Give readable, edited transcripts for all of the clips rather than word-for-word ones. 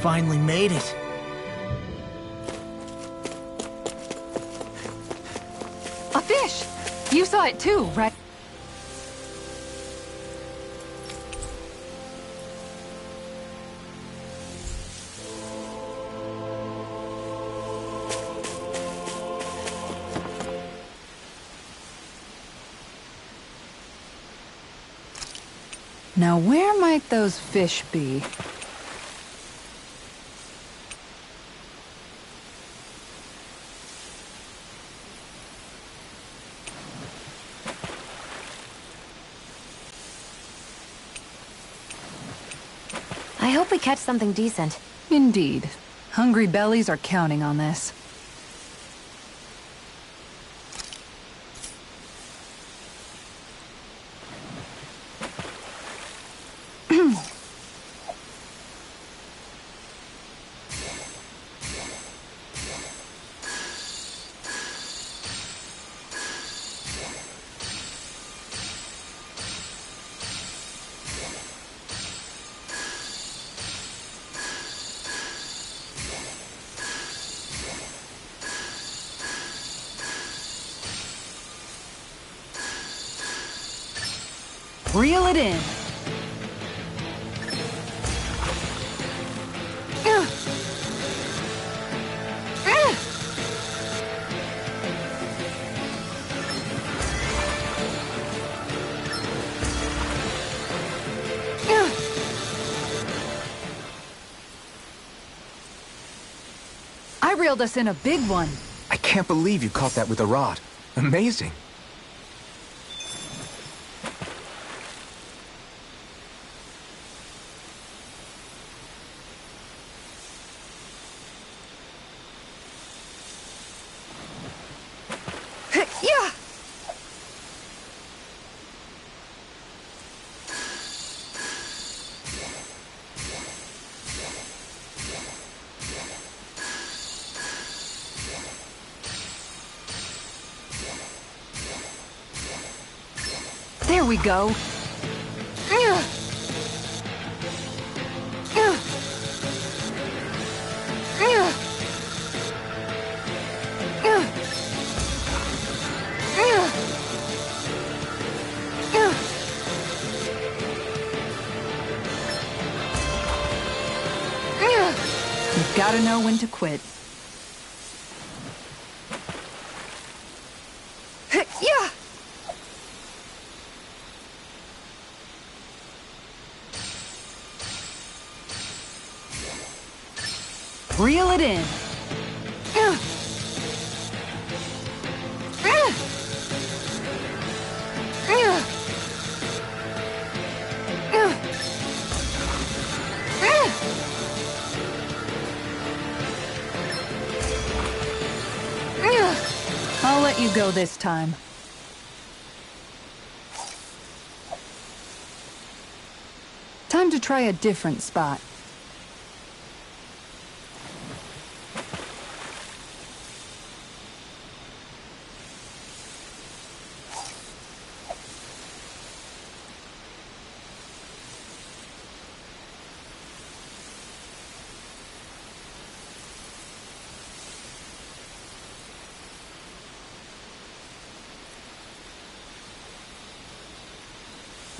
finally made it. A fish! You saw it too, right? Now where might those fish be? I hope we catch something decent. Indeed. Hungry bellies are counting on this. Reel it in. I reeled us in a big one. I can't believe you caught that with a rod. Amazing. Yeah! There we go. You've gotta know when to quit. Yeah! Reel it in. I'll let you go this time. Time to try a different spot.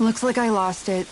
Looks like I lost it.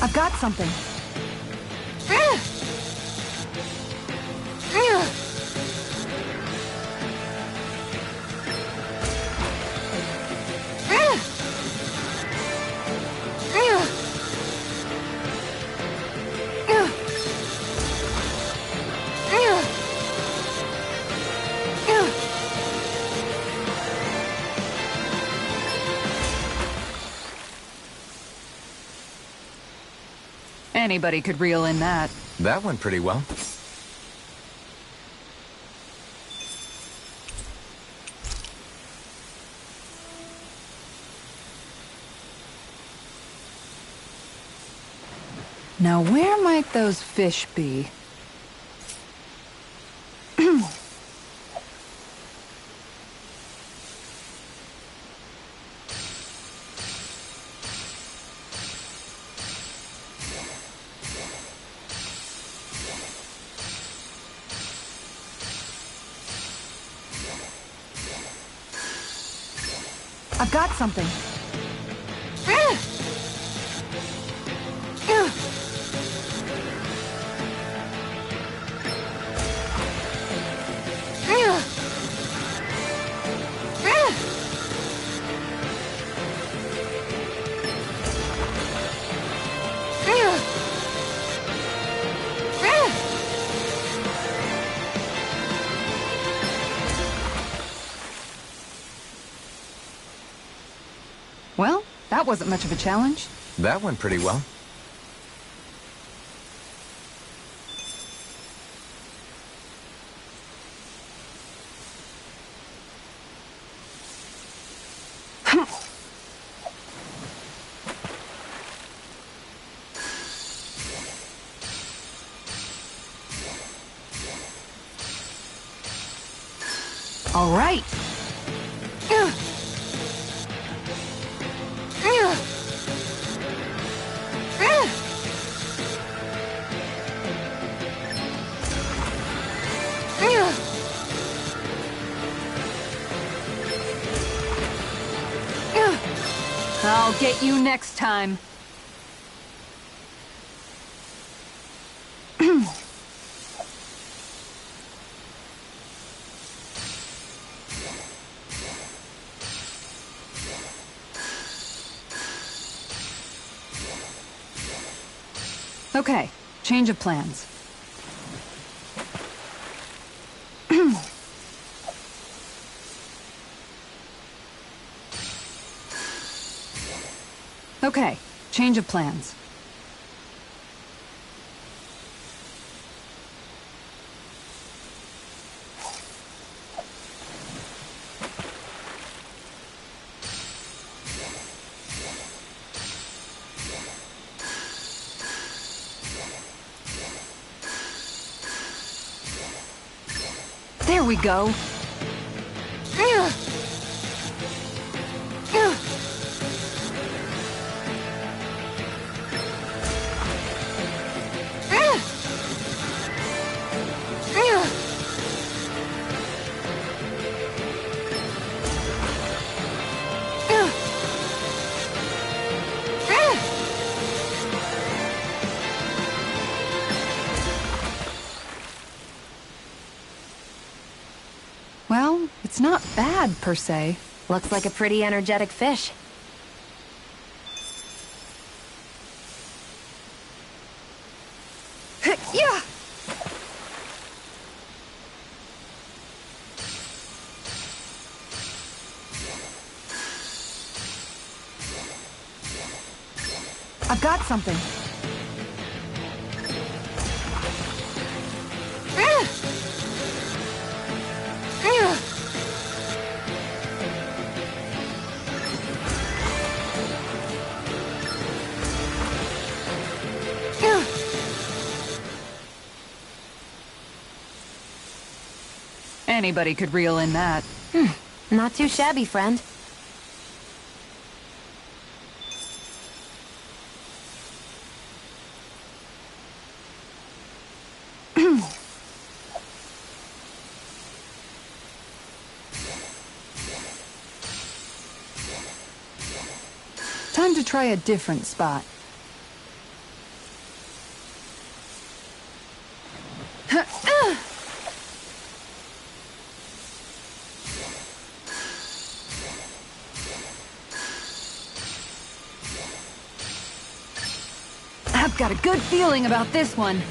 I've got something. Anybody could reel in that. That went pretty well. Now where might those fish be? I've got something. Well, that wasn't much of a challenge. That went pretty well. All right. I'll get you next time. Okay, change of plans. Okay, change of plans. There we go. Well, it's not bad, per se. Looks like a pretty energetic fish. Yeah! I've got something. Anybody could reel in that. Not too shabby, friend. Time to try a different spot. I've got a good feeling about this one.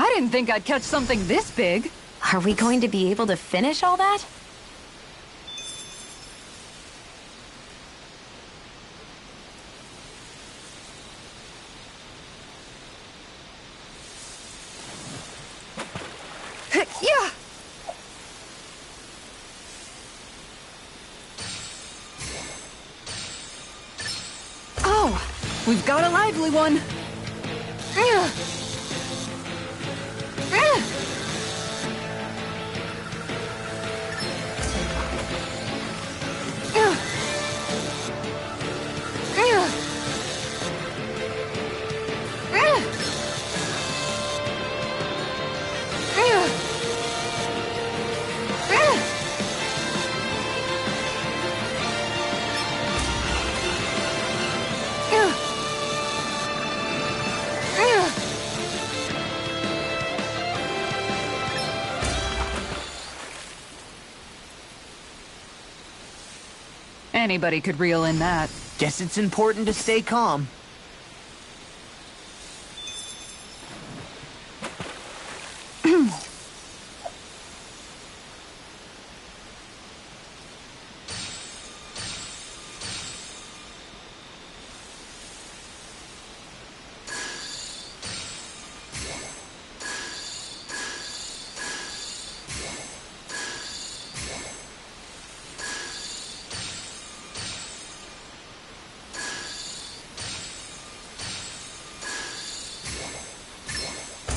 I didn't think I'd catch something this big. Are we going to be able to finish all that? Yeah! Oh, we've got a lively one. Anybody could reel in that. Guess it's important to stay calm.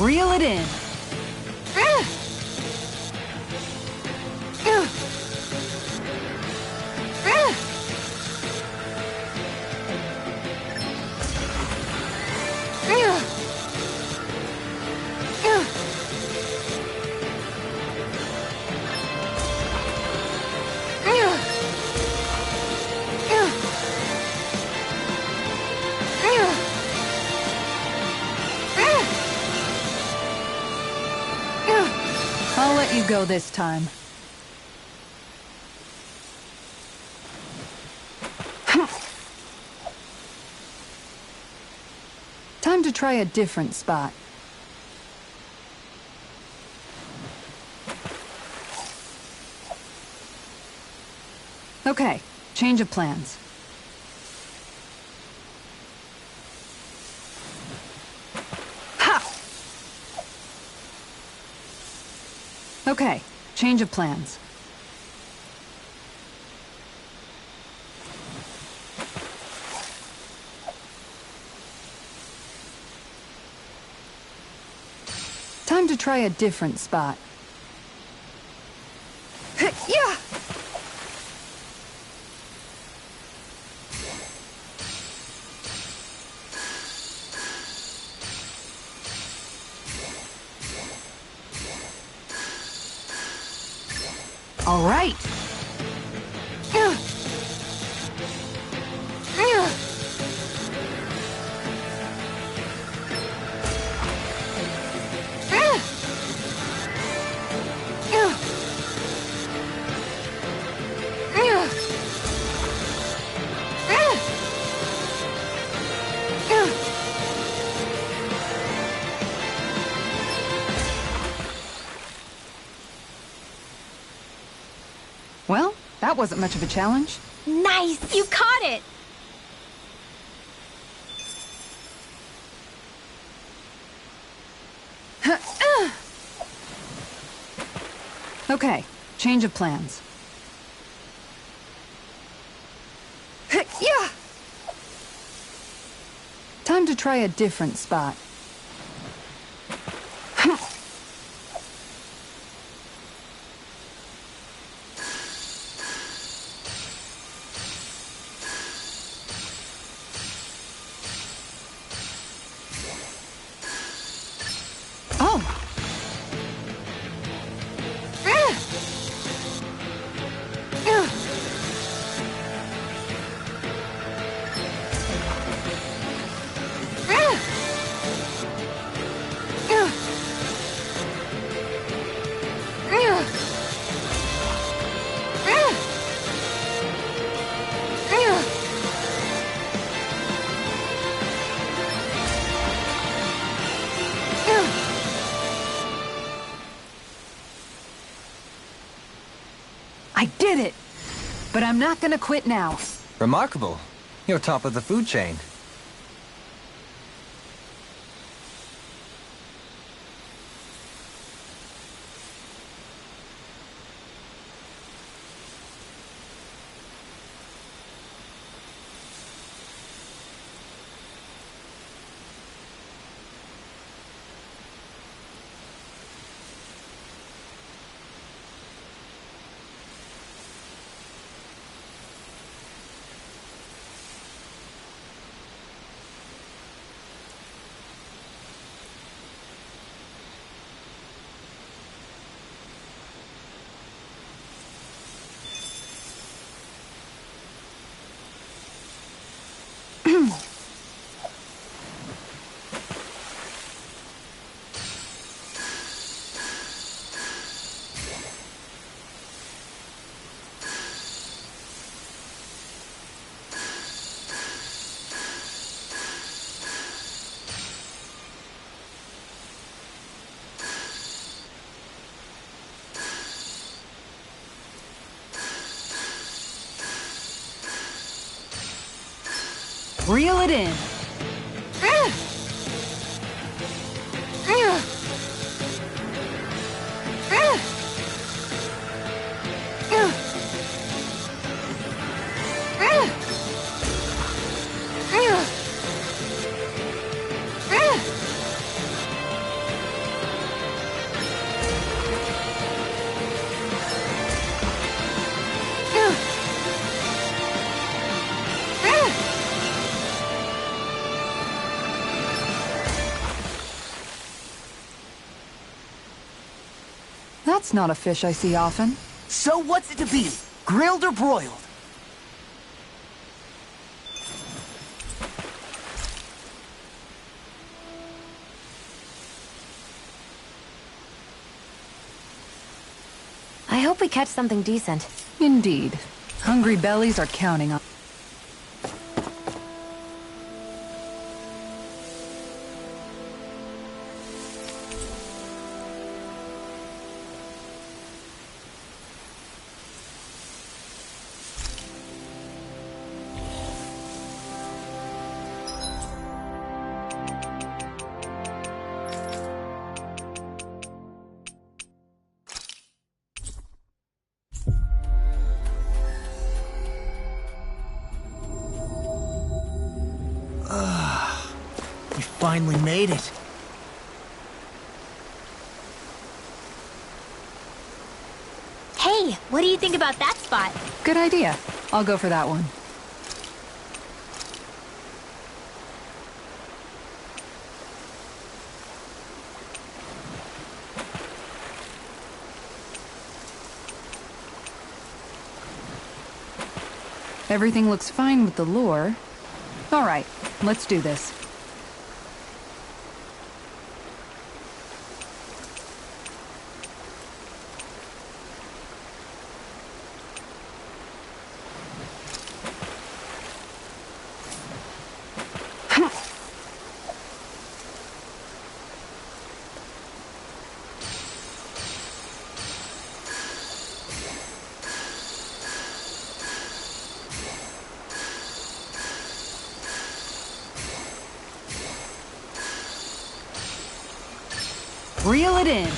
Reel it in. I'll let you go this time. Time to try a different spot. Okay, change of plans. Okay, change of plans. Time to try a different spot. Yeah! All right. Well, that wasn't much of a challenge. Nice! You caught it! Okay, change of plans. Yeah! Time to try a different spot. I did it! But I'm not gonna quit now. Remarkable. You're top of the food chain. Reel it in. That's not a fish I see often. So what's it to be? Grilled or broiled? I hope we catch something decent. Indeed. Hungry bellies are counting on... We finally made it. Hey, what do you think about that spot? Good idea. I'll go for that one. Everything looks fine with the lure. All right, let's do this. Reel it in.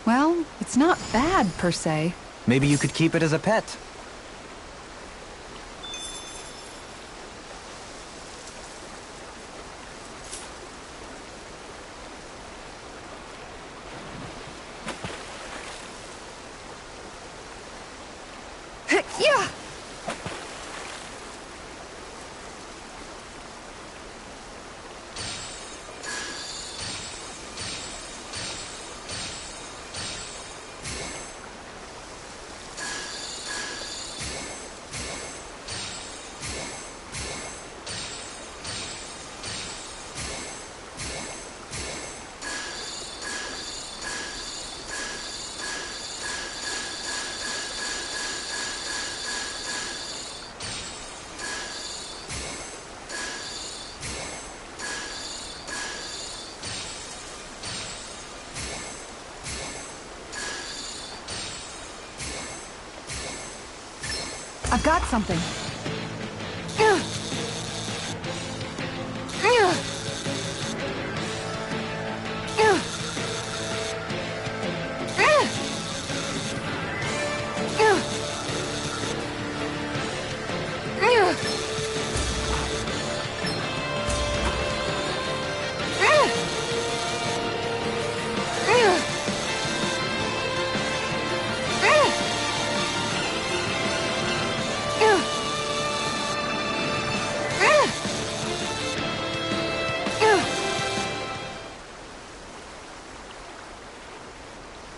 Well, it's not bad, per se. Maybe you could keep it as a pet. Yeah! I've got something.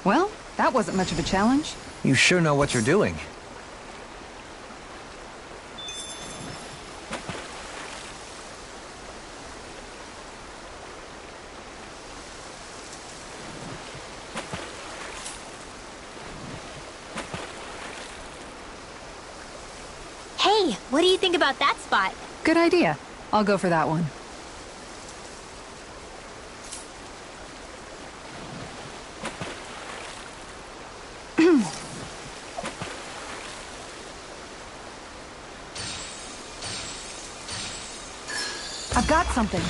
Well, that wasn't much of a challenge. You sure know what you're doing. Hey, what do you think about that spot? Good idea. I'll go for that one. I've got something.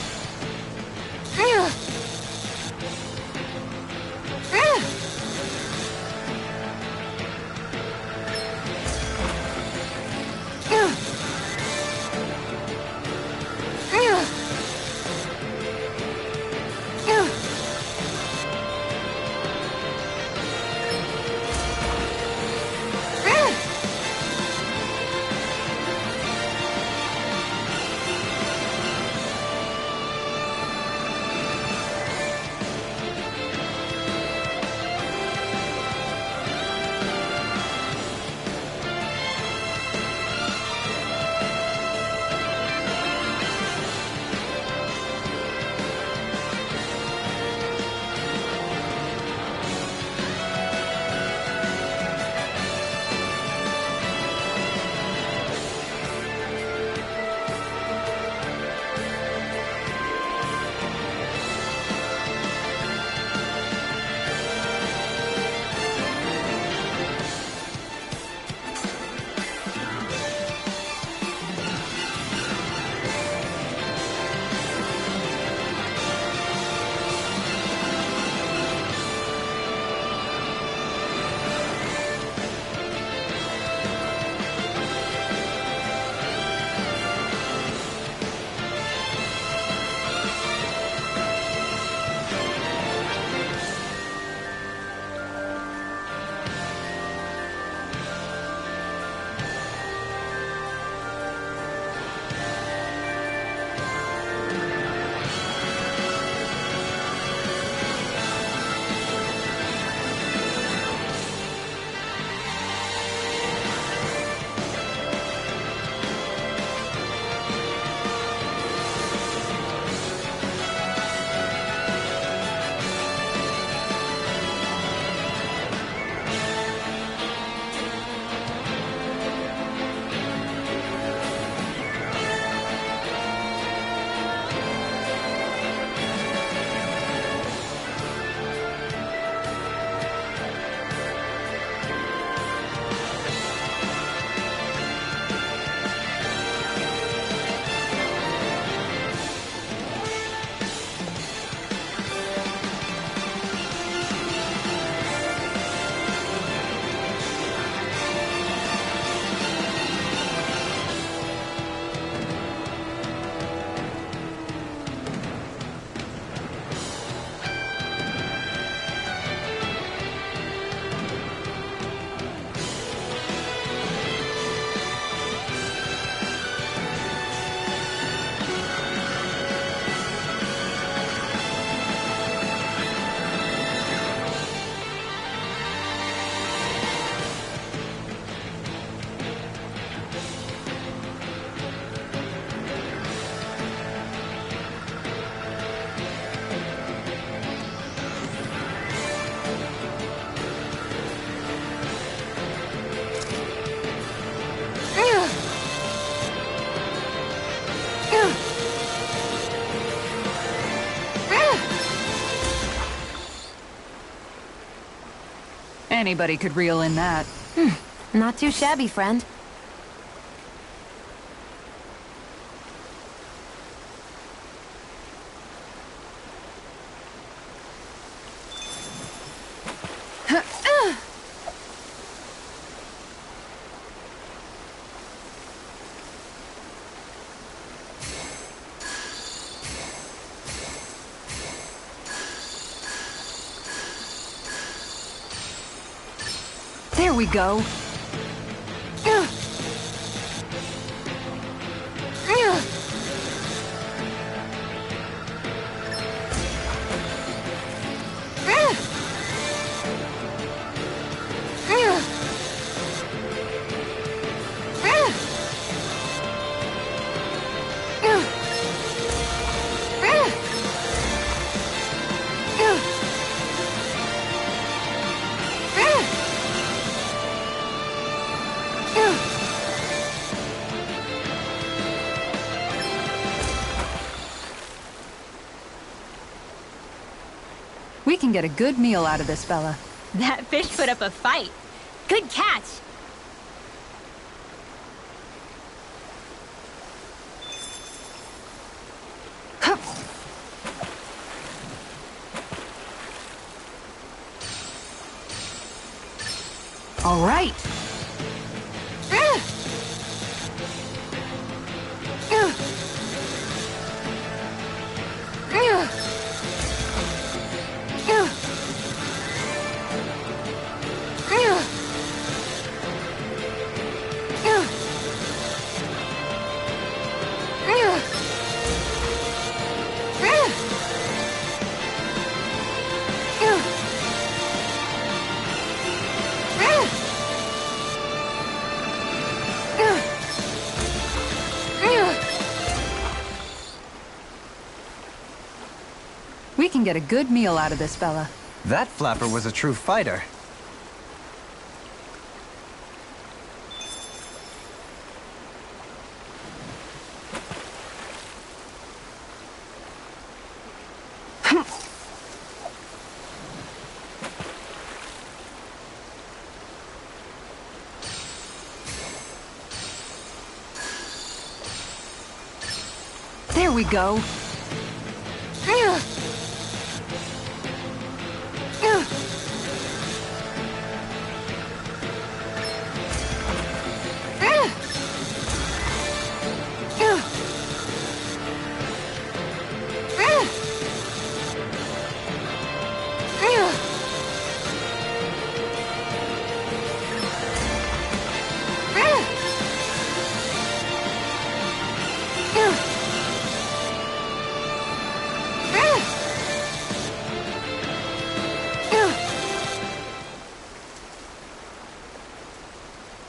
Anybody could reel in that. Not too shabby, friend. There we go. We can get a good meal out of this fella. That fish put up a fight. Good catch. All right. We can get a good meal out of this fella. That flapper was a true fighter. There we go.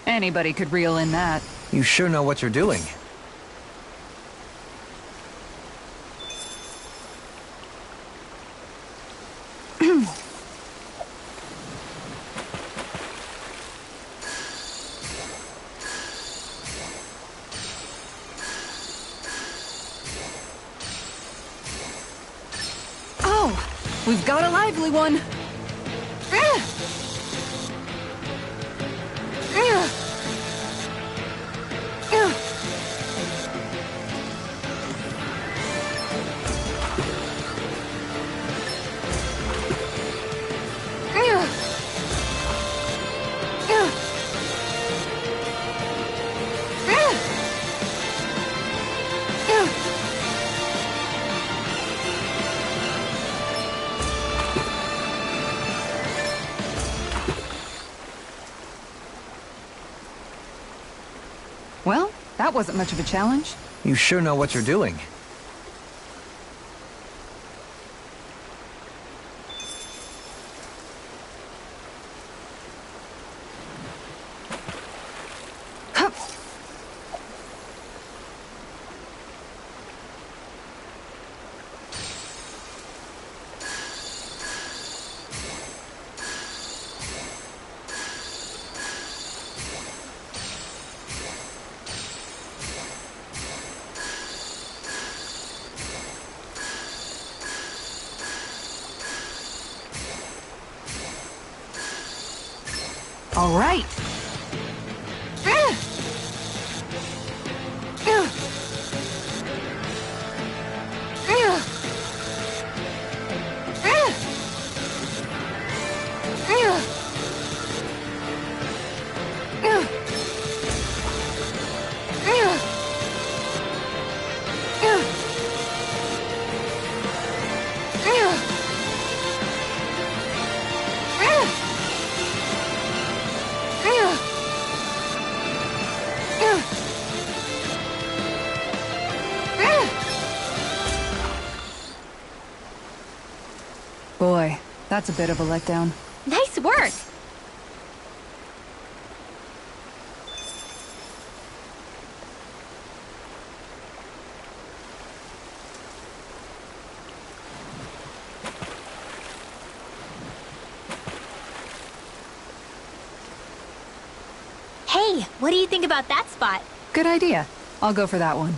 Anybody could reel in that. You sure know what you're doing. Oh, we've got a lively one. Well, that wasn't much of a challenge. You sure know what you're doing. All right. That's a bit of a letdown. Nice work! Hey, what do you think about that spot? Good idea. I'll go for that one.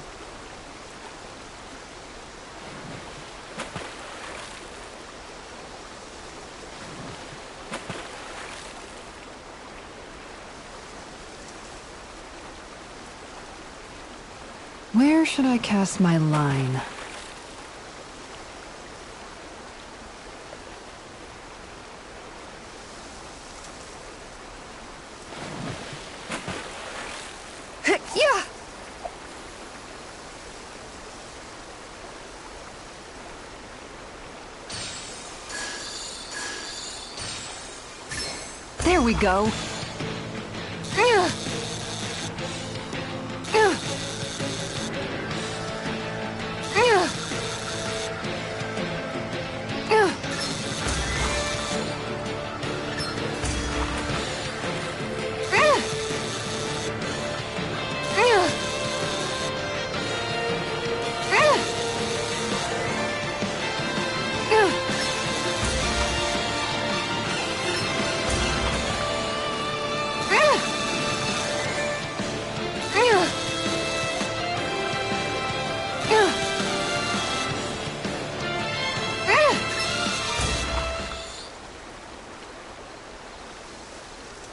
Where should I cast my line? Yeah! There we go.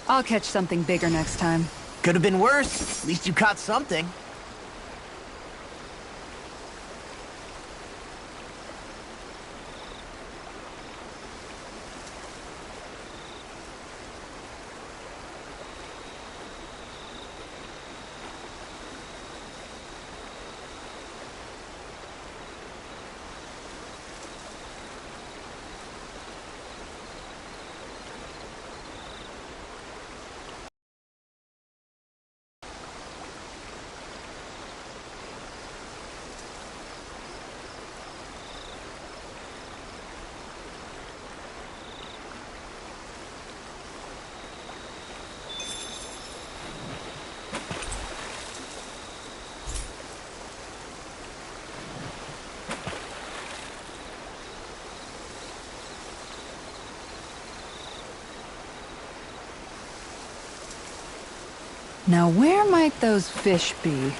I'll catch something bigger next time. Could have been worse. At least you caught something. Now where might those fish be?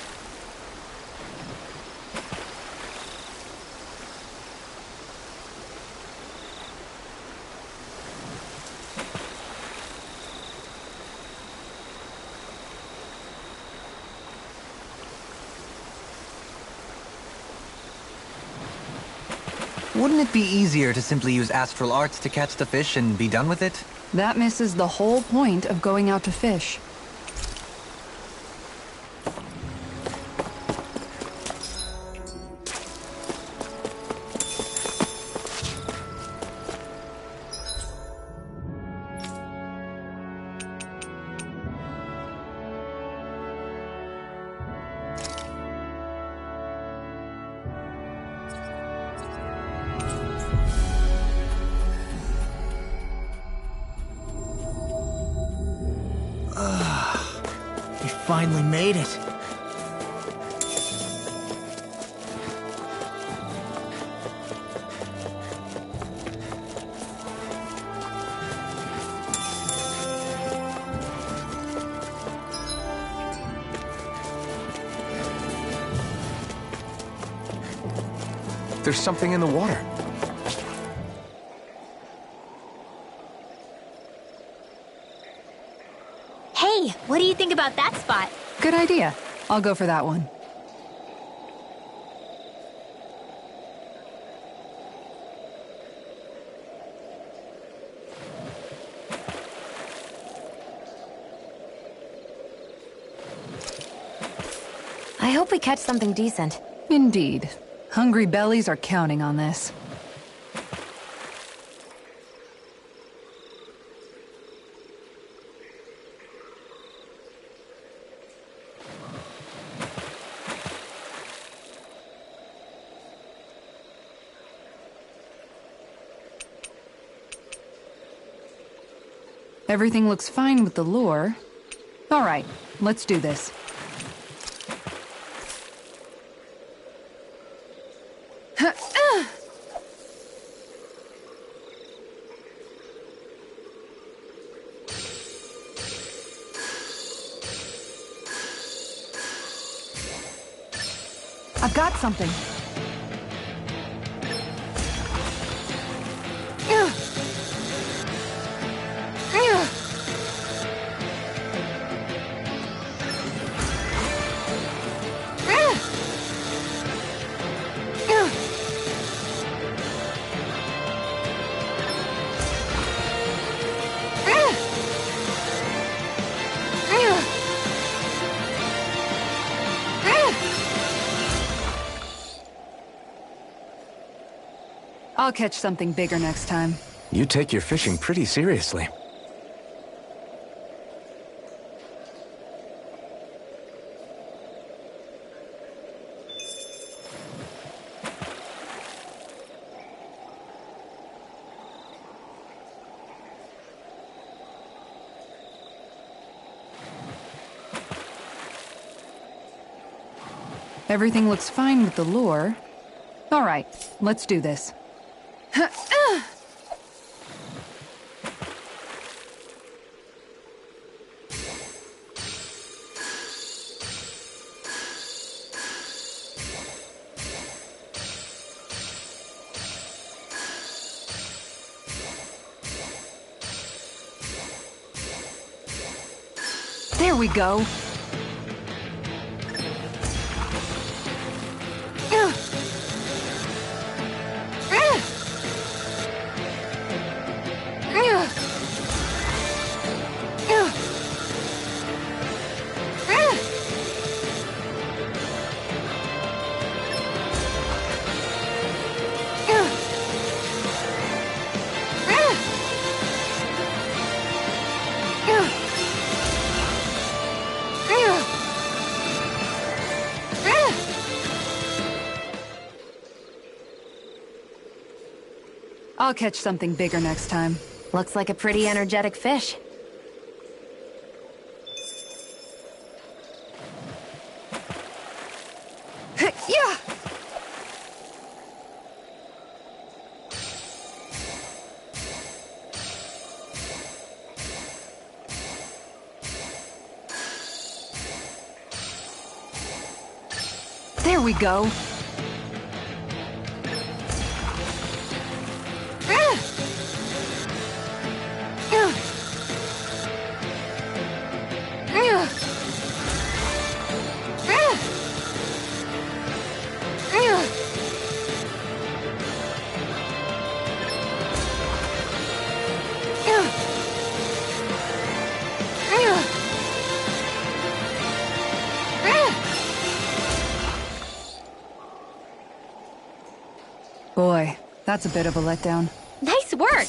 Wouldn't it be easier to simply use astral arts to catch the fish and be done with it? That misses the whole point of going out to fish. We finally made it. There's something in the water. Hey, what do you think about that spot? Good idea. I'll go for that one. I hope we catch something decent. Indeed. Hungry bellies are counting on this. Everything looks fine with the lure. All right, let's do this. I've got something. I'll catch something bigger next time. You take your fishing pretty seriously. Everything looks fine with the lure. All right, let's do this. There we go. I'll catch something bigger next time. Looks like a pretty energetic fish. Yeah! There we go. Boy, that's a bit of a letdown. Nice work!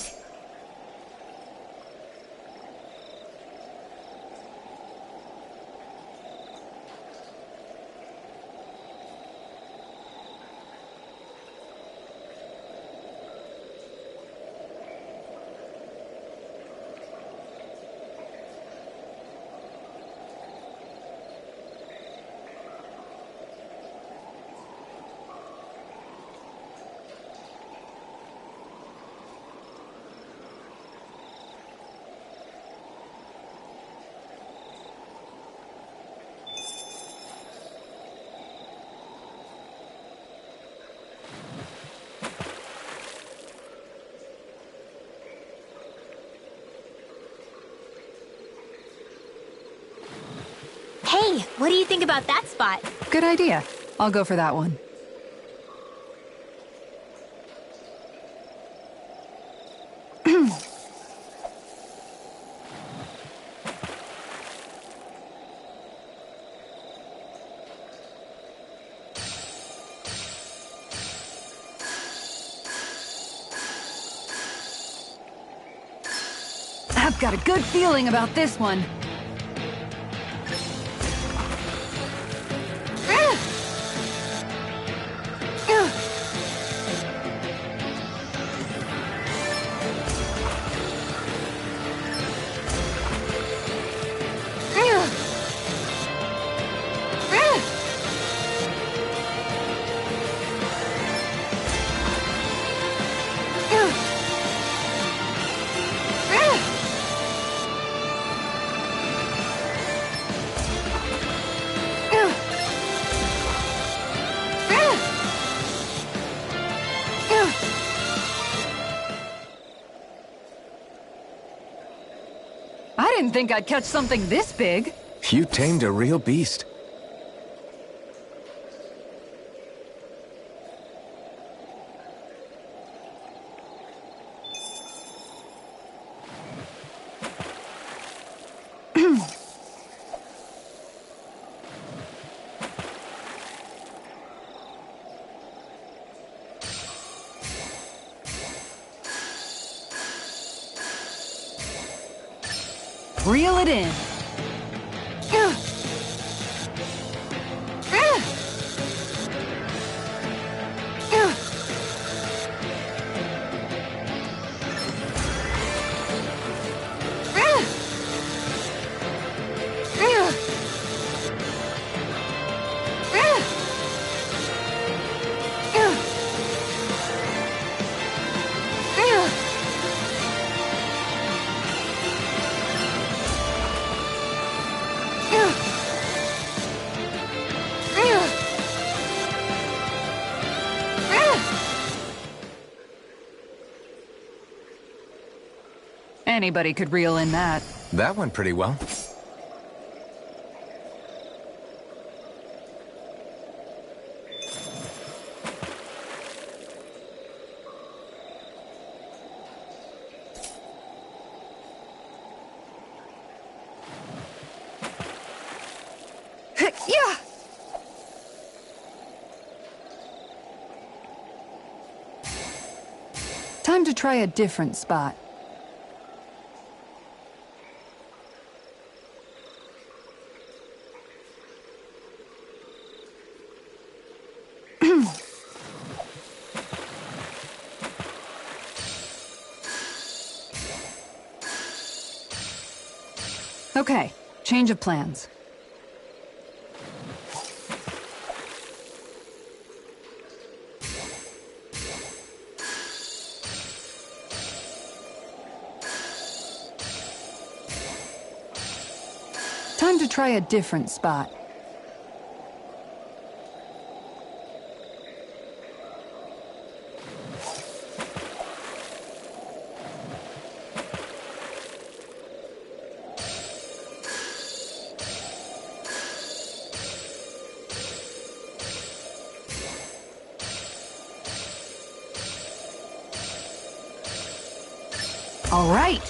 Hey, what do you think about that spot? Good idea. I'll go for that one. I've got a good feeling about this one. didn't think I'd catch something this big. You tamed a real beast. Reel it in. Anybody could reel in that. That went pretty well. Yeah. Time to try a different spot. Okay, change of plans. Time to try a different spot. All right.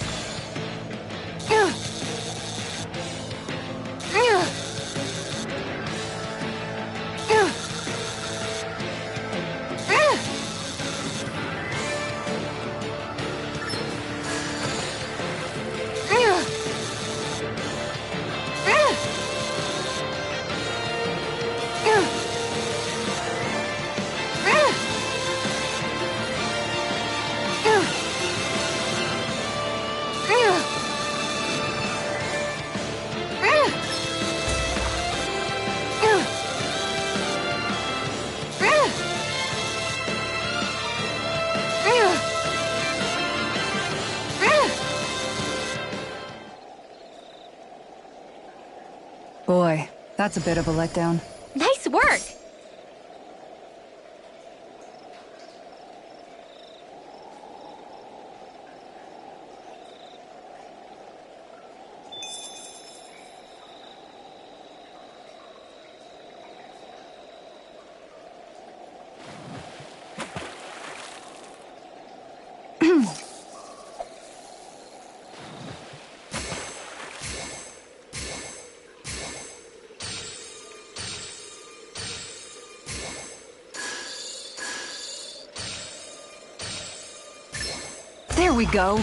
Boy, that's a bit of a letdown. Nice work! There we go.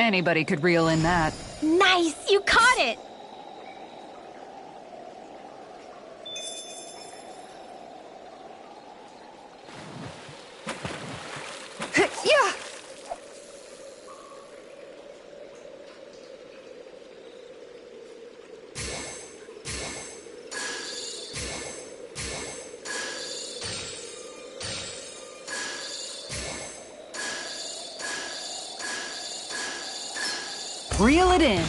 Anybody could reel in that. Nice! You caught it! Yeah. Reel it in.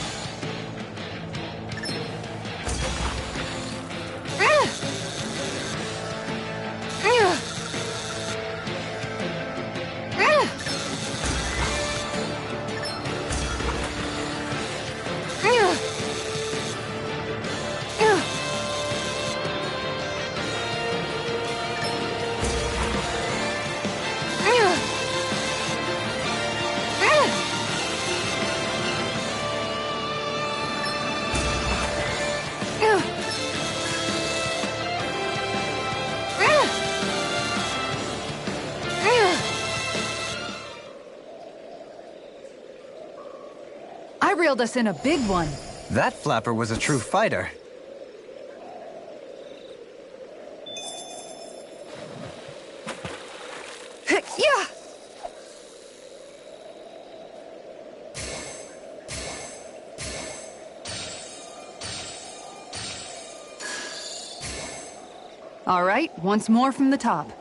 I reeled us in a big one. That flapper was a true fighter. Yeah! All right, once more from the top.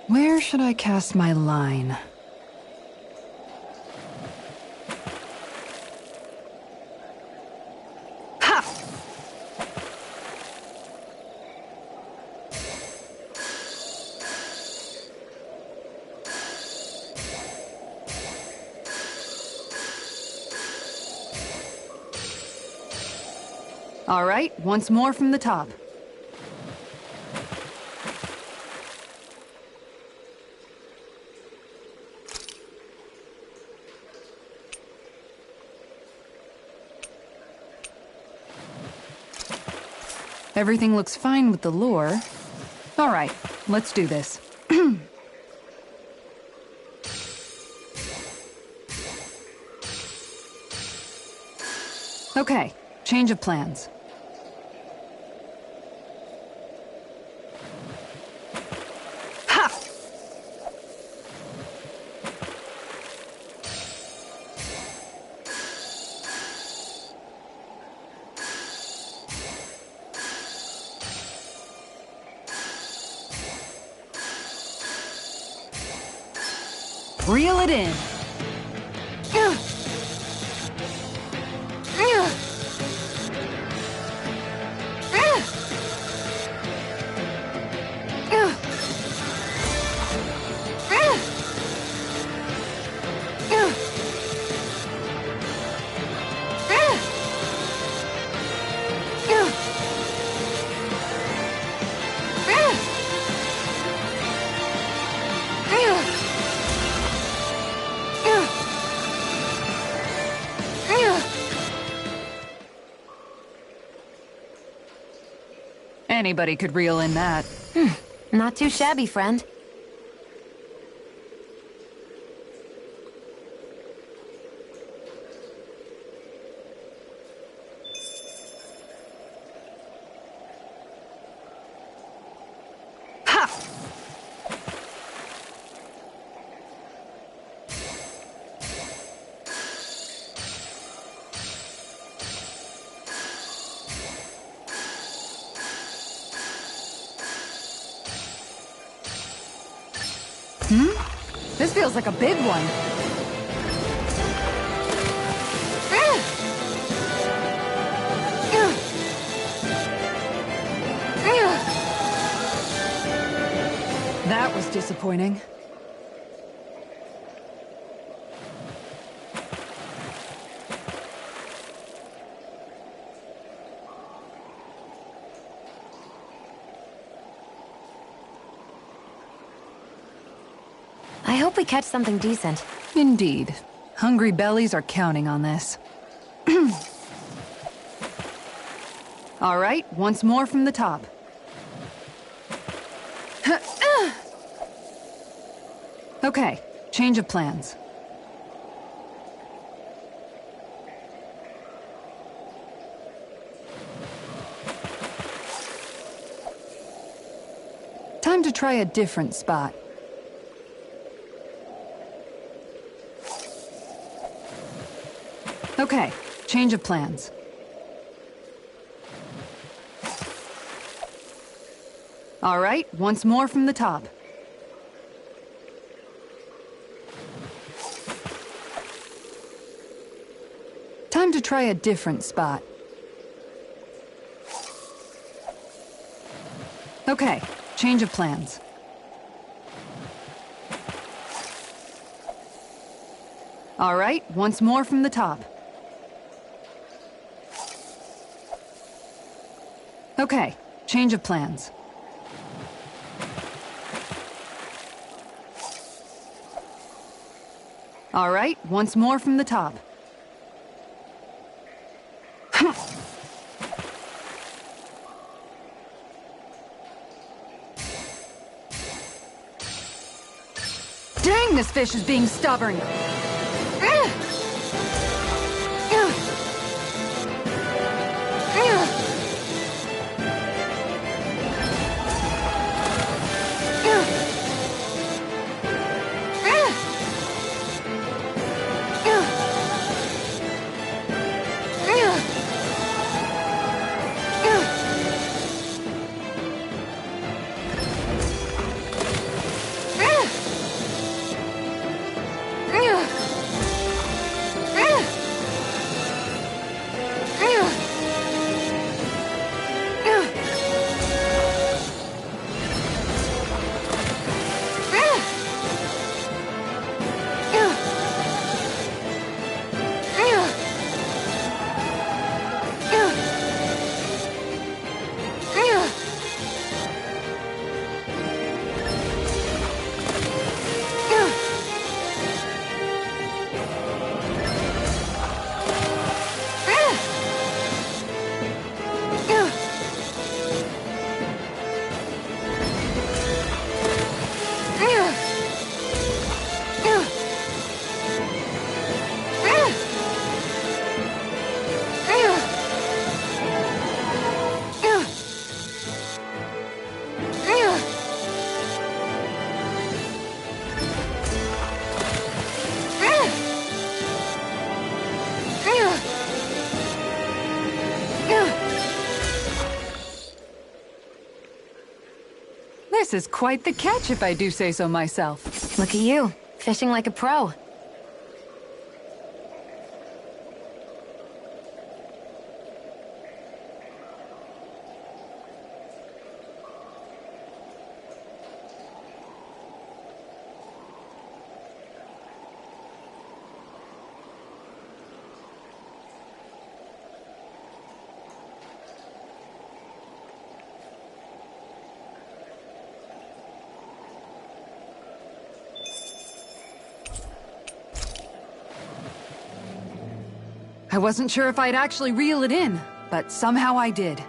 Where should I cast my line? Ha! All right, once more from the top. Everything looks fine with the lure. All right, let's do this. Okay, change of plans. Ha! Reel it in. Anybody could reel in that. Not too shabby, friend. Ha! This feels like a big one. That was disappointing. I hope we catch something decent. Indeed. Hungry bellies are counting on this. All right, once more from the top. Okay, change of plans. Time to try a different spot. Okay, change of plans. All right, once more from the top. Time to try a different spot. Okay, change of plans. All right, once more from the top. Okay, change of plans. All right, once more from the top. Dang, this fish is being stubborn! This is quite the catch, if I do say so myself. Look at you, fishing like a pro. I wasn't sure if I'd actually reel it in, but somehow I did.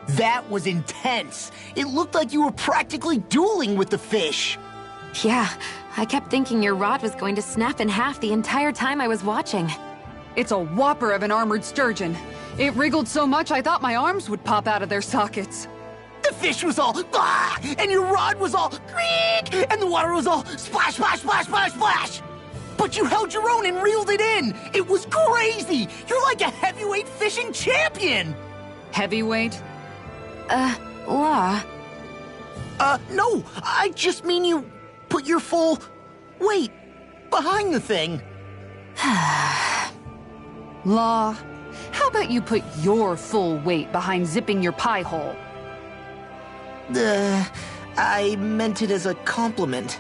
That was intense. It looked like you were practically dueling with the fish. Yeah, I kept thinking your rod was going to snap in half the entire time I was watching. It's a whopper of an armored sturgeon. It wriggled so much I thought my arms would pop out of their sockets. The fish was all ah, and your rod was all creak, and the water was all splash, splash, splash, splash, splash. But you held your own and reeled it in. It was crazy. You're like a heavyweight fishing champion. Heavyweight? Law. No, I just mean you put your full weight behind the thing. Law, how about you put your full weight behind zipping your pie hole? I meant it as a compliment.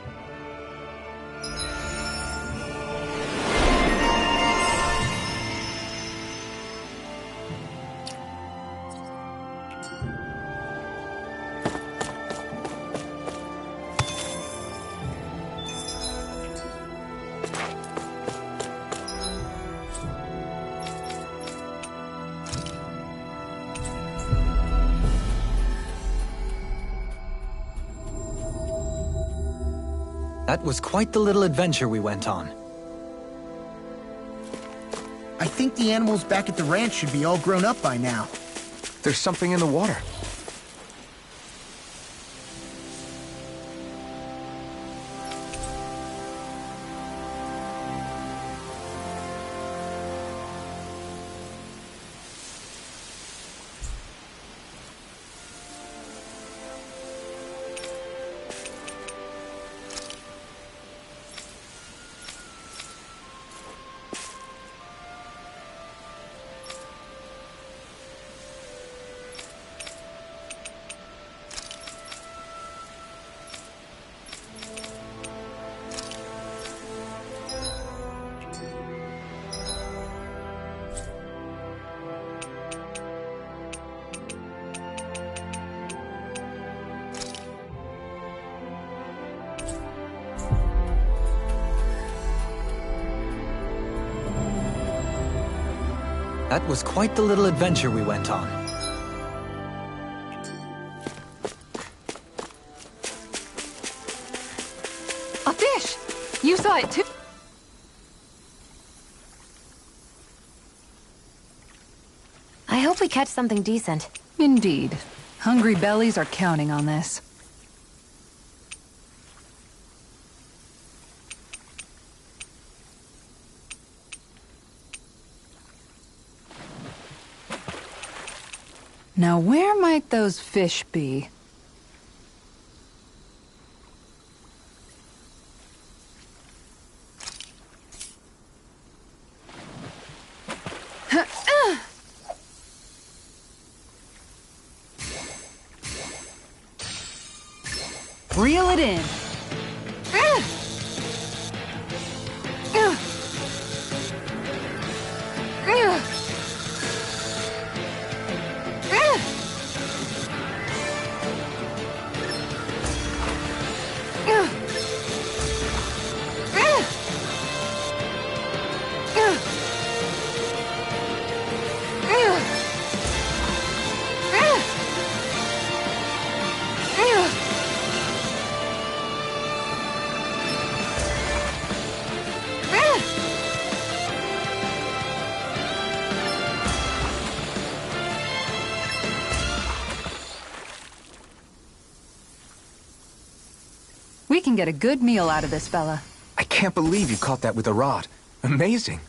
That was quite the little adventure we went on. I think the animals back at the ranch should be all grown up by now. There's something in the water. That was quite the little adventure we went on. A fish! You saw it too. I hope we catch something decent. Indeed. Hungry bellies are counting on this. Now where might those fish be? Reel it in. We can get a good meal out of this fella. I can't believe you caught that with a rod. Amazing.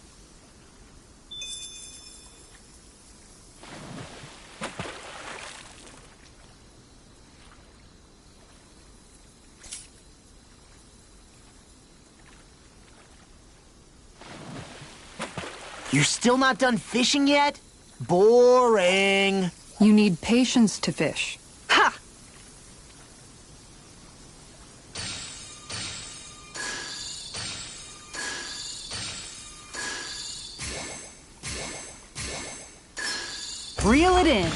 You're still not done fishing yet? Boring. You need patience to fish. Ha! Reel it in.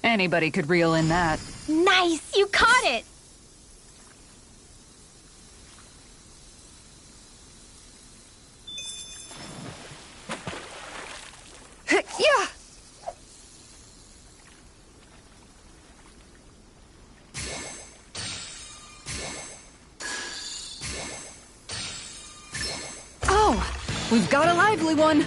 Anybody could reel in that. Nice! You caught it! Yeah! Oh, we've got a lively one.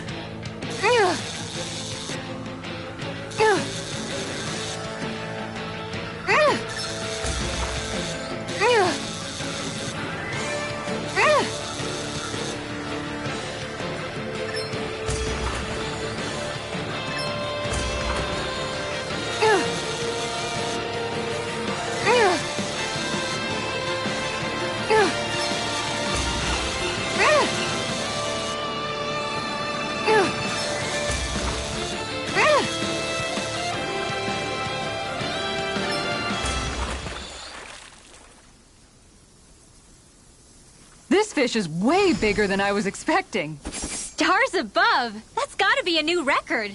This fish is way bigger than I was expecting. Stars above! That's gotta be a new record.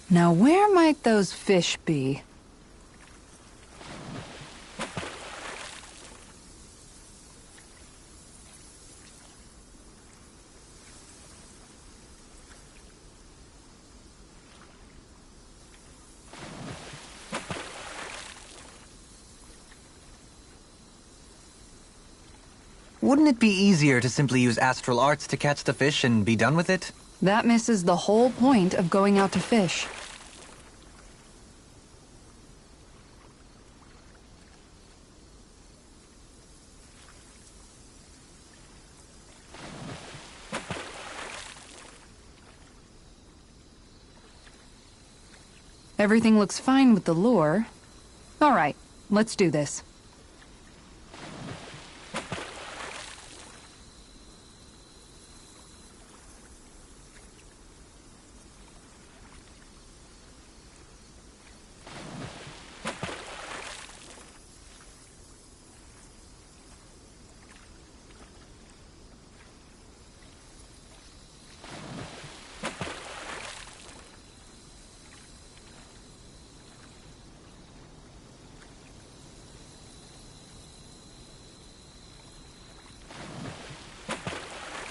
Now where might those fish be? Wouldn't it be easier to simply use astral arts to catch the fish and be done with it? That misses the whole point of going out to fish. Everything looks fine with the lure. All right, let's do this.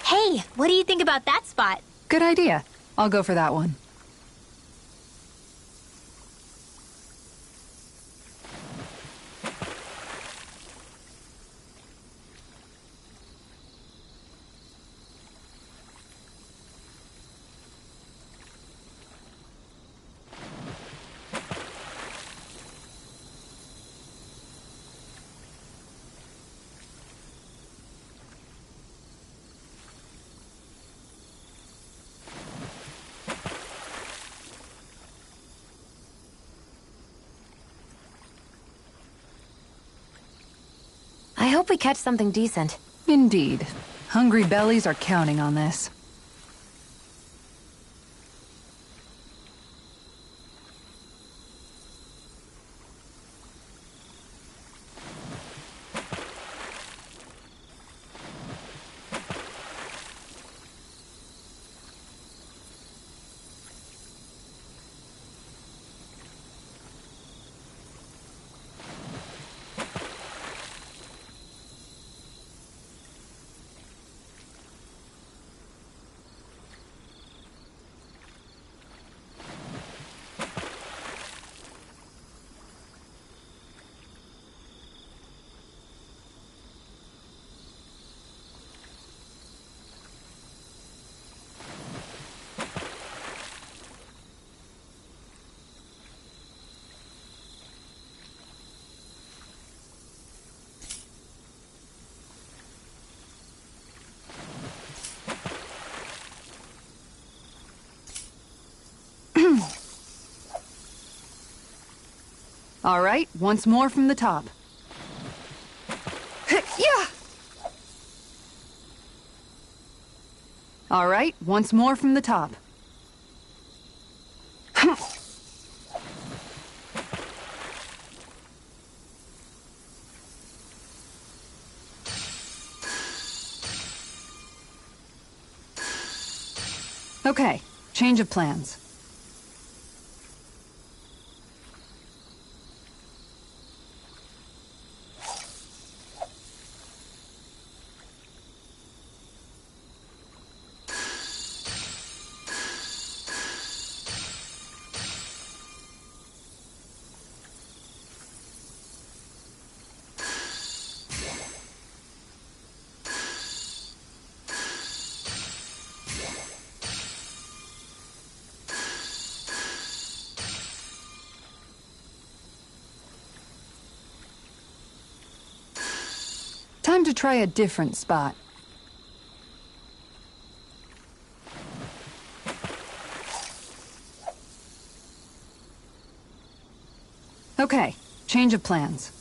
Hey, what do you think about that spot? Good idea. I'll go for that one. I hope we catch something decent. Indeed. Hungry bellies are counting on this. All right, once more from the top. Yeah. All right, once more from the top. Okay, change of plans. Time to try a different spot. Okay, change of plans.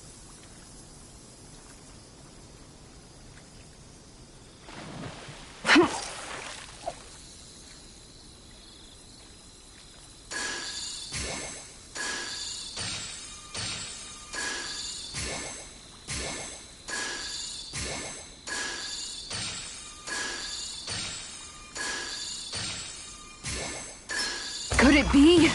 Could it be?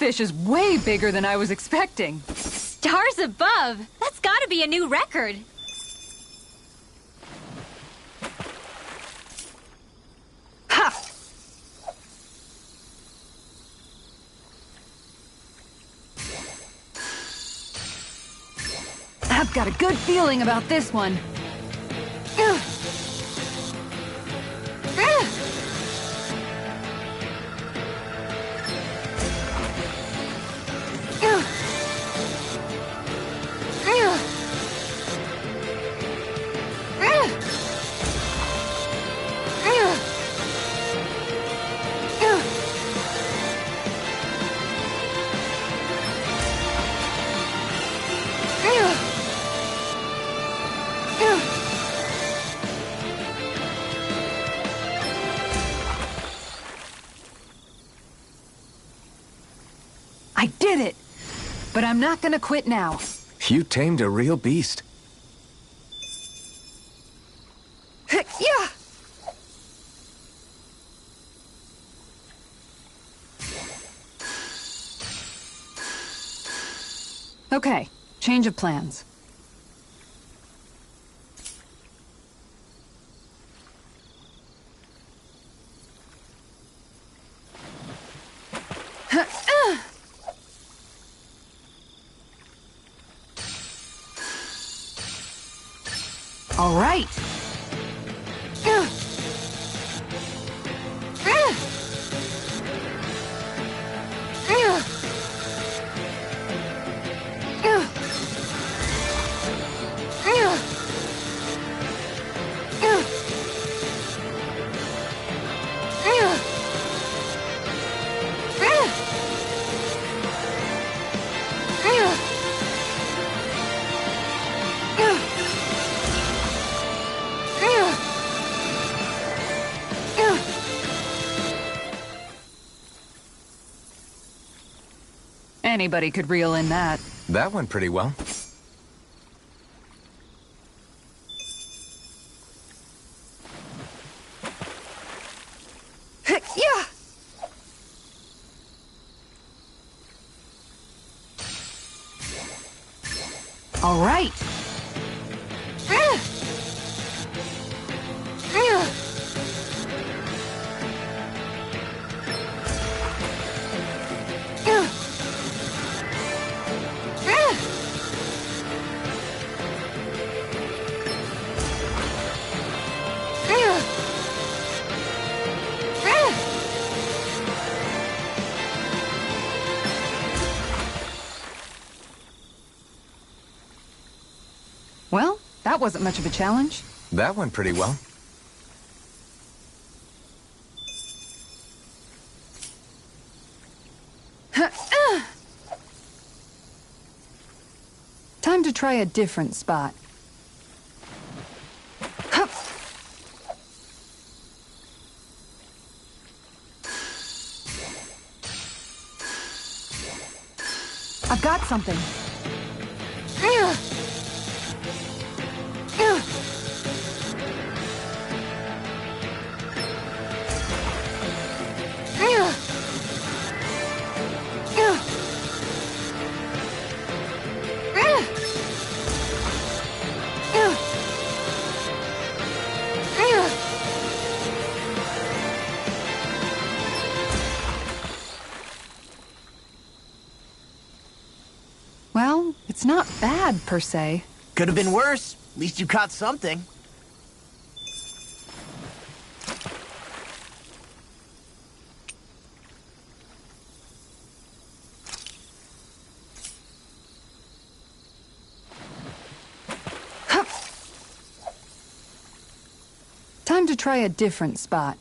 fish is way bigger than I was expecting. Stars above! That's gotta be a new record. Ha! I've got a good feeling about this one. I did it! But I'm not gonna quit now. You tamed a real beast. Yeah! Okay, change of plans. All right. Anybody could reel in that. That went pretty well. Yeah! All right. Well, that wasn't much of a challenge. That went pretty well. Time to try a different spot. I've got something. Well, it's not bad, per se. Could have been worse. At least you caught something. Time to try a different spot.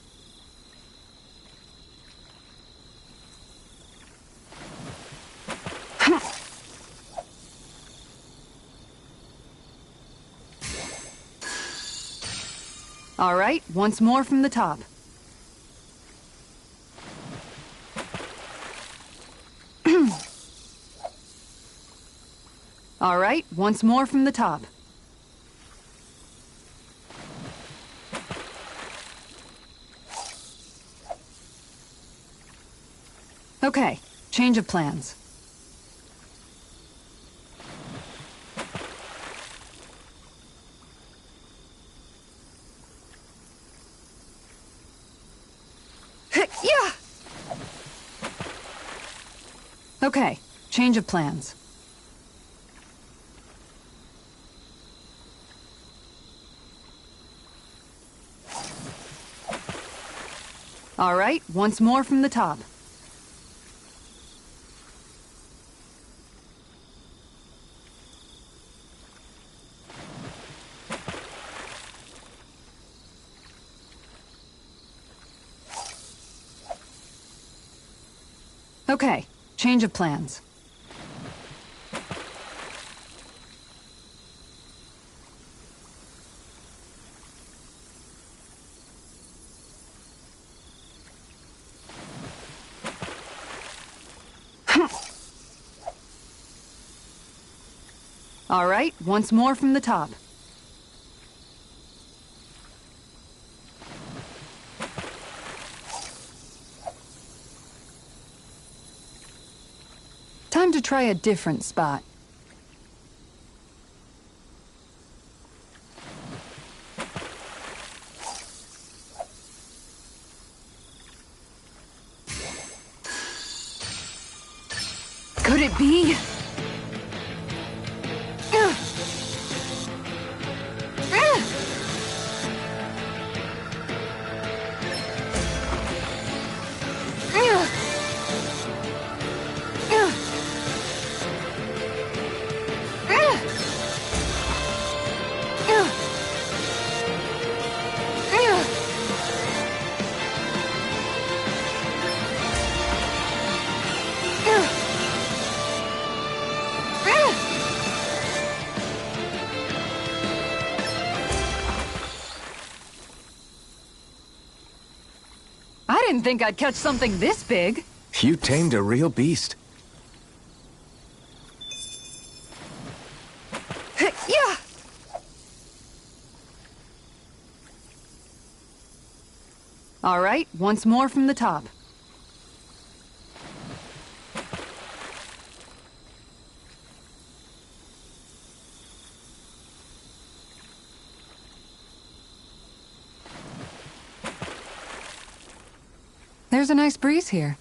All right, once more from the top. All right, once more from the top. Okay, change of plans. Yeah. Okay, change of plans. All right, once more from the top. Okay, change of plans. All right, once more from the top. Time to try a different spot. Could it be? I didn't think I'd catch something this big. You tamed a real beast. Yeah. All right, once more from the top. There's a nice breeze here.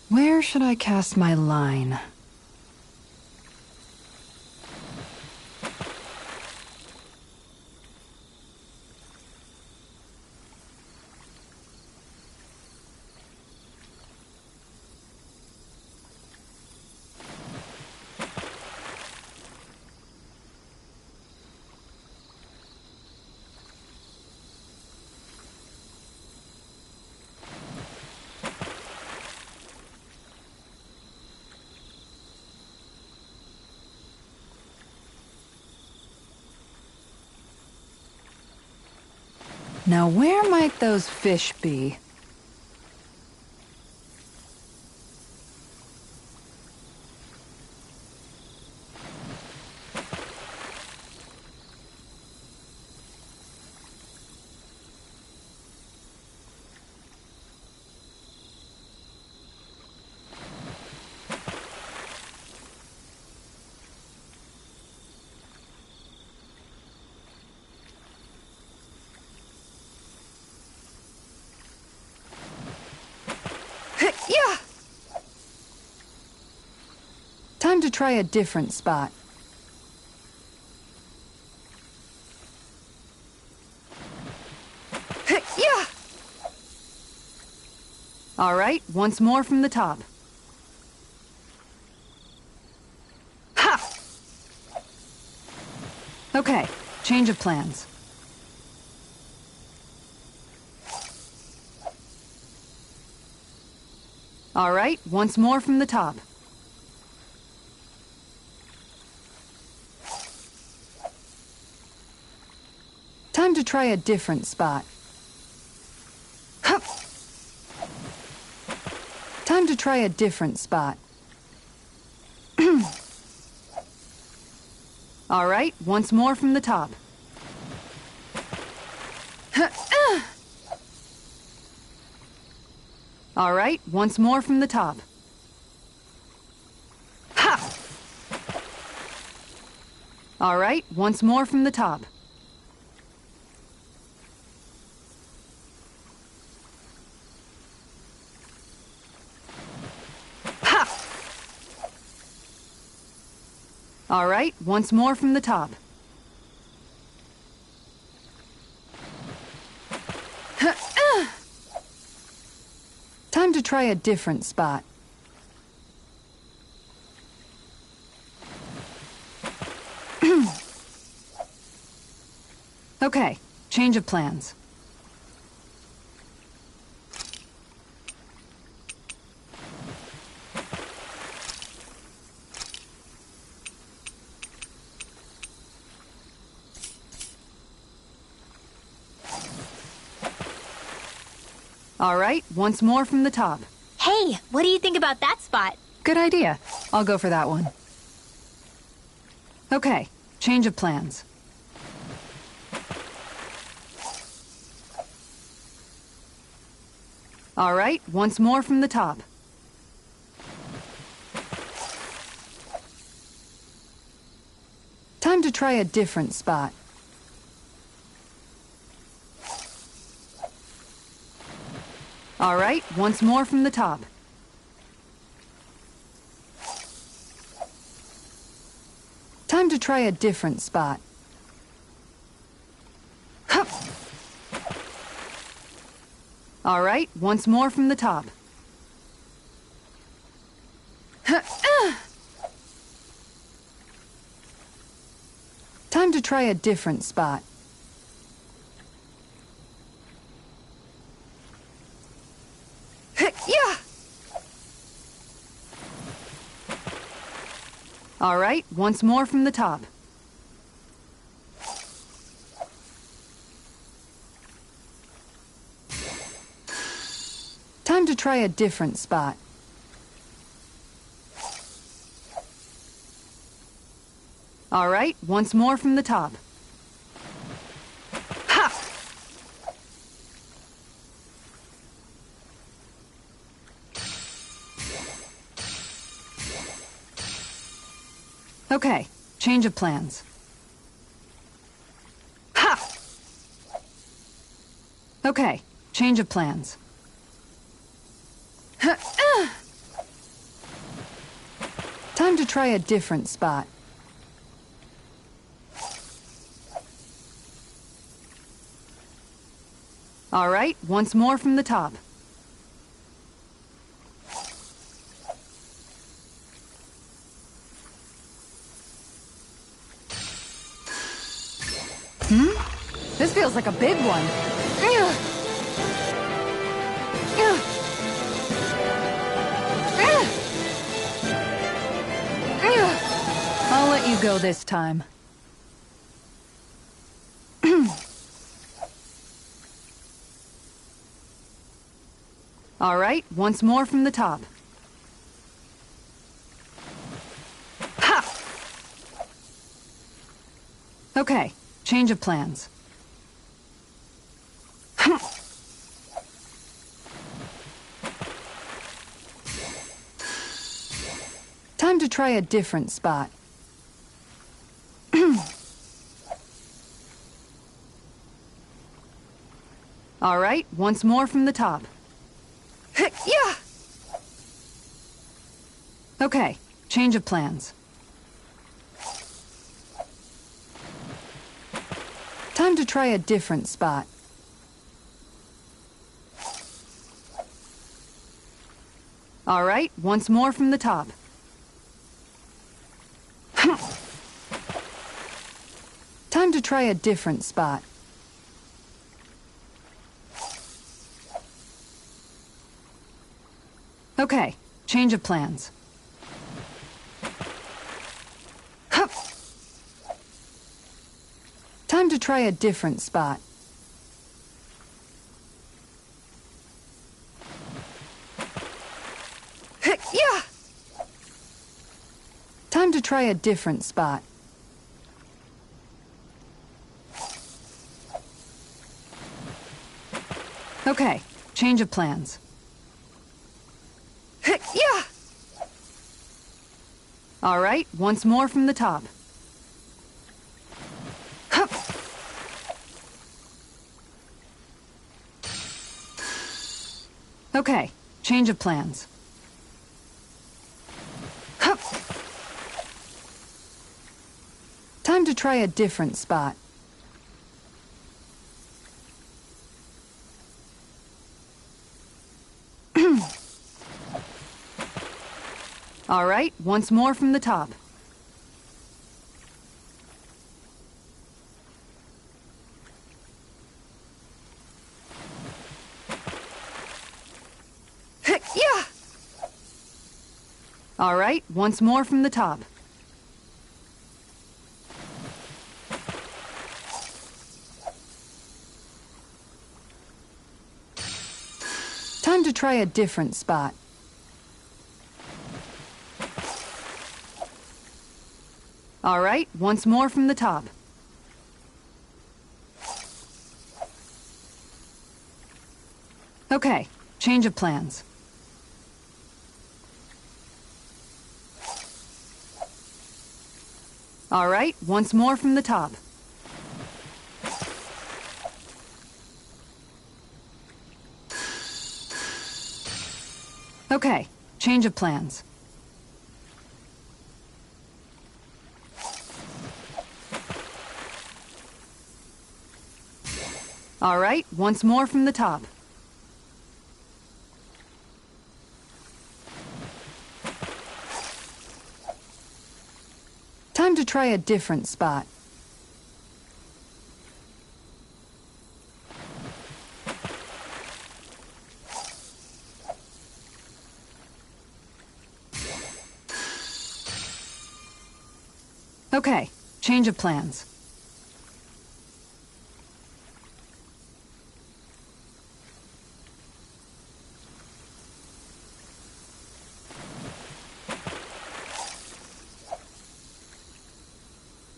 Where should I cast my line? Now, where might those fish be? Yeah. Time to try a different spot. Yeah. All right, once more from the top. Ha! Okay, change of plans. All right, once more from the top. Time to try a different spot. Time to try a different spot. All right, once more from the top. All right, once more from the top. Ha! All right, once more from the top. Ha! All right, once more from the top. Time to try a different spot. Okay, change of plans. All right, once more from the top. Hey, what do you think about that spot? Good idea. I'll go for that one. Okay, change of plans. All right, once more from the top. Time to try a different spot. All right, once more from the top. Time to try a different spot. Hup. All right, once more from the top. Time to try a different spot. Yeah. All right, once more from the top. Time to try a different spot. All right, once more from the top. Ha! Okay, change of plans. Ha! Okay, change of plans. Time to try a different spot. All right, once more from the top. This feels like a big one. I'll let you go this time. All right, once more from the top. Ha! Okay, change of plans. Time to try a different spot. All right, once more from the top. Yeah! Okay, change of plans. Time to try a different spot. All right, once more from the top. Time to try a different spot. Okay, change of plans. Hup. Time to try a different spot. try a different spot. Okay, change of plans. Yeah! All right, once more from the top. Hup. Okay, change of plans. Hup. Time to try a different spot. All right, once more from the top. Yeah! All right, once more from the top. Time to try a different spot. All right, once more from the top. Okay, change of plans. All right, once more from the top. Okay, change of plans. All right, once more from the top. Time to try a different spot. Okay, change of plans.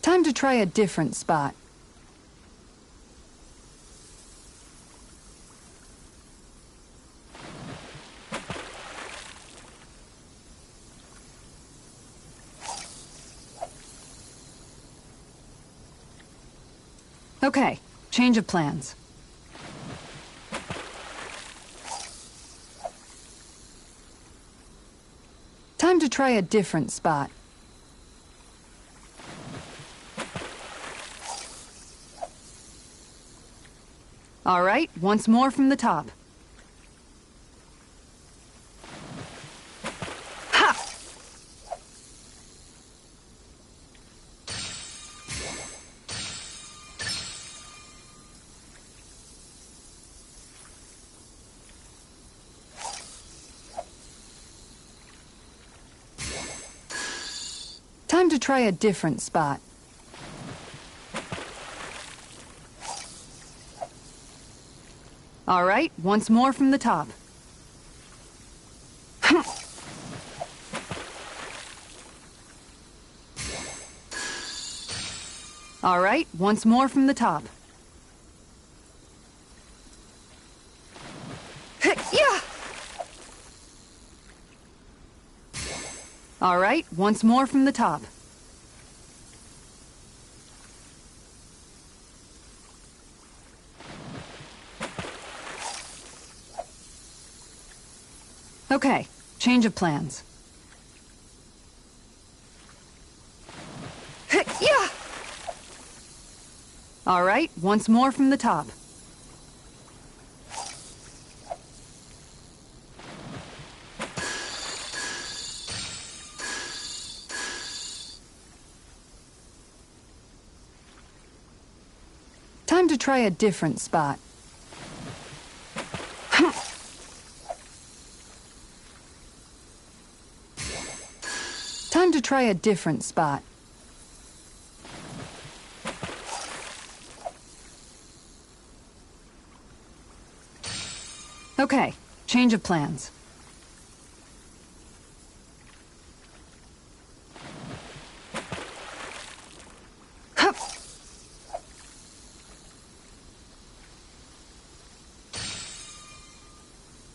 Time to try a different spot. Okay, change of plans. Time to try a different spot. All right, once more from the top. Ha! Time to try a different spot. All right, once more from the top. All right, once more from the top. Yeah! All right, once more from the top. Okay, change of plans. Yeah! All right, once more from the top. Time to try a different spot. Time to try a different spot. Okay, change of plans.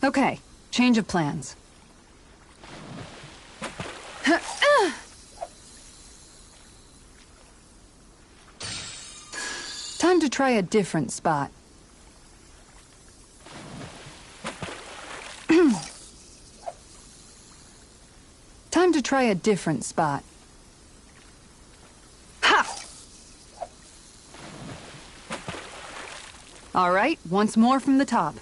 Okay, change of plans. Time to try a different spot. Time to try a different spot. Ha! All right, once more from the top.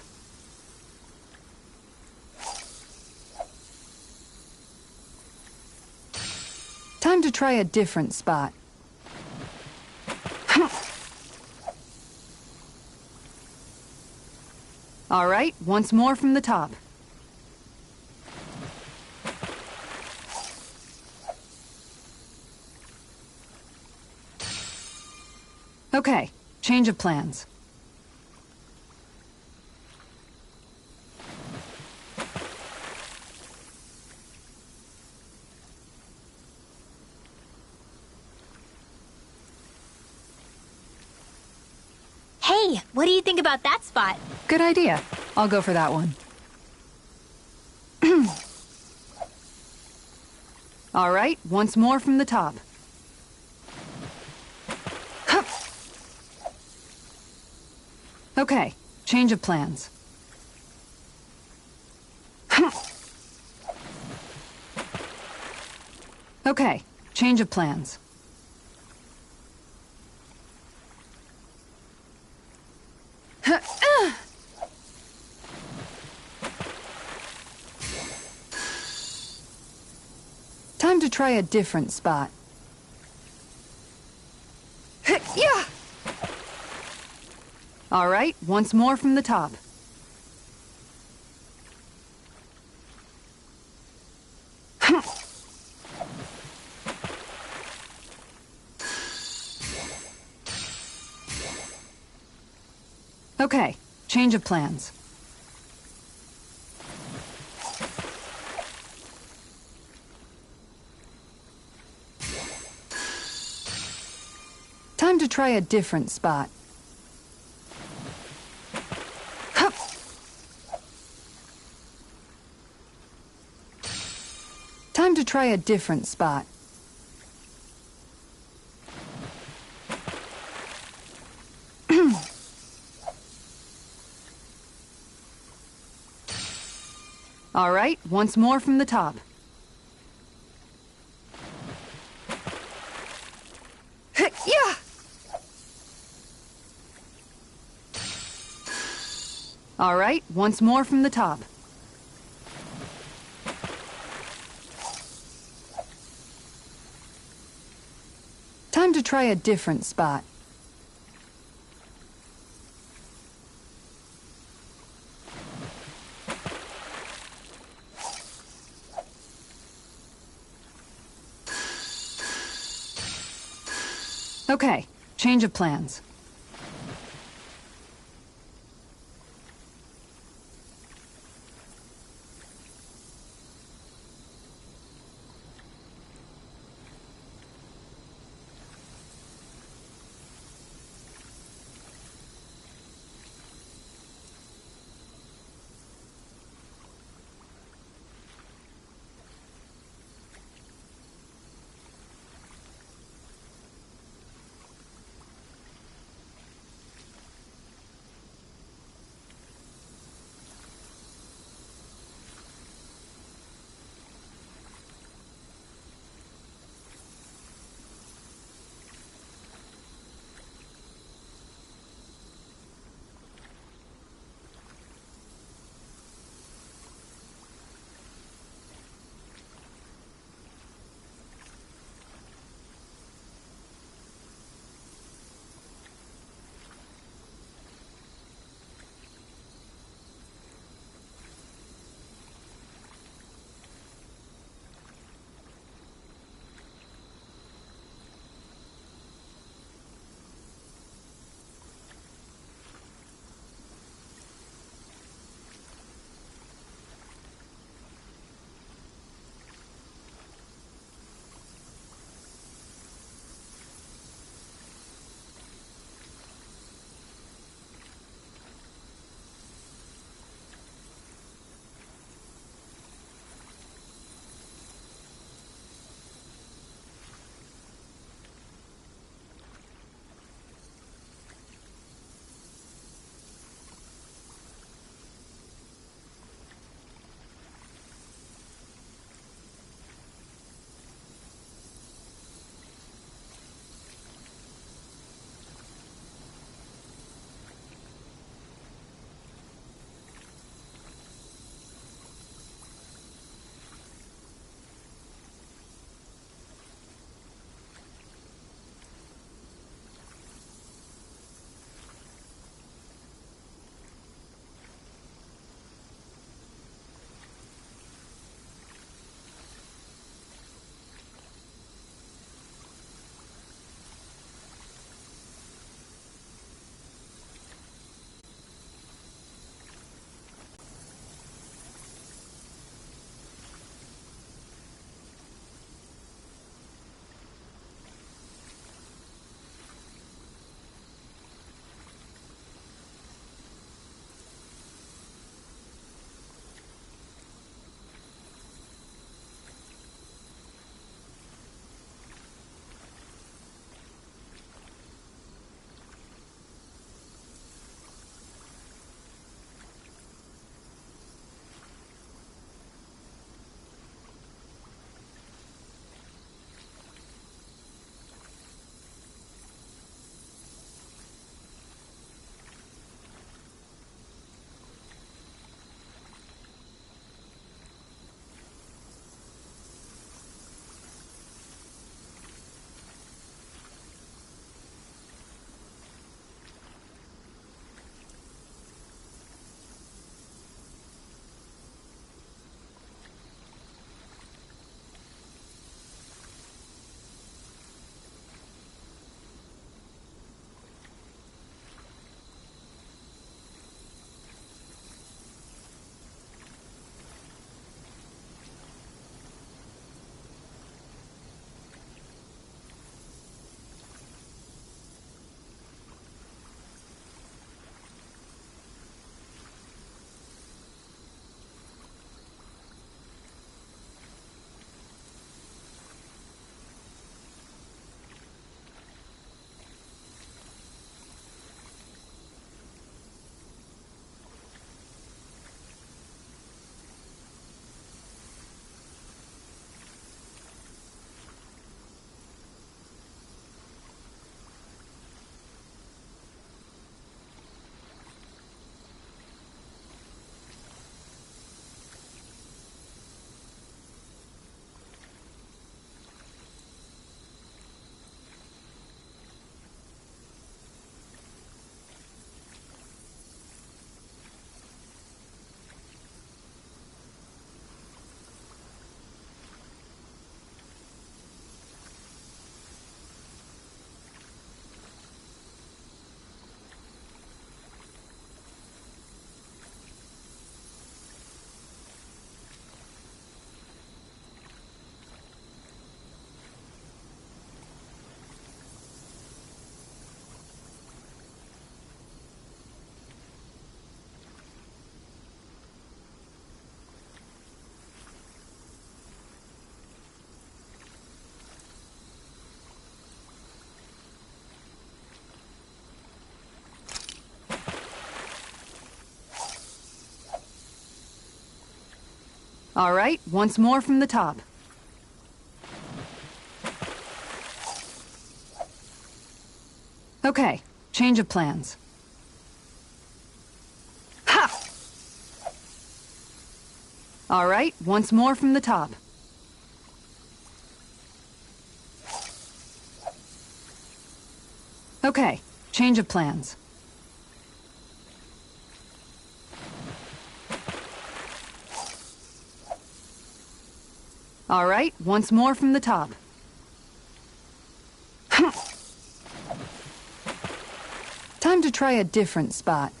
Time to try a different spot. All right, once more from the top. Okay, change of plans. Hey, what do you think about that spot? Good idea. I'll go for that one. All right, once more from the top. Hup. Okay, change of plans. Okay, change of plans. Time to try a different spot. Yeah. All right, once more from the top. Okay, change of plans. Time to try a different spot. Hup. Time to try a different spot. All right, once more from the top. Yeah. All right, once more from the top. Time to try a different spot. Okay, change of plans. All right, once more from the top. Okay, change of plans. Ha! All right, once more from the top. Okay, change of plans. All right, once more from the top. Time to try a different spot.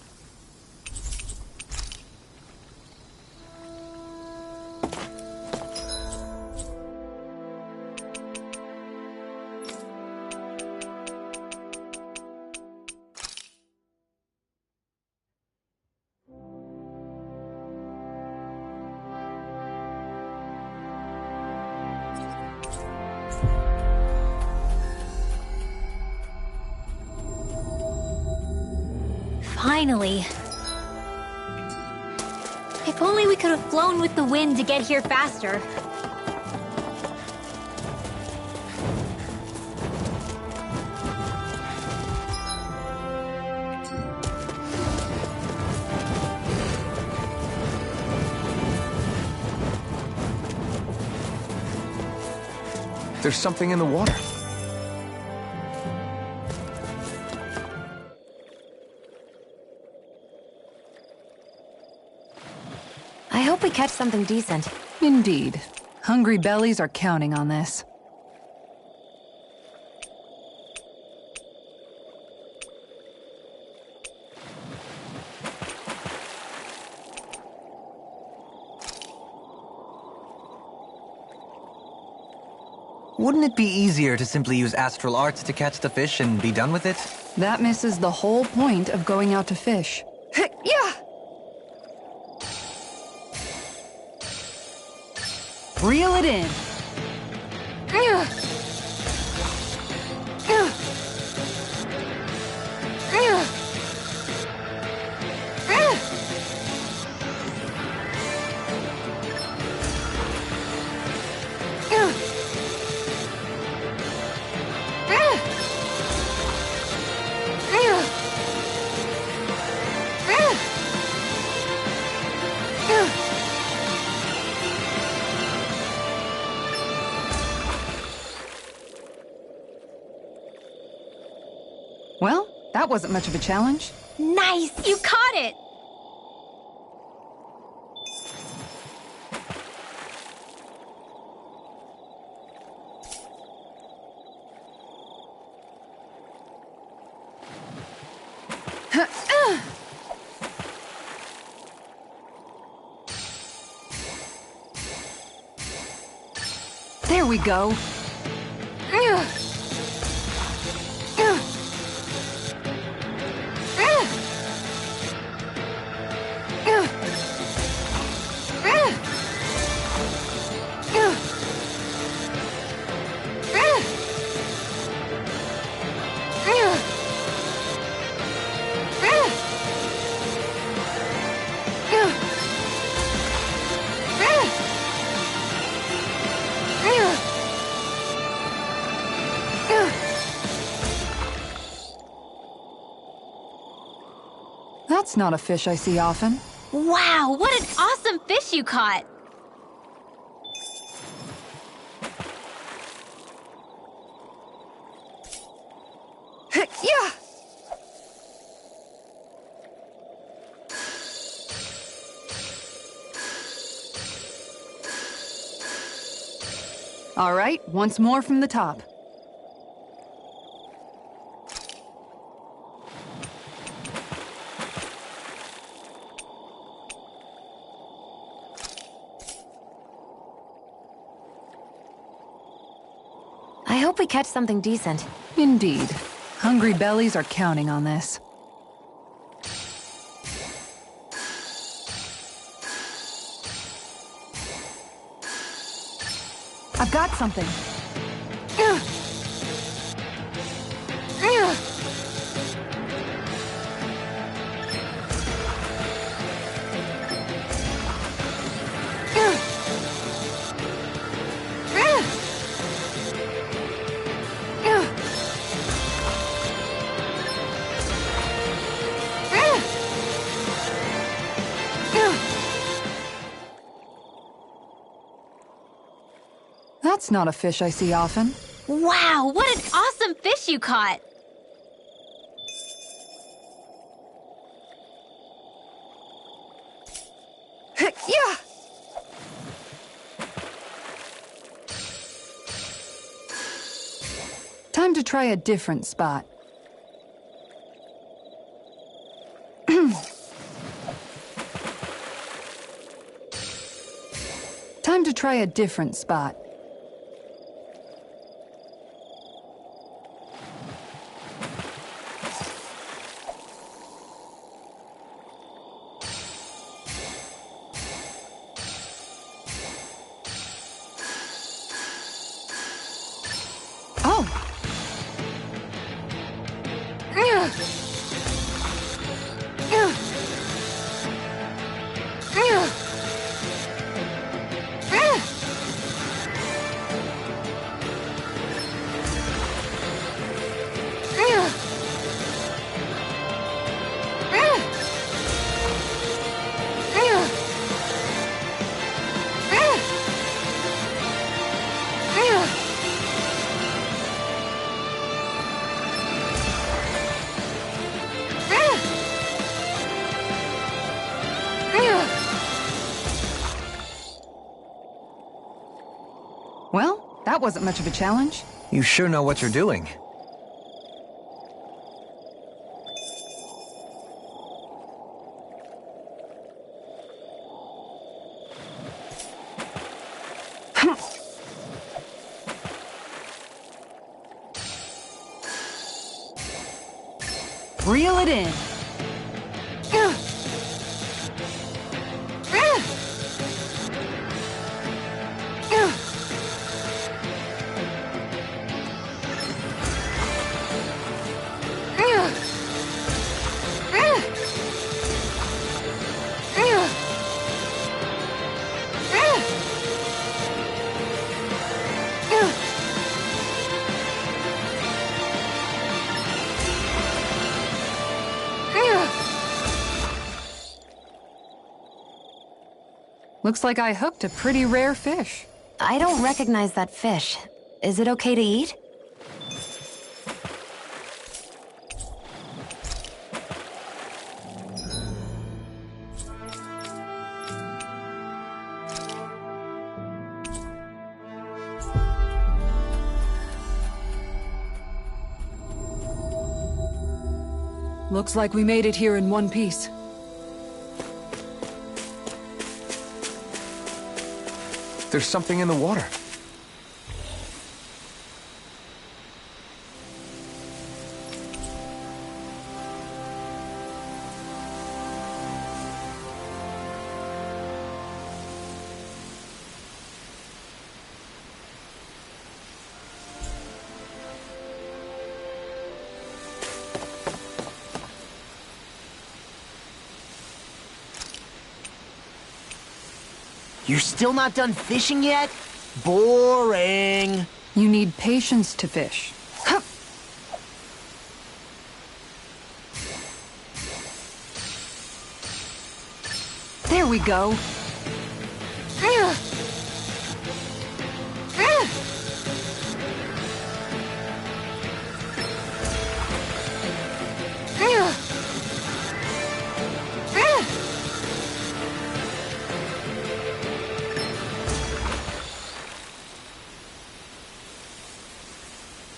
Finally. If only we could have flown with the wind to get here faster. There's something in the water. I hope we catch something decent. Indeed. Hungry bellies are counting on this. Wouldn't it be easier to simply use astral arts to catch the fish and be done with it? That misses the whole point of going out to fish. Yeah! Reel it in. Well, that wasn't much of a challenge. Nice! You caught it! There we go. That's not a fish I see often. Wow, what an awesome fish you caught! Yeah! All right, once more from the top. I hope we catch something decent. Indeed. Hungry bellies are counting on this. I've got something. That's not a fish I see often. Wow, what an awesome fish you caught! Yeah! Time to try a different spot. Time to try a different spot. Well, that wasn't much of a challenge. You sure know what you're doing. Reel it in. Looks like I hooked a pretty rare fish. I don't recognize that fish. Is it okay to eat? Looks like we made it here in one piece. There's something in the water. You're still not done fishing yet? Boring. You need patience to fish. Huh. There we go.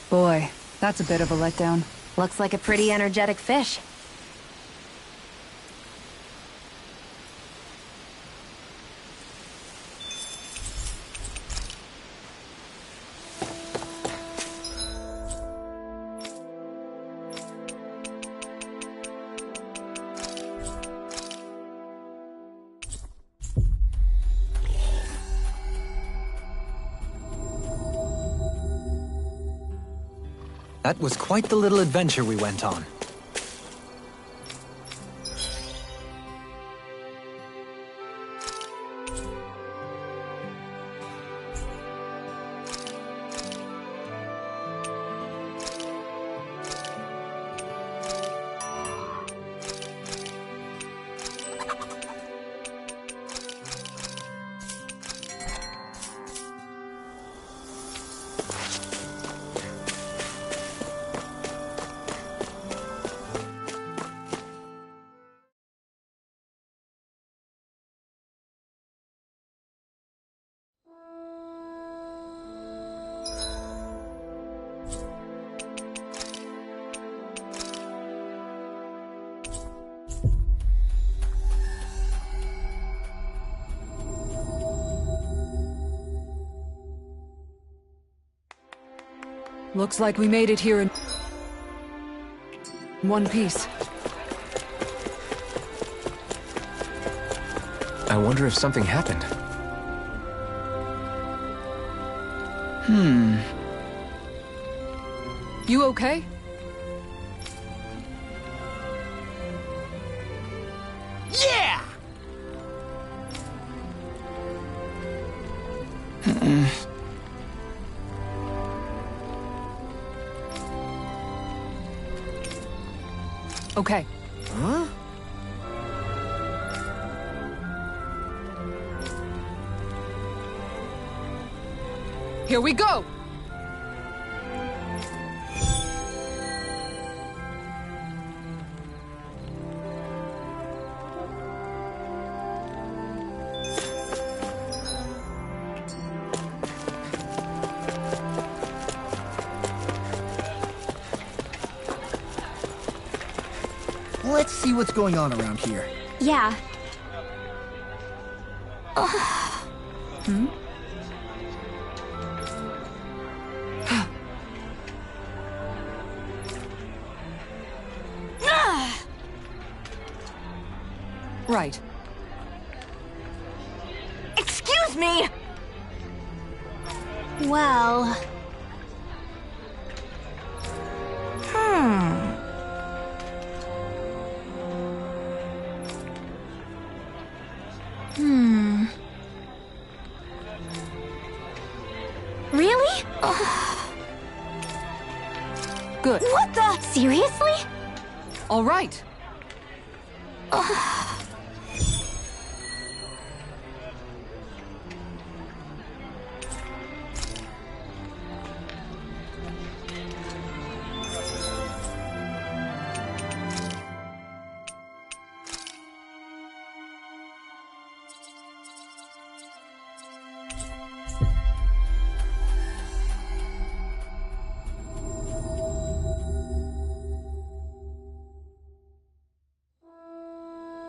Boy, that's a bit of a letdown. Looks like a pretty energetic fish. That was quite the little adventure we went on. Looks like we made it here in one piece. I wonder if something happened. You okay? Yeah! Okay. Huh? Here we go! Let's see what's going on around here. Yeah. Right. Excuse me! Well... Really? Good. What the? Seriously? All right.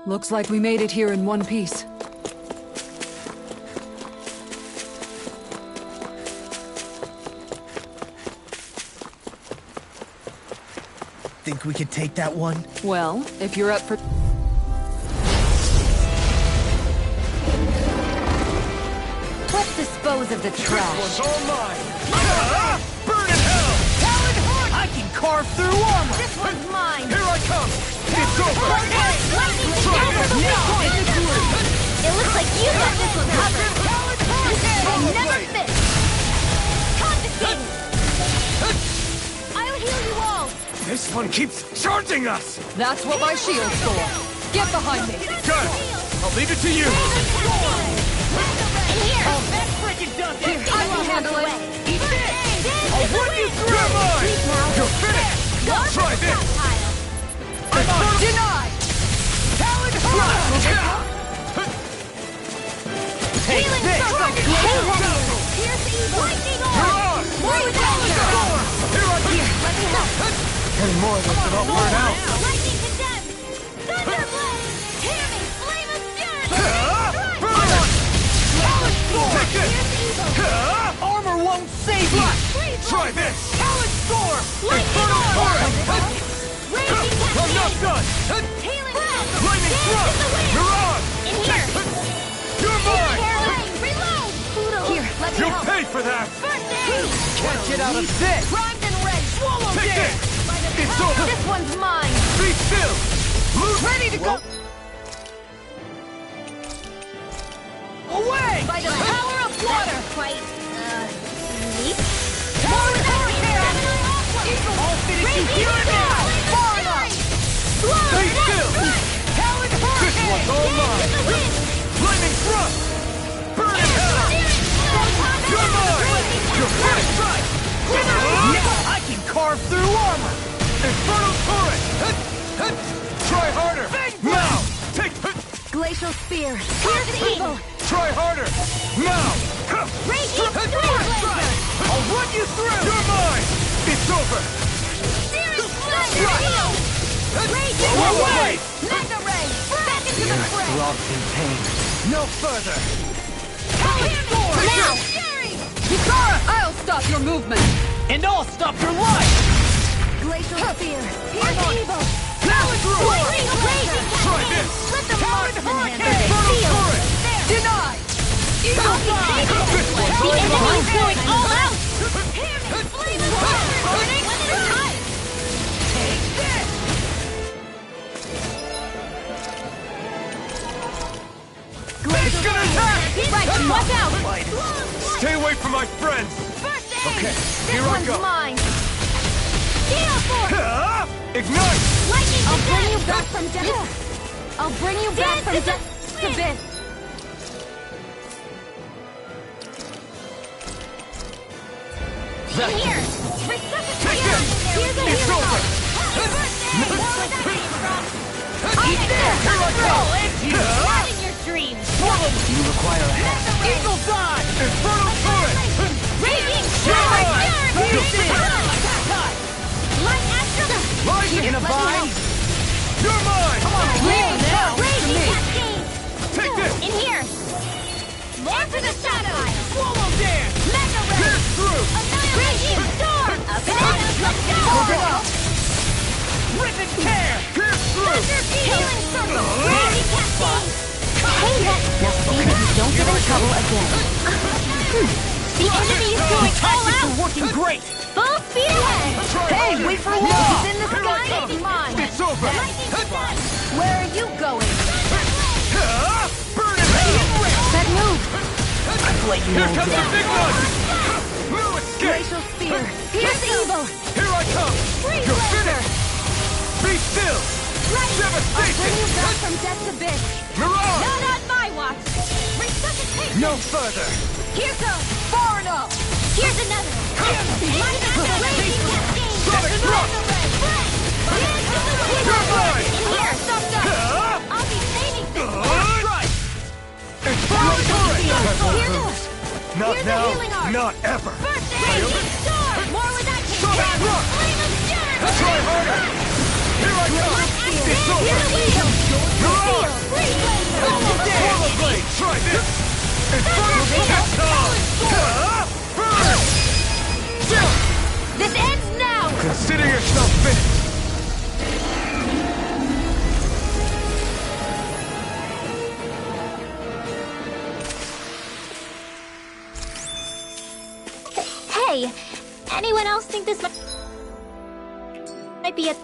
Looks like we made it here in one piece. Think we could take that one? Well, if you're up for... Let's dispose of the trash. all mine! Burn in hell! Talon Hook! I can carve through armor! This one's mine! Here I come! It's over! It looks like you got this one covered. This will never fit. Confiscating. I will heal you all. This one keeps charging us! That's what my shield's for. Get behind me. Got it! I'll leave it to you! In here. I will handle it. I'll run you through! You're mine! You're finished! Try this! Denied! Talon Hook! Take this! Here's the evil. Lightning You're on. on! More danger. Here I come! Let me help. Any more of this and I'll burn out! Lightning condemned. Thunderblade. Hear me. Flame of fury. Burn it! Talon Sword! Take this! Armor won't save you! Try this! Talon Sword! Infernal Torrent! I'm not done! Healing Lightning Thrust! You're on! in here. You're mine! Reload. Here, let me You'll help. pay for that! First aid. Can't get out of this! Primed and ready. Swallow Take this. this! It's over! This one's mine! Be still! Move! Ready to go! Away! By the power of water. Quite, unique. Talon Hurricane! I'll finish you here and now! Far enough! Stay still! Talon This Hurricane! one's all mine! Lightning Thrust! Burn in hell! You're mine! You're finished! Now I can carve through armor! Infernal Torrent! Try harder! Now! Take... Glacial Spear! Here's the evil. Try harder! Now! Radiant Storm Blazer. I'll run you through! You're mine! It's over! Searing Thunder Heal. Radiant Away! Mega Ray. Back into the fray. Lost in pain. No further! Now. Fury. I'll stop your movement. And I'll stop your life! Glacial Spear. Pierce evil. Talon Roar! Try this! Let the Talon monster Hurricane! handle it. Feel Feel. Denied! Eagle I'll be Fly! saving this one. one's The all enemy's mine. going all out. Hear me. Flame and fire. Burning. One at a time. Take this! It's gonna attack! Right, watch out. Stay away from my friends! First aid. Okay, This here I one's go. mine. Gale Force. Ah! Ignite! Lightning. I'll bring you back from death. I'll bring you back from death to bit. In here. Take this! Here's a It's hero. over! Happy birthday. Where would that came from? Eat this! Here I go! It's you! Not in your dreams. Do you require a hand? Eagle Fly! Infernal Turret! Raging Shine! Light Astro. Rising! In a vine! You're mine! Raging Cascade. Take this! In here. More for the shadow. Swallow Dance! Mega Ray. Pierce through! Annihilation Storm. Up and out. Let's go. Rip and tear! Pierce through! Healing Circle. Raging Cascade. Hey, now see that you don't get in trouble again. The enemy is going all Tactics out. are working great! Full speed ahead. Hey, wait for law! It's in the Here I sky. come. It's mine. It's over! Where are you going? Ah! Burn in hell! That move. I've let you Here know comes the that. big one! No escape! Glacial Spear. Pierce evil. Here I come! Freeze You're laser. finished! Be still! Right. I'll bring Devastation! you back from death to bit. Mirage! Not on my watch. Resuscitation. No further! Here goes. Far enough. Here's another. Light up the raging cascade. Sonic thrust! You're mine! In here. Stuffed up. Ah! I'll be saving this. Right! Infernal Turret! Here goes. Not Here's the now, healing art. not ever! First aid. Storm. More with that case. Sonic thrust! Flame of Fury. Try harder! Here I come! It's over! Mirage! Swallow Blade! Try this! Infernal Capsule! Ah! Burn! This ends now! Consider yourself finished! Hey, anyone else think this might be a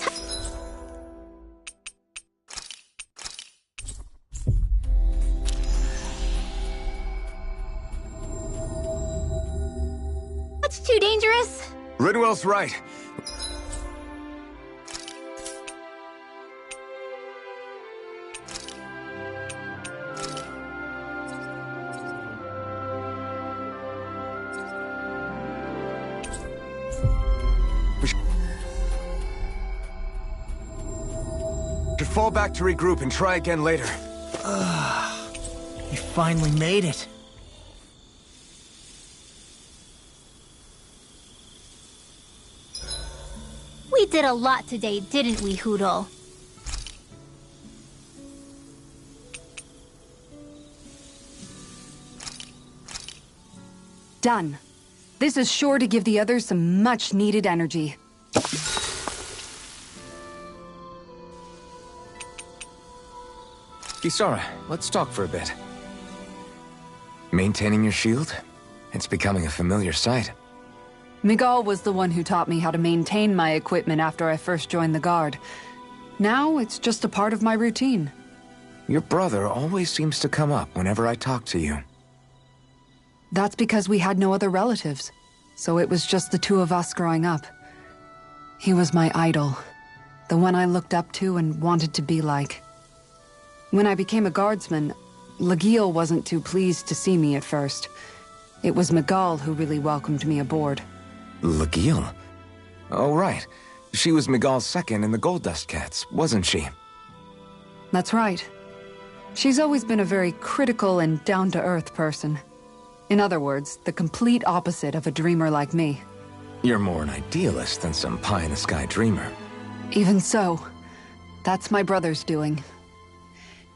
That's too dangerous? Ridwell's right. We should fall back to regroup and try again later. You finally made it. We did a lot today, didn't we, Hootle? Done. This is sure to give the others some much-needed energy. Kisara, let's talk for a bit. Maintaining your shield? It's becoming a familiar sight. Miguel was the one who taught me how to maintain my equipment after I first joined the Guard. Now it's just a part of my routine. Your brother always seems to come up whenever I talk to you. That's because we had no other relatives, so it was just the two of us growing up. He was my idol, the one I looked up to and wanted to be like. When I became a guardsman, Lagiel wasn't too pleased to see me at first. It was Miguel who really welcomed me aboard. Lagiel? Oh, right. She was Miguel's second in the Gold Dust Cats, wasn't she? That's right. She's always been a very critical and down-to-earth person. In other words, the complete opposite of a dreamer like me. You're more an idealist than some pie-in-the-sky dreamer. Even so, that's my brother's doing.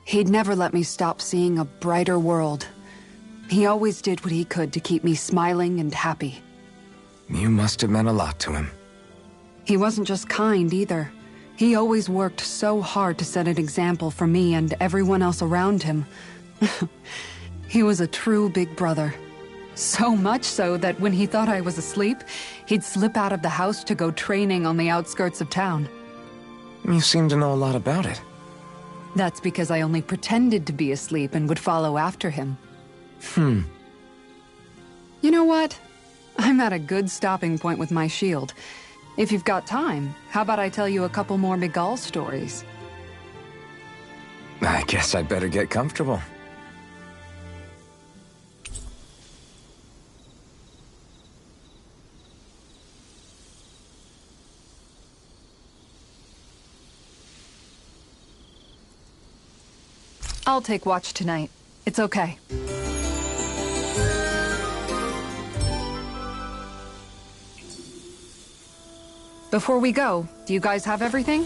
He'd never let me stop seeing a brighter world. He always did what he could to keep me smiling and happy. You must have meant a lot to him. He wasn't just kind either. He always worked so hard to set an example for me and everyone else around him. He was a true big brother. So much so that when he thought I was asleep, he'd slip out of the house to go training on the outskirts of town. You seem to know a lot about it. That's because I only pretended to be asleep and would follow after him. You know what? I'm at a good stopping point with my shield. If you've got time, how about I tell you a couple more Miguel stories? I guess I'd better get comfortable. I'll take watch tonight. It's okay. Before we go, do you guys have everything?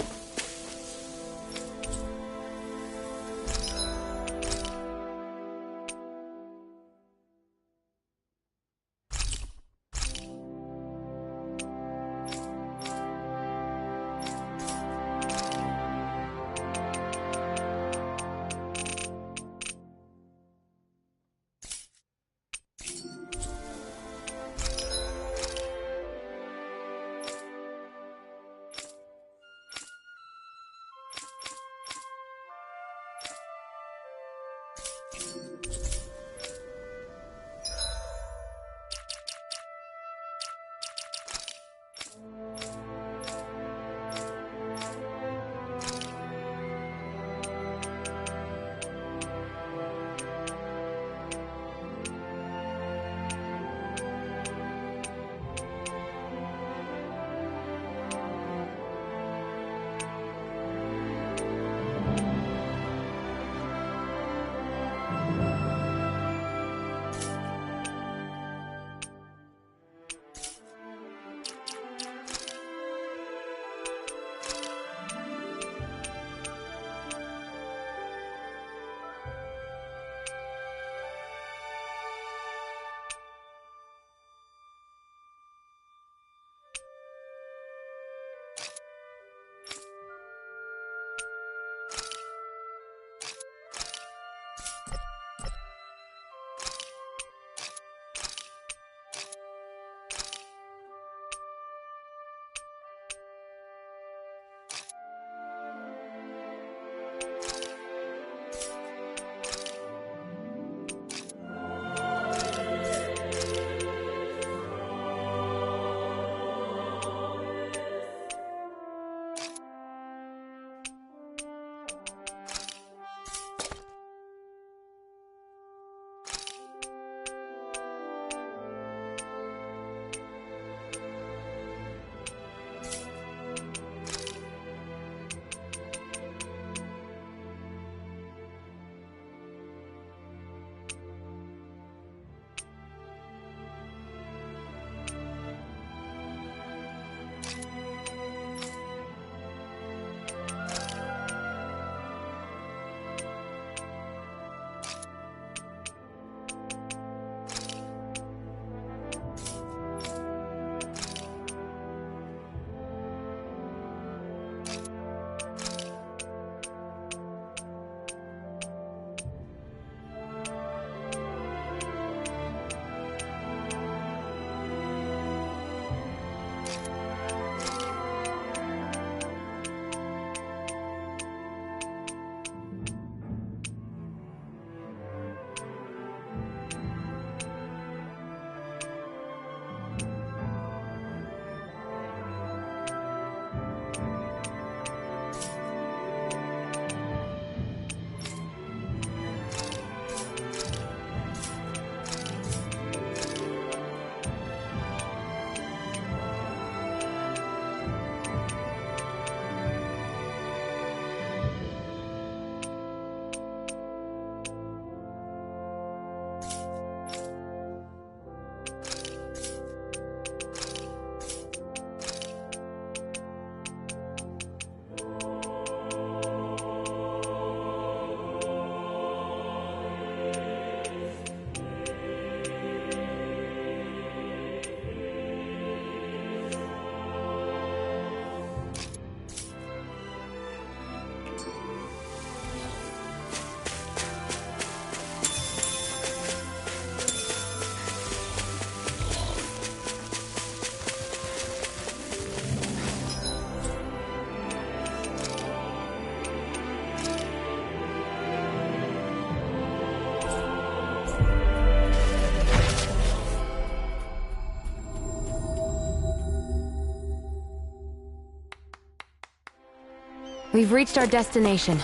We've reached our destination.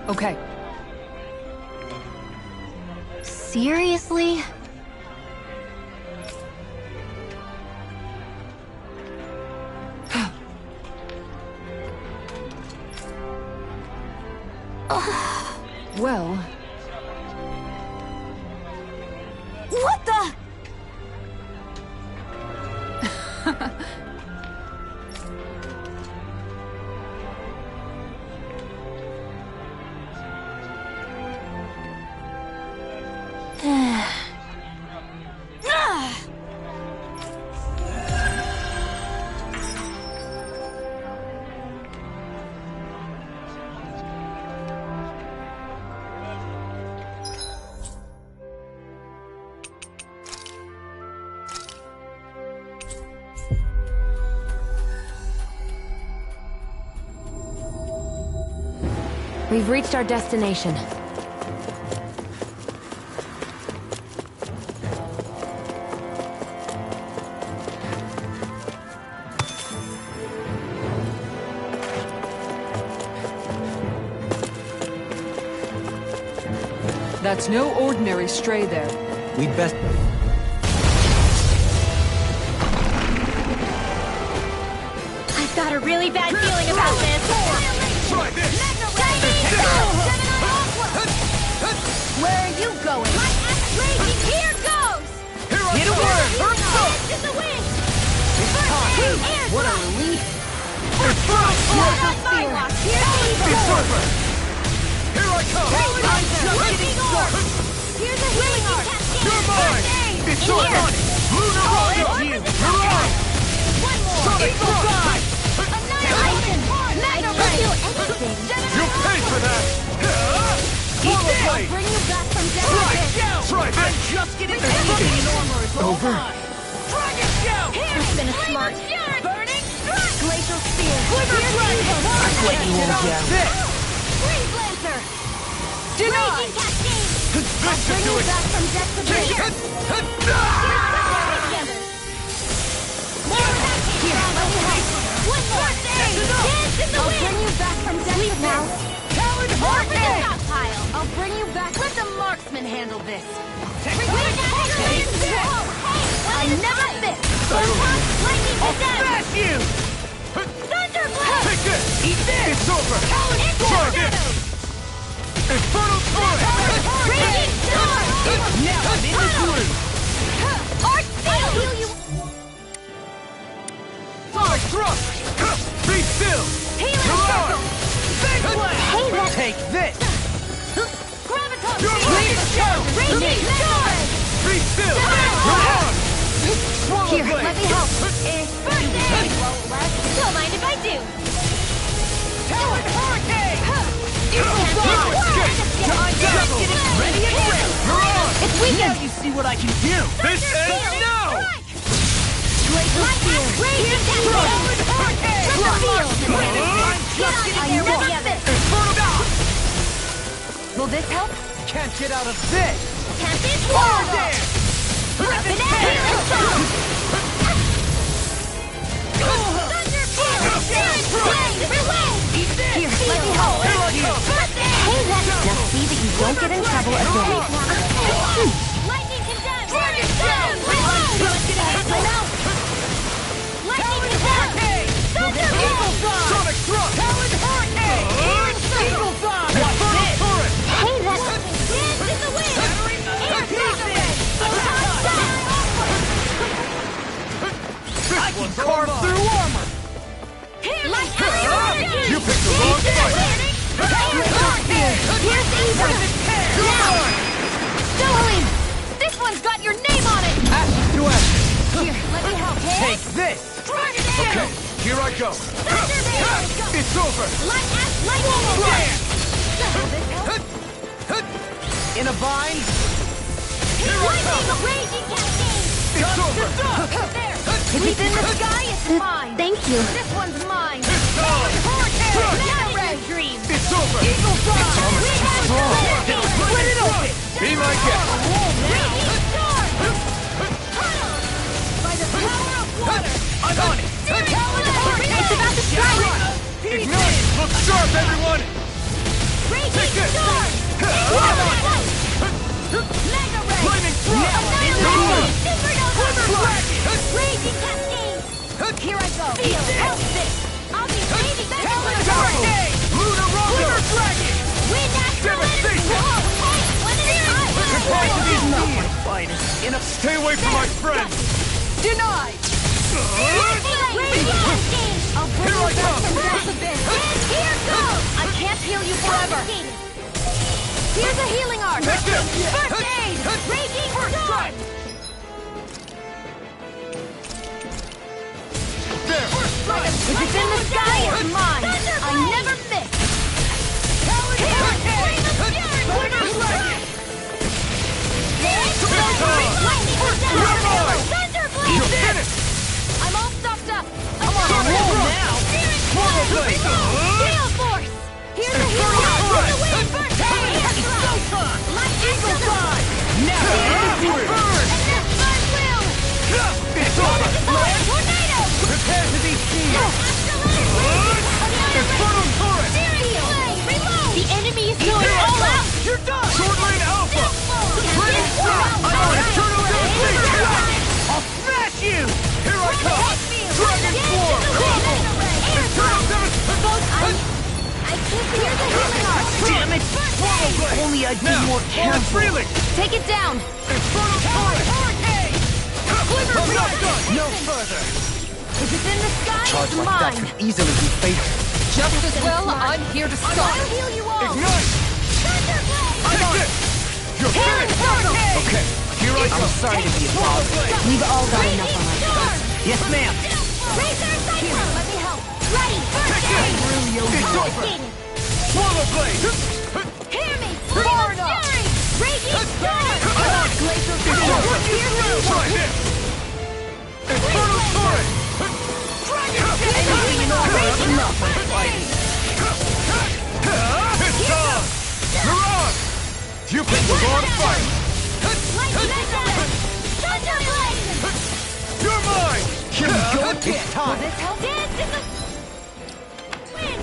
Okay. Seriously? Well, What the? We've reached our destination. that's no ordinary stray there. We'd best... I've got a really bad feeling about this. Try this! Where are you going? Here goes! Here I Hit a come! word! First up! In the wind! What a relief! It's It's over! Here I come! Here's a healing arc! You're mine! It's all done! Lunar Road! You're on! One more! Sonic Thrust! Annihilation! I don't do anything! You'll pay for that! Swallow blade! Bring you back from death! Try this! I'm just getting over. Dragon Shout! It's been a smart. Burning Strike! Glacial Spear! Quiver I quit you all down. Freeze Lancer! Raging Cascade! This should Bring do you it! back from death to Take bliss! it! Here, let me help. One more thing! Dance in the wind! I'll bring you back from death to now. Talon Hurricane! I'll bring you back. Let the marksman handle this. I never miss! Lightning to death! Smash you! Thunderblast! Take this! Eat this! It's over! Into Try the this! shadows! Infernal Strike! Raging Storm! Now I'm in the groove! Arch Seal! I'll heal you! Sonic Thrust! Be still! Healing You're Circle! on! Big blast! Hey, that... Take this! Graviton! You're Raging Shout! Raging Storm! Be still! You're on! Swallow Here, blade! let me help. First aid! Don't mind if I do. Talon Hurricane! Ready and ready! You're on! It's weakened! You see what I can do? This ends now! Glacial Spear! Raging Cascade! Thunder Field! Get on there, ready of it! Will this help? Can't get out of this! Tempest Wall! Rapid Healing Storm! Thunder Field! Here, let me help! Hey, that's... Now see that you don't get in trouble again. Lightning condemned! Dragon Shout! Lightning condemned! Thunder Field! Sonic Thrust! Talon Hurricane! Eagle Dawn! Infernal Turret! Hey, that's... Dance in the wind! Air Sorcerer! This one's carved through armor! Light Arrow! You picked the wrong fight! Here's Eva! Now! Stolen! This one's got your name on it! Ash to Ash! Here, let me help. Take this! Dragon Okay, here I go! Thunderblade! It's over! Lightning! In a bind? Lightning! Raging Cascade! It's over! There! If it's in the sky, it's mine! Thank you. This one's mine! It's time! Hurricane! Now Red Dream! It's over! Eagle Dawn! We have strong. the Here I go. Feel help this. I'll be waiting. Lunar Rondo! Lunar Dragon! Wind Devastation! Stay away from my friend! Denied! I'll bring Here you I back come. from death a bit. Here goes! I can't heal you forever. Here's a healing art. Take this! First aid! Raging storm! There! If it's in the sky, it's mine. I never miss. You're finished! I'm all stocked up. I'm on a roll now. Mortal Blade! Gale Force! Here's a healing art. For the win! First aid! It's showtime! Eagle time! Now the end is burn! And that's my will! It's over! Tornado! Prepare to be seen! Infernal Torrent! The enemy is going all out! You're done! Sword Lane Alpha! Blade Shot! I'm on Eternal Devastation! I'll smash you! Here I come! Dragon Swarm! Crumble! Eternal Devastation! I can't hear the healing art! Damn it! Swallow Blade! Only I'd be Now, more Lord careful. Freely! Take it down! Infernal Torrent! Hurricane! I'm not done! No further. If it's in the sky, Charge it's like that mine! could easily be fatal. Just as well, I'm here to stop. I'll heal you all! Ignite! Thunderblade! Take this! You're finished! Okay, here I I'm go! sorry to be a bother. We've all got enough on our hands. Yes, ma'am. Razor Cyclone! Let me help! Ready! First Take aid! this! It's over! Swallow Blade! Hear me! Flame of Fury! Raging Storm! Glacier It's over! Try this! Infernal Torrent! Enough of fighting. It's on! Mirage! You people go on fight! You're mine! Here we go again. Will Time. this help? Dance in the wind!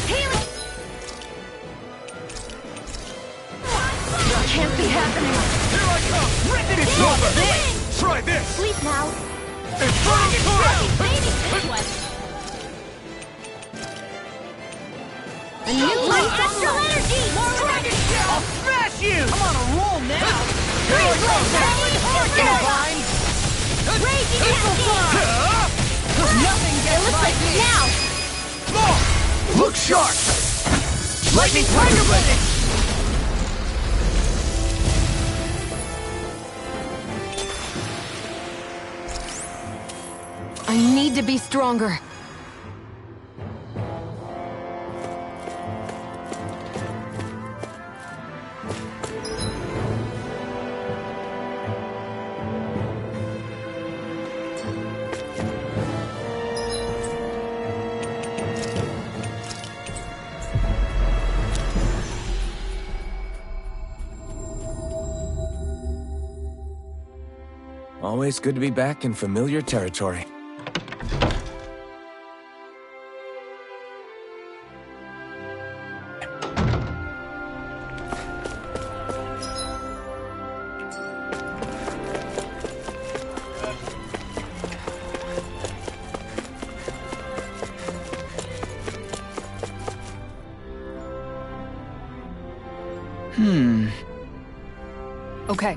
Healing! Can't be happening! Here I come! It's over! Try this! Sleep now! Infernal Torrent! Baby, big one! A new life astral energy! Dragon Shell! I'll smash you! I'm on a roll now. Here I come! Hurricane! Raging Cascade! Nothing gets by Illicit me. now! Look sharp. Lightning Thunderblade. I need to be stronger. Always good to be back in familiar territory. Okay.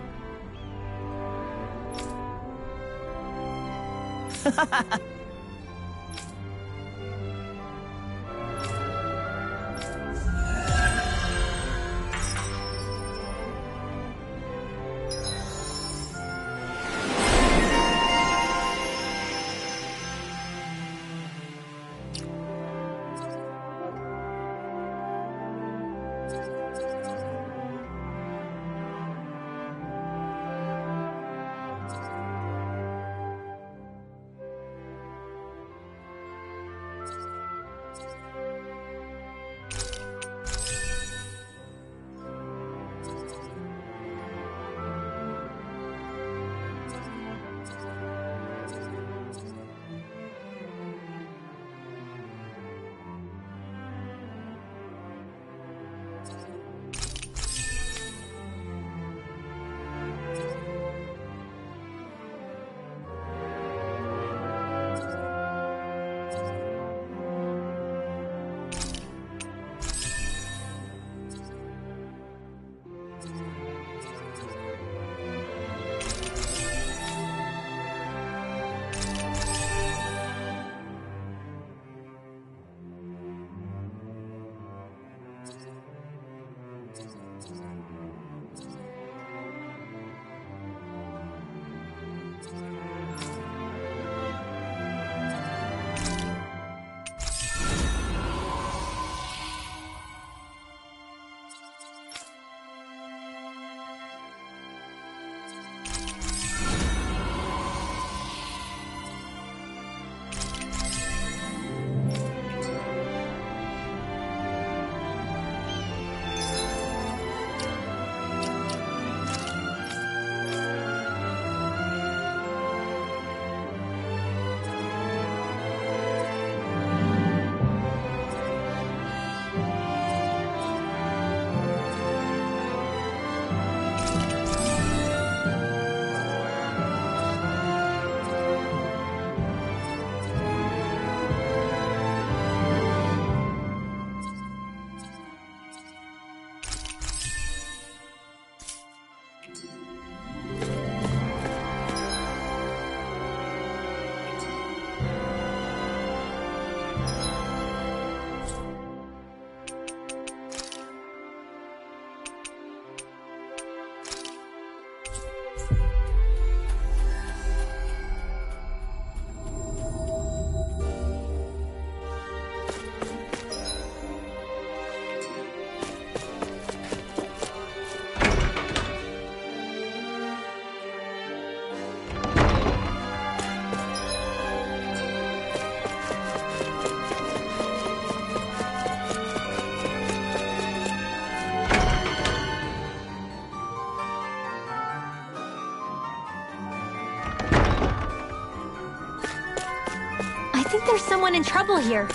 there's someone in trouble here.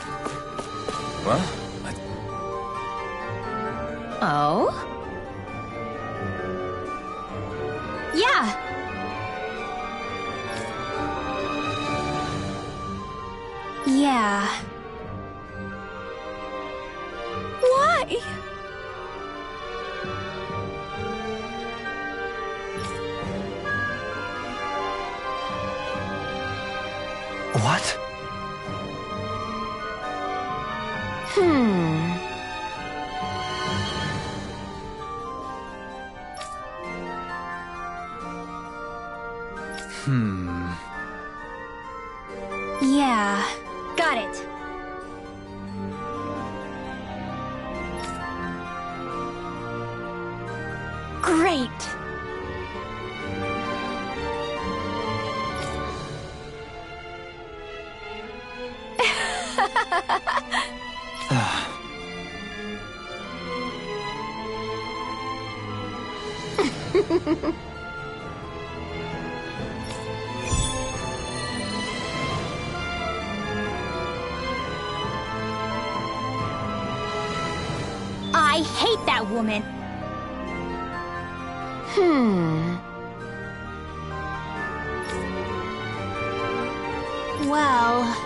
Well, Oh? Yeah. Yeah. Why? What? Yeah. Got it. Great. I hate that woman. Well...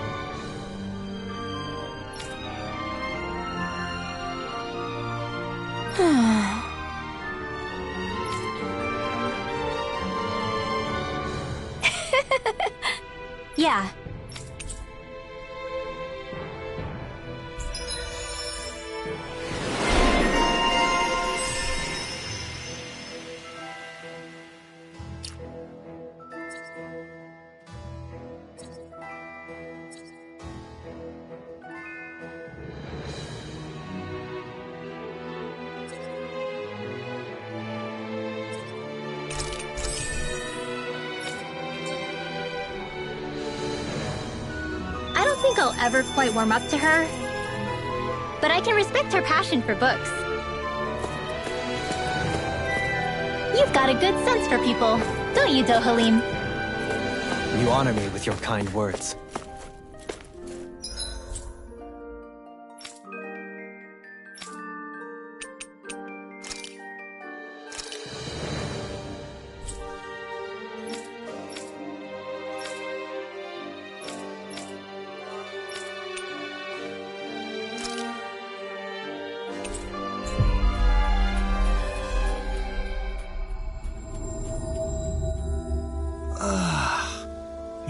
Yeah. I don't think I'll ever quite warm up to her, but I can respect her passion for books. You've got a good sense for people, don't you, Dohalim? You honor me with your kind words.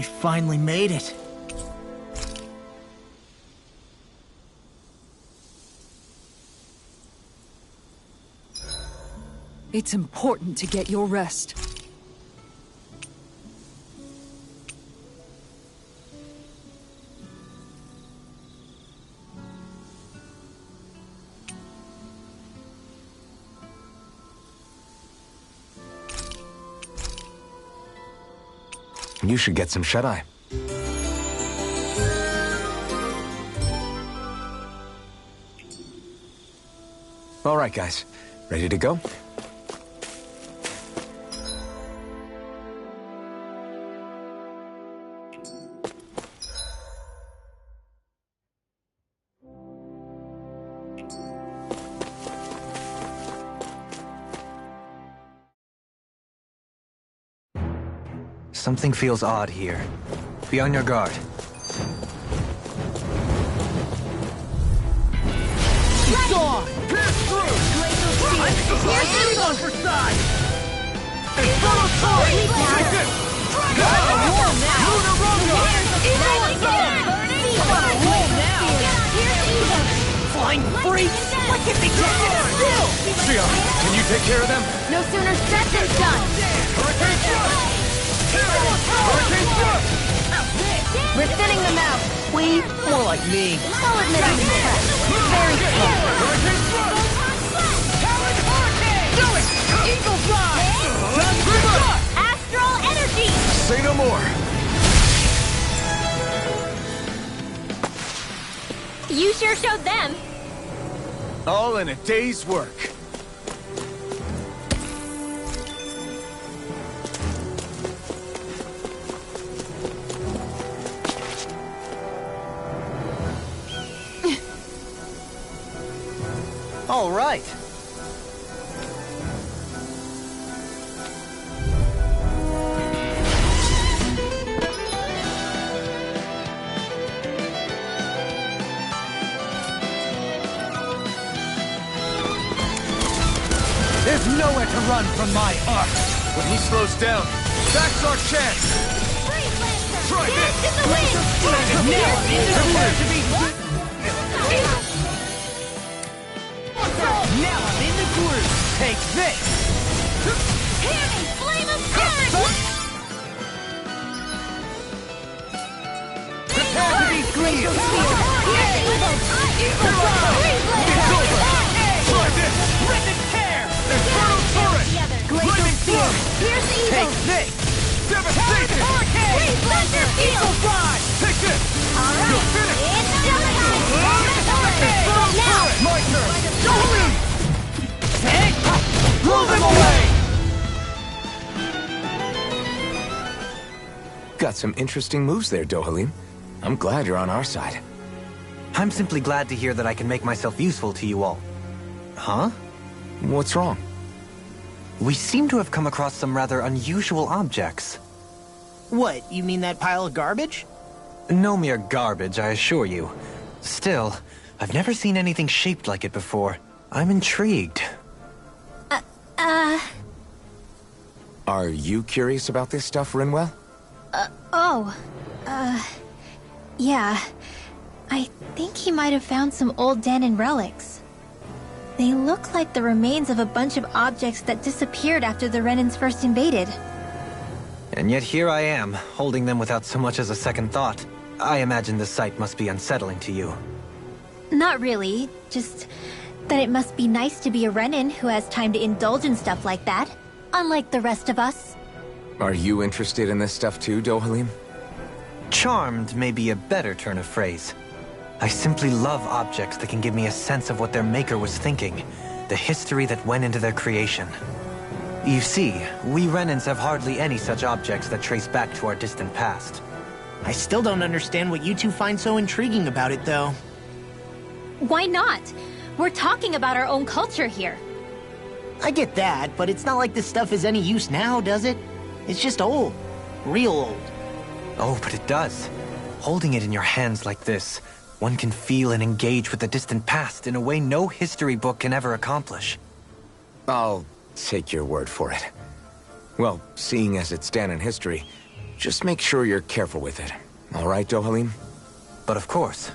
We finally made it. It's important to get your rest. you should get some shut-eye. All right, guys. Ready to go? Something feels odd here. Be on your guard. It's on! Pierce through! I'm surprised on for size! Inferno Sword! Take this! Dragon Roll now! Lunar Rondo! Flying freaks! Why can't they just sit still? Shia, can you take care of them? No sooner said than done. Hurricane Thrust! Hurricane Thrust! We're thinning them out. We, More like me. I'll admit I'm impressed. Very slow. Hurricane Thrust! Talon Hurricane! Do it! Eagle Fly! Astral energy. Say no more. You sure showed them. All in a day's work. All right. There's nowhere to run from my art. When he slows down, that's our chance. Freeze Lancer! Try Dance this. in the wind! Now I'm in the Prepare to groove. be... Now I'm in the groove. Take this. Hear me! Flame of courage! Prepare to be green. Here's evil! Freeze It's Lancer! over. Try this. Rip and tear. Infernal turret. Together! Flaming flood. Here's evil! Take this. Devastation. Freeze Lancer! Evil fly! Take this. Alright! You'll finish. It's showtime! Infernal Now! turret. My turn. Dolan! Blow them away. Got some interesting moves there, Dohalim. I'm glad you're on our side. I'm simply glad to hear that I can make myself useful to you all. Huh? What's wrong? We seem to have come across some rather unusual objects. What, you mean that pile of garbage? No mere garbage, I assure you. Still, I've never seen anything shaped like it before. I'm intrigued. Are you curious about this stuff, Rinwell? Yeah. I think he might have found some old Danon relics. They look like the remains of a bunch of objects that disappeared after the Renans first invaded. And yet here I am, holding them without so much as a second thought. I imagine the sight must be unsettling to you. Not really, just that it must be nice to be a Renan who has time to indulge in stuff like that, unlike the rest of us. Are you interested in this stuff too, Dohalim? Charmed may be a better turn of phrase. I simply love objects that can give me a sense of what their maker was thinking, the history that went into their creation. You see, we Renans have hardly any such objects that trace back to our distant past. I still don't understand what you two find so intriguing about it, though. Why not? We're talking about our own culture here. I get that, but it's not like this stuff is any use now, does it? It's just old. Real old. Oh, but it does. Holding it in your hands like this, one can feel and engage with the distant past in a way no history book can ever accomplish. I'll take your word for it. Well, seeing as it's Danon history, just make sure you're careful with it. All right, Dohalim? But of course.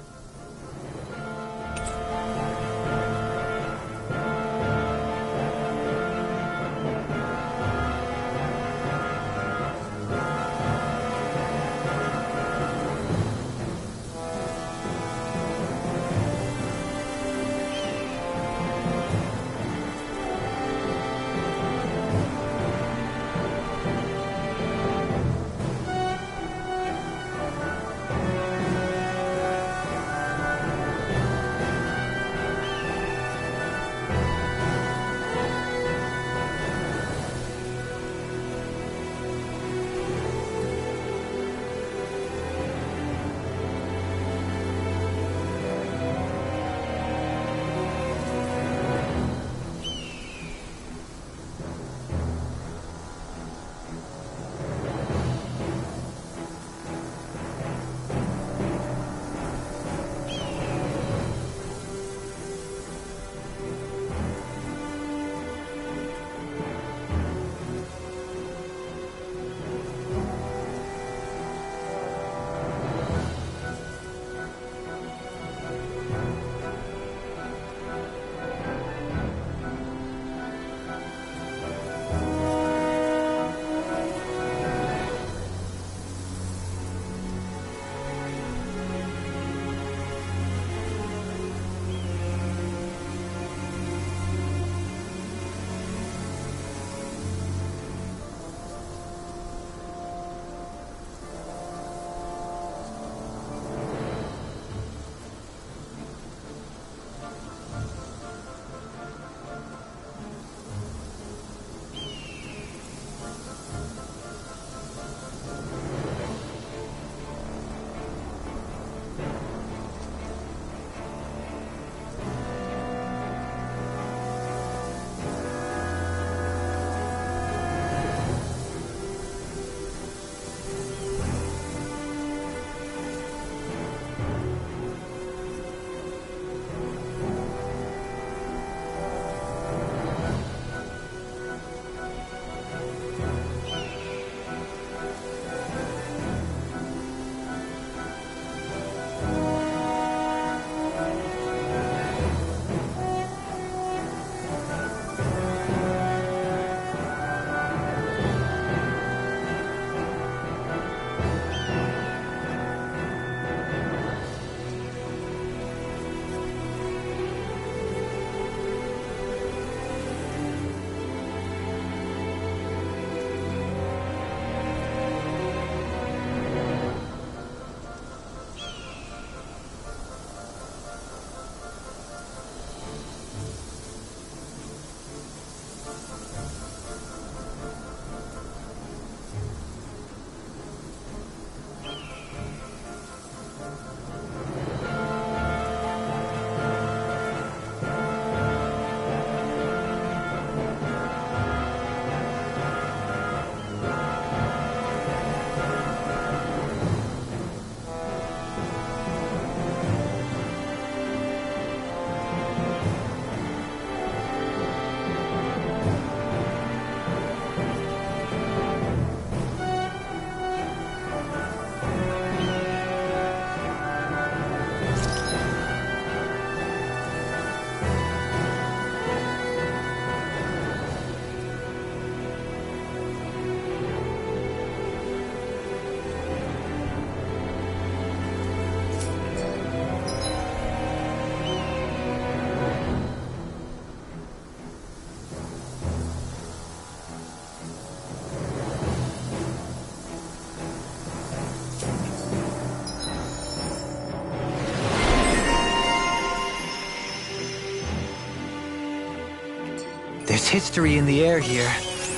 There's history in the air here.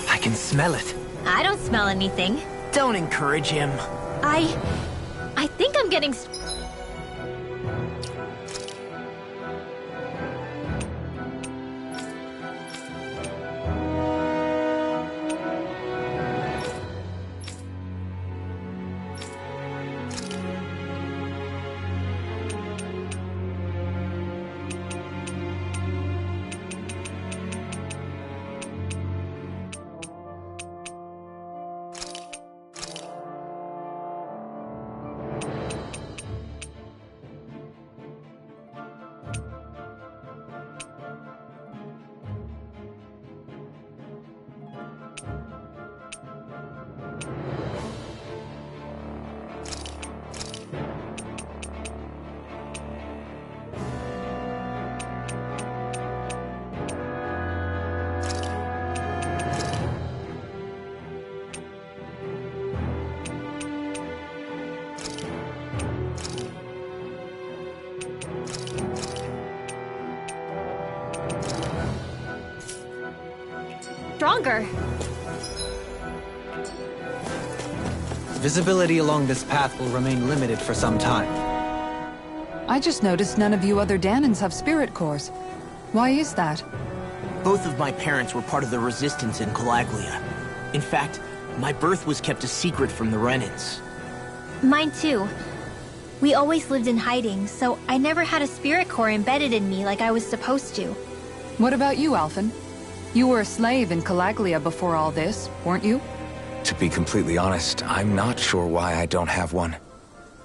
I can smell it. I don't smell anything. Don't encourage him. I think I'm getting... stronger. Visibility along this path will remain limited for some time. I just noticed none of you other Danans have spirit cores. Why is that? Both of my parents were part of the resistance in Calaglia. In fact, my birth was kept a secret from the Renans. Mine too. We always lived in hiding, so I never had a spirit core embedded in me like I was supposed to. What about you, Alphen? You were a slave in Calaglia before all this, weren't you? To be completely honest, I'm not sure why I don't have one.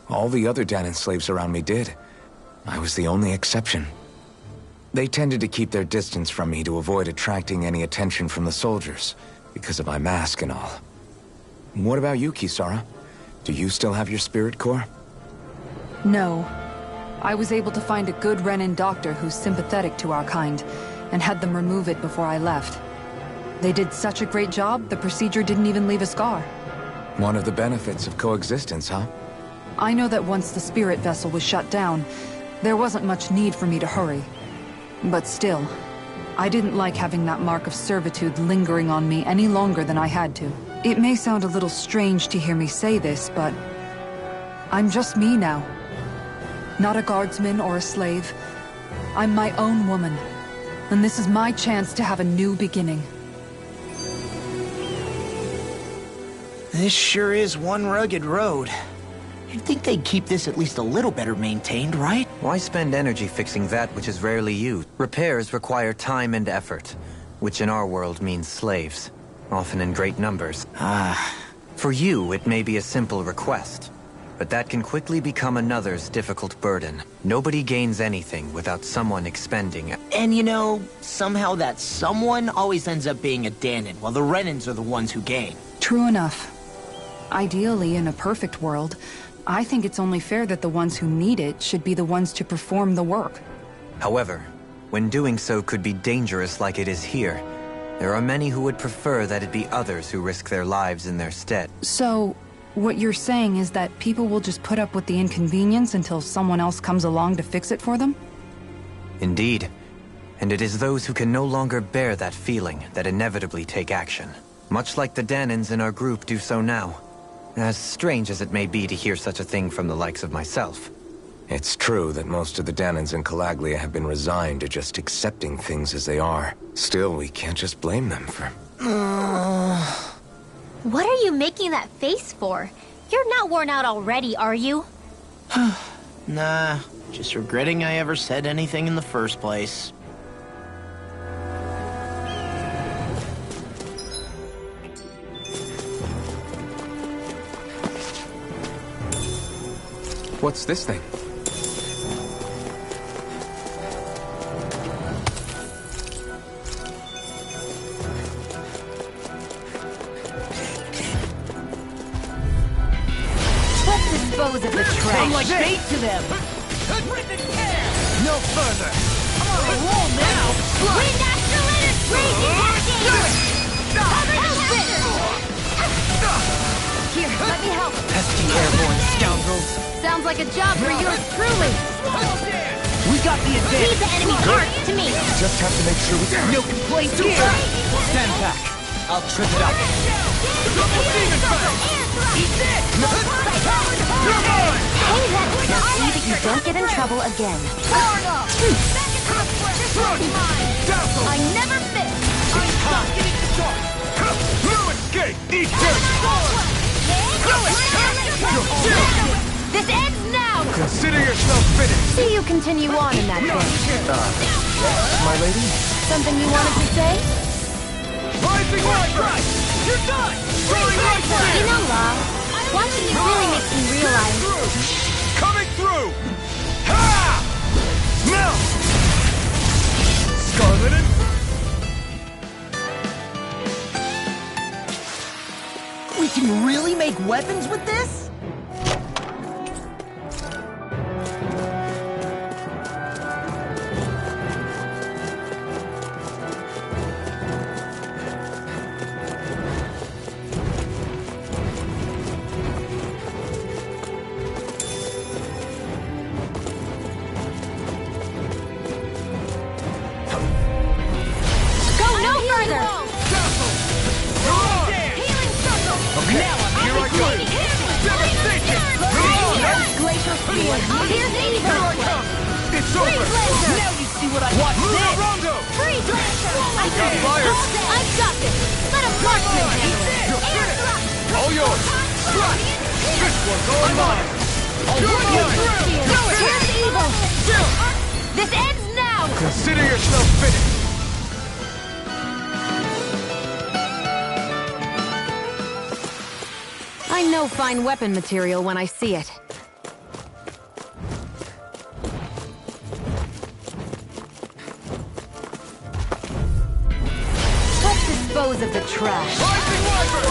All the other Danan slaves around me did. I was the only exception. They tended to keep their distance from me to avoid attracting any attention from the soldiers, because of my mask and all. What about you, Kisara? Do you still have your spirit core? No. I was able to find a good Renan doctor who's sympathetic to our kind, and had them remove it before I left. They did such a great job, the procedure didn't even leave a scar. One of the benefits of coexistence, huh? I know that once the spirit vessel was shut down, there wasn't much need for me to hurry. But still, I didn't like having that mark of servitude lingering on me any longer than I had to. It may sound a little strange to hear me say this, but I'm just me now. Not a guardsman or a slave. I'm my own woman. And this is my chance to have a new beginning. This sure is one rugged road. You'd think they'd keep this at least a little better maintained, right? Why spend energy fixing that which is rarely used? Repairs require time and effort, which in our world means slaves, often in great numbers. For you, it may be a simple request, but that can quickly become another's difficult burden. Nobody gains anything without someone expending it. And you know, somehow that someone always ends up being a Danan, while the Renans are the ones who gain. True enough. Ideally, in a perfect world, I think it's only fair that the ones who need it should be the ones to perform the work. However, when doing so could be dangerous like it is here, there are many who would prefer that it be others who risk their lives in their stead. So, what you're saying is that people will just put up with the inconvenience until someone else comes along to fix it for them? Indeed. And it is those who can no longer bear that feeling that inevitably take action. Much like the Danans in our group do so now. As strange as it may be to hear such a thing from the likes of myself. It's true that most of the Danans in Calaglia have been resigned to just accepting things as they are. Still, we can't just blame them for... What are you making that face for? You're not worn out already, are you? Nah, just regretting I ever said anything in the first place. What's this thing? Let's dispose of the trash. Like bait to them! No further! I'm on a roll now! Wind oscillator Here, let me help. Pesky airborne scoundrels! Sounds like a job for yours truly. We got the Leave advantage. the enemy heart to me. Just have to make sure we... No complaints here. Stand back. I'll trip it up. Eat this! Hey, now see that you don't get in trouble again. I never miss. No escape! Eat this! This ends now. Consider yourself finished! See you continue on in that vein. My lady? Something you wanted to say? Rising Viper! You're done! You know, Law, watching you really makes me realize. Coming through! Ha! Now! Scarlet and... We can really make weapons with this? Go no further. Here I go! Devastation! Glacial Spear. Here's evil. It's over! Now you see what I want. Luna Rondo! Freeze Lancer. I got fire. I've got this. Let a marksman handle it. You're finished! All yours! Strike! This one's all mine! Here's evil. This ends now. Consider yourself finished! I know fine weapon material when I see it. Let's dispose of the trash. Rising Viper!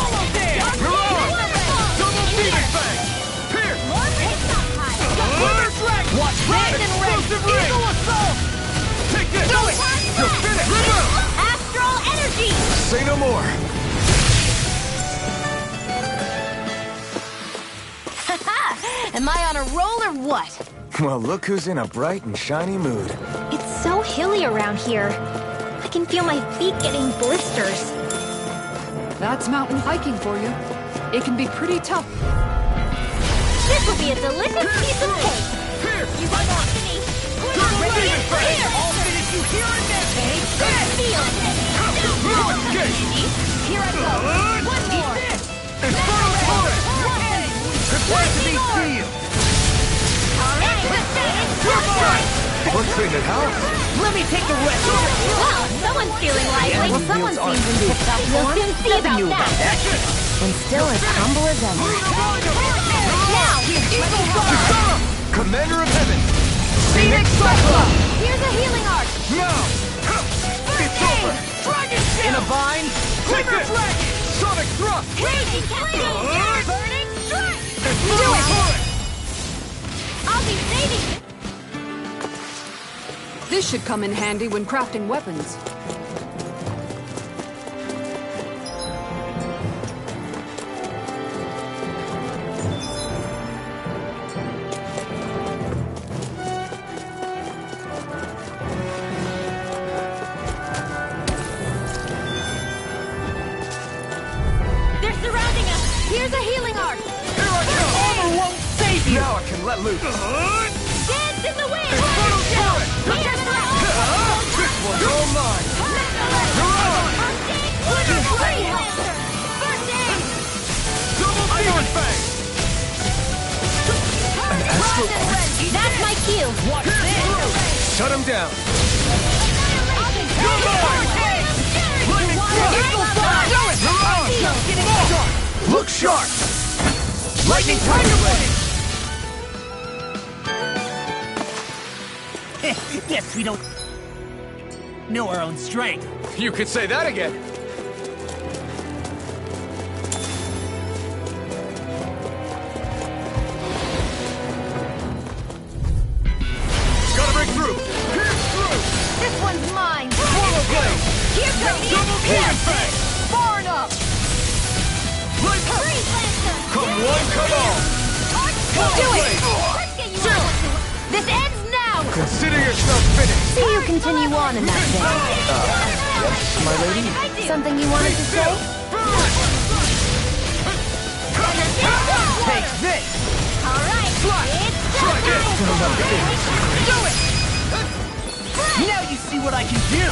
You're on! Double Demon Fang! Pierce! Wither Dragon! Watch this! Explosive Ring! Eagle Assault! Take this! You're finished! Astral energy. Say no more! Am I on a roll or what? Well, look who's in a bright and shiny mood. It's so hilly around here. I can feel my feet getting blisters. That's mountain hiking for you. It can be pretty tough. This will be a delicious piece of cake. Pierce! You want to me? Double Demon Fang! I'll finish you here and there, babe! Feel it. No escape! Here I go. One more. Infernal Torrent! Prepare to be sealed! We're cleaning house. Let me take the rest! Wow, someone's feeling lively. Well, someone seems in tip-top form. You'll soon see about that. And still as humble as ever. Now, Commander of Heaven! Phoenix Cyclops! here's a healing arc. Now! It's over! In a vine? Take this! Sonic Thrust! Raging Cascade. Burning Strike. Infernal Torrent! I'll be saving you. This should come in handy when crafting weapons. They're surrounding us. Here's a healing arc. Here I come! Armor won't save you! Now I can let loose. Dance in the wind. Infernal Torrent! Here's the This one's all mine! You're on! Double Demon Fang! That's my cue. Watch this! Shut him down. Look sharp! Lightning Tiger Blade! Guess we don't know our own strength. You could say that again. Gotta break through! Pierce through! This one's mine. Swallow Blade! Here goes Double Demon Fang! far enough. Light Freeze Lancer. Come one, come all! Do it. Let's get you out. This ends now. Consider yourself finished! See you continue on in that vein. Yes, my lady? Something you wanted to say? Take this! Alright, it's Try this! Do it! Now you see what I can do!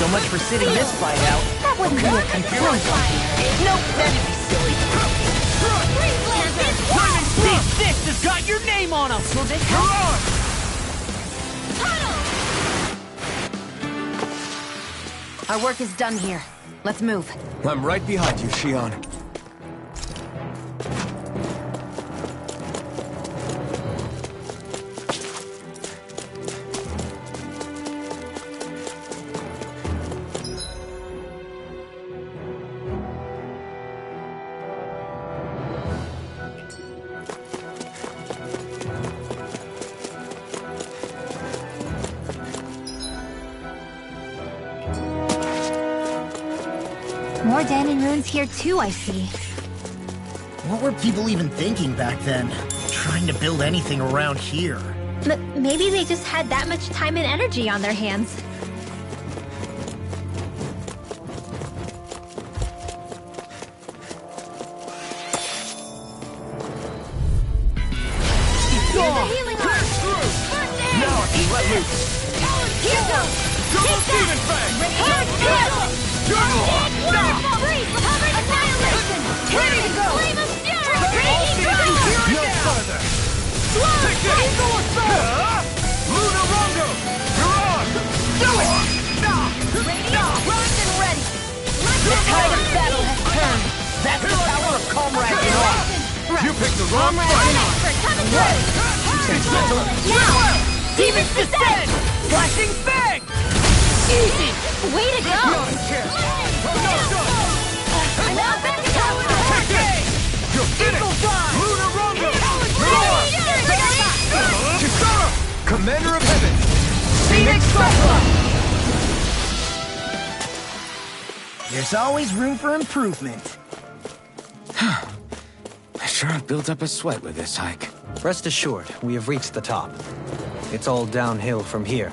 So much for sitting this fight out. That wouldn't be a complaint. Nope, that'd be silly. This fist has got your name on him! You're on! Our work is done here. Let's move. I'm right behind you, Shion. More Danon runes here too, I see. What were people even thinking back then? Trying to build anything around here. Maybe they just had that much time and energy on their hands. Now I can let loose! Double Demon Fang! No further! Take this! Luna Rongo! You're on! Do it! The tide of battle has turned. That's the power of comrade. You picked the wrong fight! Demons descend! Flashing Fang! Easy! Way to go! Not a chance! Take this! You're finished! Luna Rongo! You're on! Kisara! Commander of Heaven! Phoenix Cyclops! There's always room for improvement. I sure have built up a sweat with this hike. Rest assured, we have reached the top. It's all downhill from here.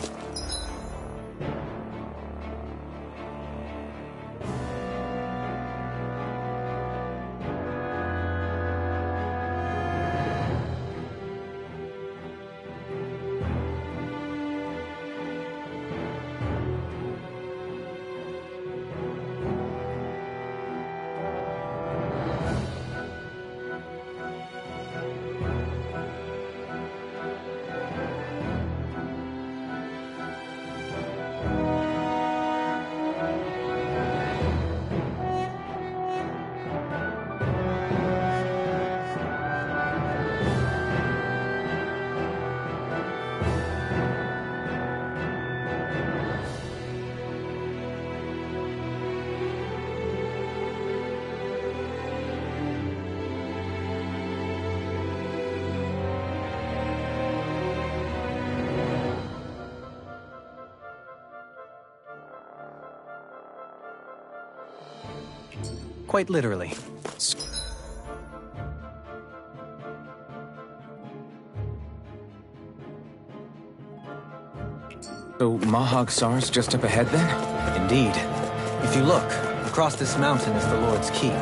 Quite literally. So Mahag Sar's just up ahead then? Indeed. If you look, across this mountain is the Lord's Keep.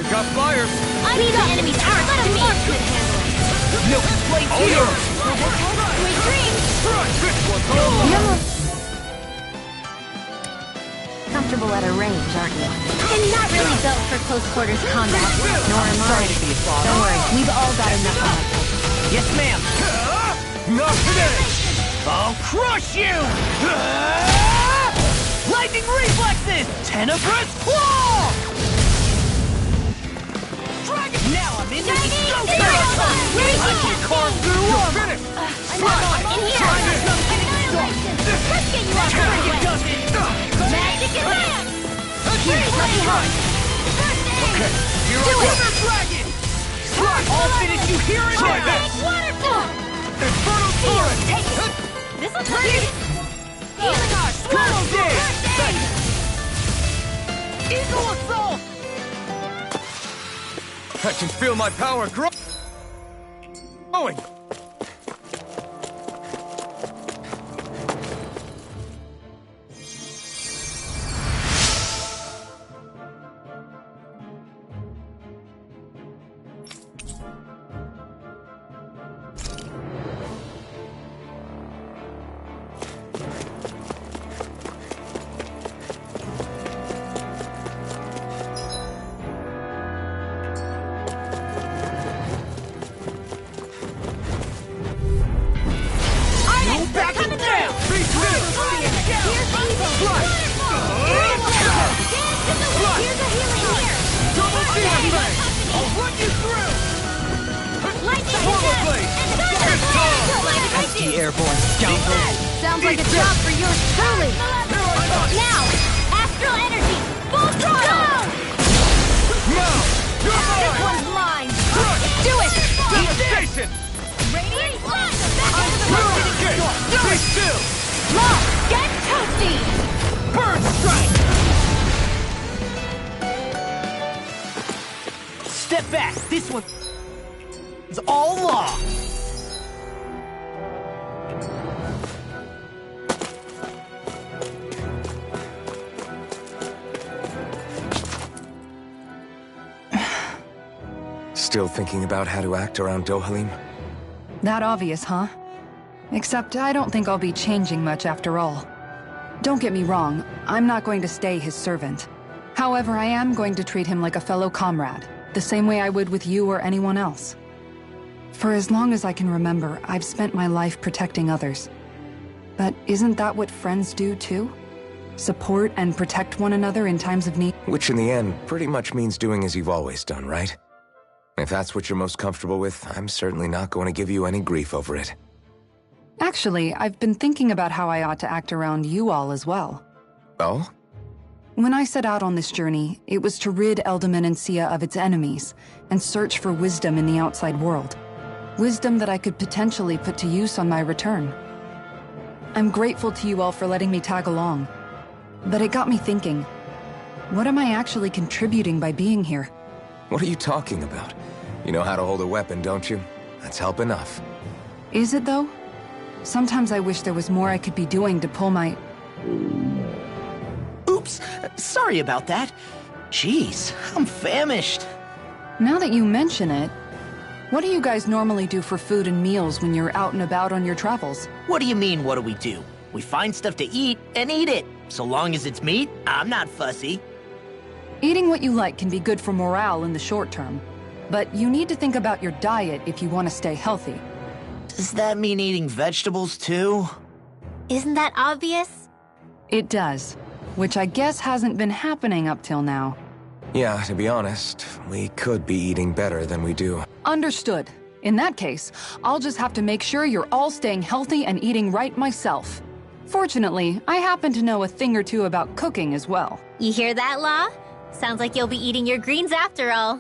Got flyers! I need the enemy's arc. Let him marksman handle it. Milk is plates All here! yours! Sweet dreams. This one's all mine! Comfortable at a range, aren't you? I'm not really built for close quarters combat. Nor am I. Sorry to be a father. Don't worry, we've all got enough on our plates. Yes, ma'am. Not today! I'll crush you! Lightning reflexes! Tenebrous claw! Dragon! Now I'm in with the scope! I can carve through armor! Finish! In here. Let's get you out of the way. Magic and land. Here's what behind. Okay, here Do I it. go! Dragon! I'll finish you here and Try now! this. Waterfall. Inferno Torrent! Take it. This one's pretty. Healing our Swallow Day! Eagle Assault! I can feel my power growing! Backing down! Here's evil. Here's a healing here. Double Demon! I'll run you through! Lightning Swallow attack. Blade! And Pesky airborne scoundrel! Sounds like a job for yours truly. Now, astral energy, full throttle. Now! You're This mine! one's mine. Crush! Do it. Devastation! Radiant blast. Okay, stay still! Lock, get toasty. Burn strike! Step back! This one's all law! Still thinking about how to act around Dohalim? That obvious, huh? Except I don't think I'll be changing much after all. Don't get me wrong, I'm not going to stay his servant. However, I am going to treat him like a fellow comrade, the same way I would with you or anyone else. For as long as I can remember, I've spent my life protecting others. But isn't that what friends do too? Support and protect one another in times of need? Which in the end pretty much means doing as you've always done, right? If that's what you're most comfortable with, I'm certainly not going to give you any grief over it. Actually, I've been thinking about how I ought to act around you all as well. Oh? When I set out on this journey, it was to rid Eldaman and Sia of its enemies, and search for wisdom in the outside world. Wisdom that I could potentially put to use on my return. I'm grateful to you all for letting me tag along. But it got me thinking, what am I actually contributing by being here? What are you talking about? You know how to hold a weapon, don't you? That's help enough. Is it though? Sometimes I wish there was more I could be doing to pull my... Oops! Sorry about that. Jeez, I'm famished. Now that you mention it, what do you guys normally do for food and meals when you're out and about on your travels? What do you mean, what do we do? We find stuff to eat and eat it. So long as it's meat, I'm not fussy. Eating what you like can be good for morale in the short term, but you need to think about your diet if you want to stay healthy. Does that mean eating vegetables too? Isn't that obvious? It does, which I guess hasn't been happening up till now. Yeah, to be honest, we could be eating better than we do. Understood. In that case, I'll just have to make sure you're all staying healthy and eating right myself. Fortunately, I happen to know a thing or two about cooking as well. You hear that, Law? Sounds like you'll be eating your greens after all.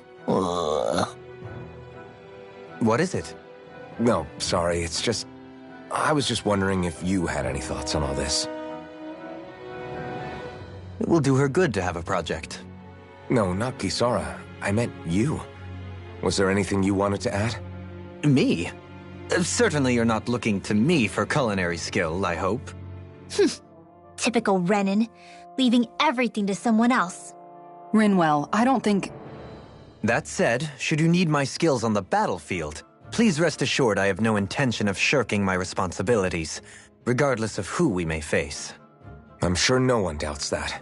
What is it? No, sorry, it's just... I was just wondering if you had any thoughts on all this. It will do her good to have a project. No, not Kisara. I meant you. Was there anything you wanted to add? Me? Certainly you're not looking to me for culinary skill, I hope. Typical Renan, leaving everything to someone else. Rinwell, I don't think... That said, should you need my skills on the battlefield, please rest assured I have no intention of shirking my responsibilities, regardless of who we may face. I'm sure no one doubts that.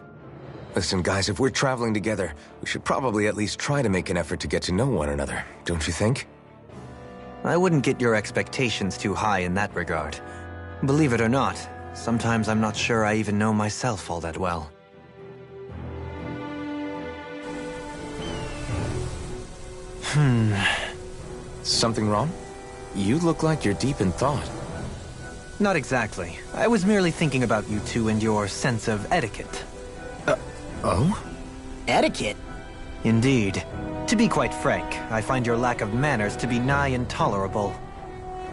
Listen, guys, if we're traveling together, we should probably at least try to make an effort to get to know one another, don't you think? I wouldn't get your expectations too high in that regard. Believe it or not, sometimes I'm not sure I even know myself all that well. Something wrong? You look like you're deep in thought. Not exactly. I was merely thinking about you two and your sense of etiquette. Oh? Etiquette? Indeed. To be quite frank, I find your lack of manners to be nigh intolerable.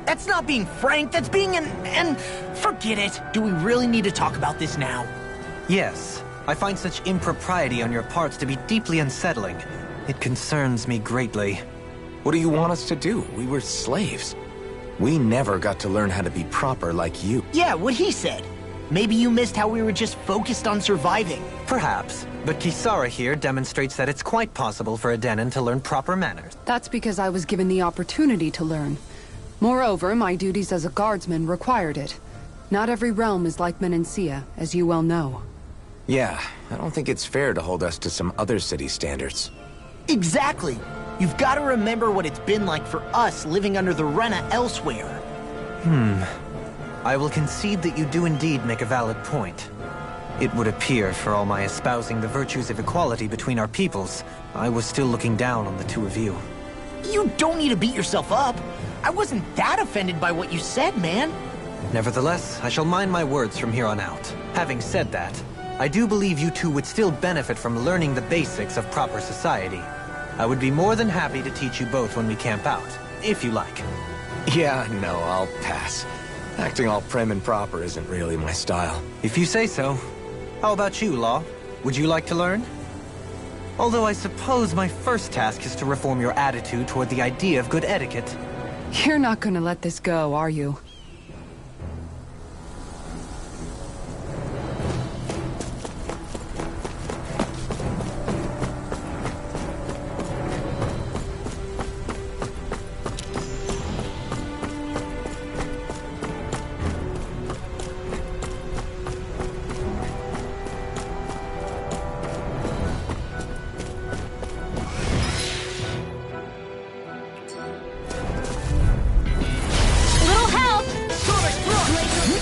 That's not being frank, that's being and forget it. Do we really need to talk about this now? Yes, I find such impropriety on your parts to be deeply unsettling. It concerns me greatly. What do you want us to do? We were slaves. We never got to learn how to be proper like you. Yeah, what he said. Maybe you missed how we were just focused on surviving. Perhaps, but Kisara here demonstrates that it's quite possible for a Denon to learn proper manners. That's because I was given the opportunity to learn. Moreover, my duties as a guardsman required it. Not every realm is like Menancia, as you well know. Yeah, I don't think it's fair to hold us to some other city standards. Exactly. You've got to remember what it's been like for us living under the Rena elsewhere. I will concede that you do indeed make a valid point. It would appear, for all my espousing the virtues of equality between our peoples, I was still looking down on the two of you. You don't need to beat yourself up. I wasn't that offended by what you said, man. Nevertheless, I shall mind my words from here on out. Having said that, I do believe you two would still benefit from learning the basics of proper society. I would be more than happy to teach you both when we camp out, if you like. Yeah, no, I'll pass. Acting all prim and proper isn't really my style. If you say so. How about you, Law? Would you like to learn? Although I suppose my first task is to reform your attitude toward the idea of good etiquette. You're not gonna let this go, are you?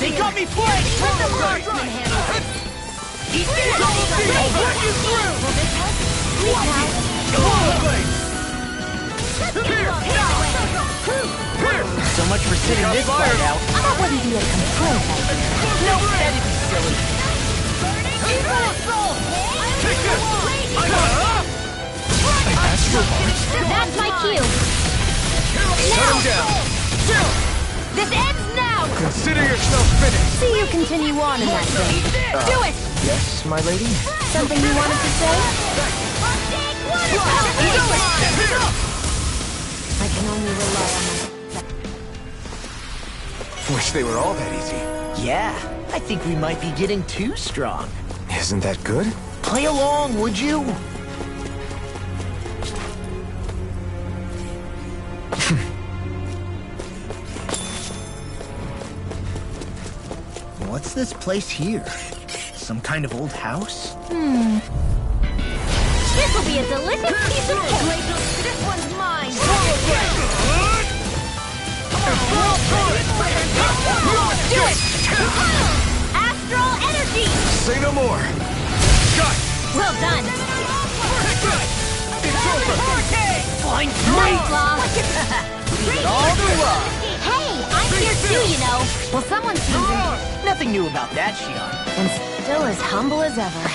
They got me flanked! Let the marksman handle it! Eat this! I'll run you through! So much for sitting this fight out. That wouldn't be a complete idea. No, that'd be silly. That's my cue! Shut him down! This ends now! Consider yourself finished! See you continue on in that vein. Do it! Yes, my lady? Something you wanted to say? I can only rely on that. Wish they were all that easy. Yeah, I think we might be getting too strong. Isn't that good? Play along, would you? What's this place here? Some kind of old house? This will be a delicious piece of cake! This one's mine! Do it! Astral energy! Say no more! Got it! Well done! It's over! Flying Nice, Law! all the love! Hey, I'm here too, you know! Well, someone seems Nothing new about that, Shion. and still as humble as ever.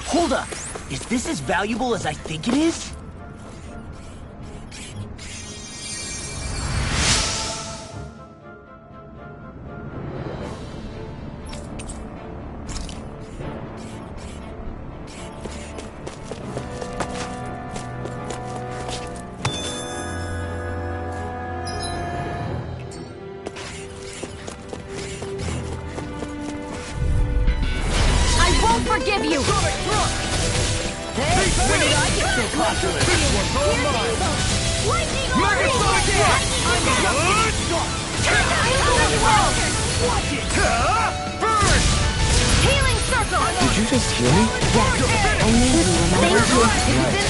Hold up. Is this as valuable as I think it is? I won't forgive you! Sonic Thrust! Hey, When did I get so popular. This one's all mine. Lightning Megasonic Strike! Watch it! Burn! Healing circle! Did you just hear me? I need you, remember?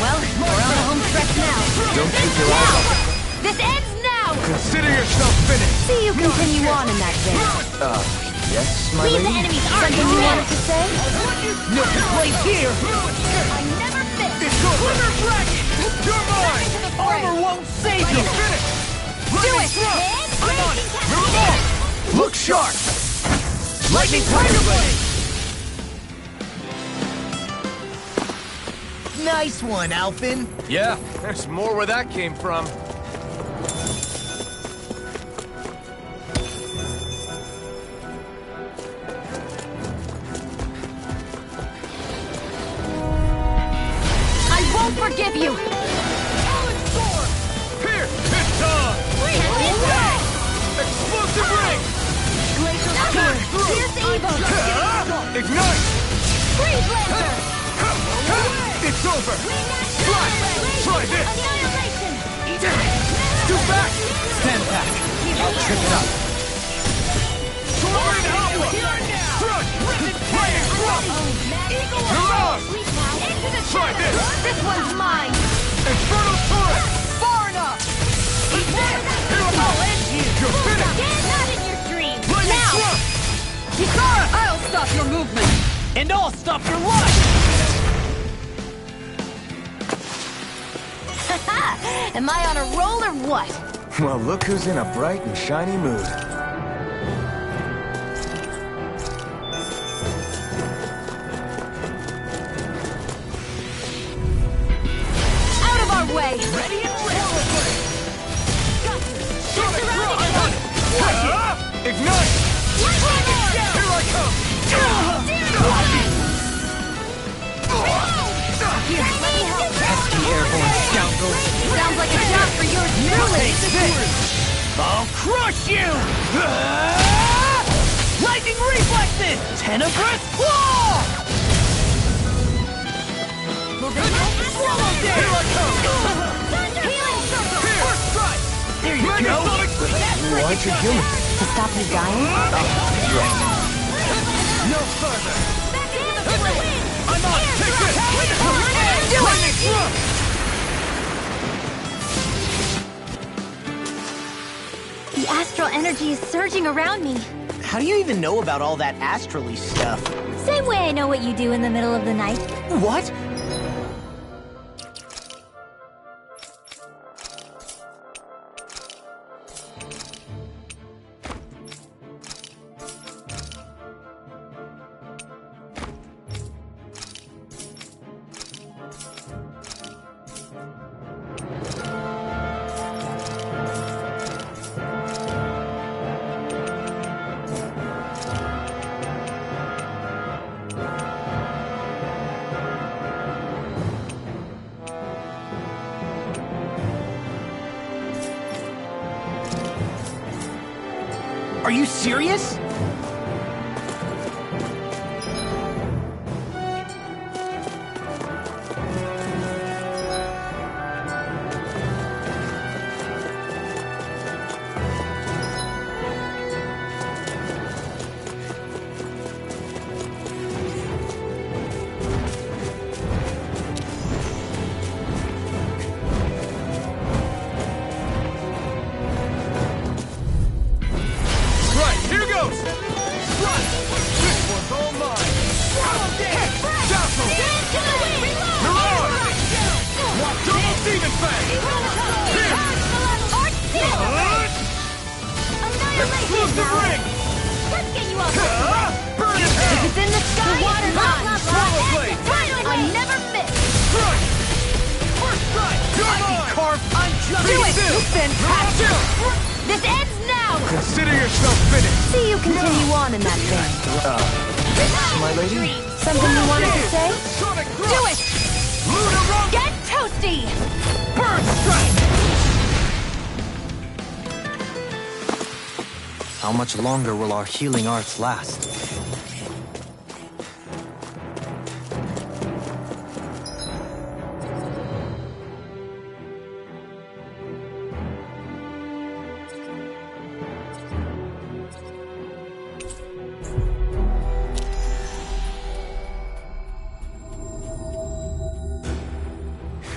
Well, we're on the home stretch now. Don't keep your eyes open. This ends now! Consider yourself finished. See you continue on in that vein. Yes, my Leave the lady? enemies something you wanted to say? No place here! I never miss! It's over. Dragon! You're mine! Armor won't save you! Do it! I'm on it! Move on! Look sharp! Lightning Tiger Blade! Nice one, Alphen. Yeah, there's more where that came from. I won't forgive you! Here! It's on! Explosive ring! Here's Evo! Ignite! Freeze Lancer! It's over! Try this! Annihilation! Do back! Stand back. I'll trip it up. Torrent Alpha! Crush! Play it rough! Mirage! Into the Try this! This one's mine! Inferno Turret! Far enough! I'll end you! You're finished! Not in your dreams! Lightning Now! Thrust! Kisara, I'll stop your movement! And I'll stop your run! Am I on a roll or what? Well, look who's in a bright and shiny mood. Out of our way! Ready and ready! Ignite! Here I come! Pesky airborne scoundrels! Sounds like a job for yours truly! I'll crush you! Lightning reflexes! Tenebrous claw! Here I come! Healing circle! First strike! There you go! Why'd you kill me? To stop you dying? No further! I'm on! Take this! Do Lightning it! Thrust! The astral energy is surging around me. How do you even know about all that astrally stuff? Same way I know what you do in the middle of the night. What? Are you serious? Right, here goes! Strike! This one's all mine! Dazzle! Mirage! Double Demon Fang! Here! Explosive ring! Let's get you off! Burn in hell! It's in the sky! The water's on! Swallow Blade! I never miss! Crush! First strike! You're mine! Carve, I'm just... Do it! Still! Fantastic! This ends now! Consider yourself finished! See you continue on in that vein. My lady? Something you wanted to say? Sonic Do Thrust! it! Lunar Rock! Get toasty! Burn strike! How much longer will our healing arts last?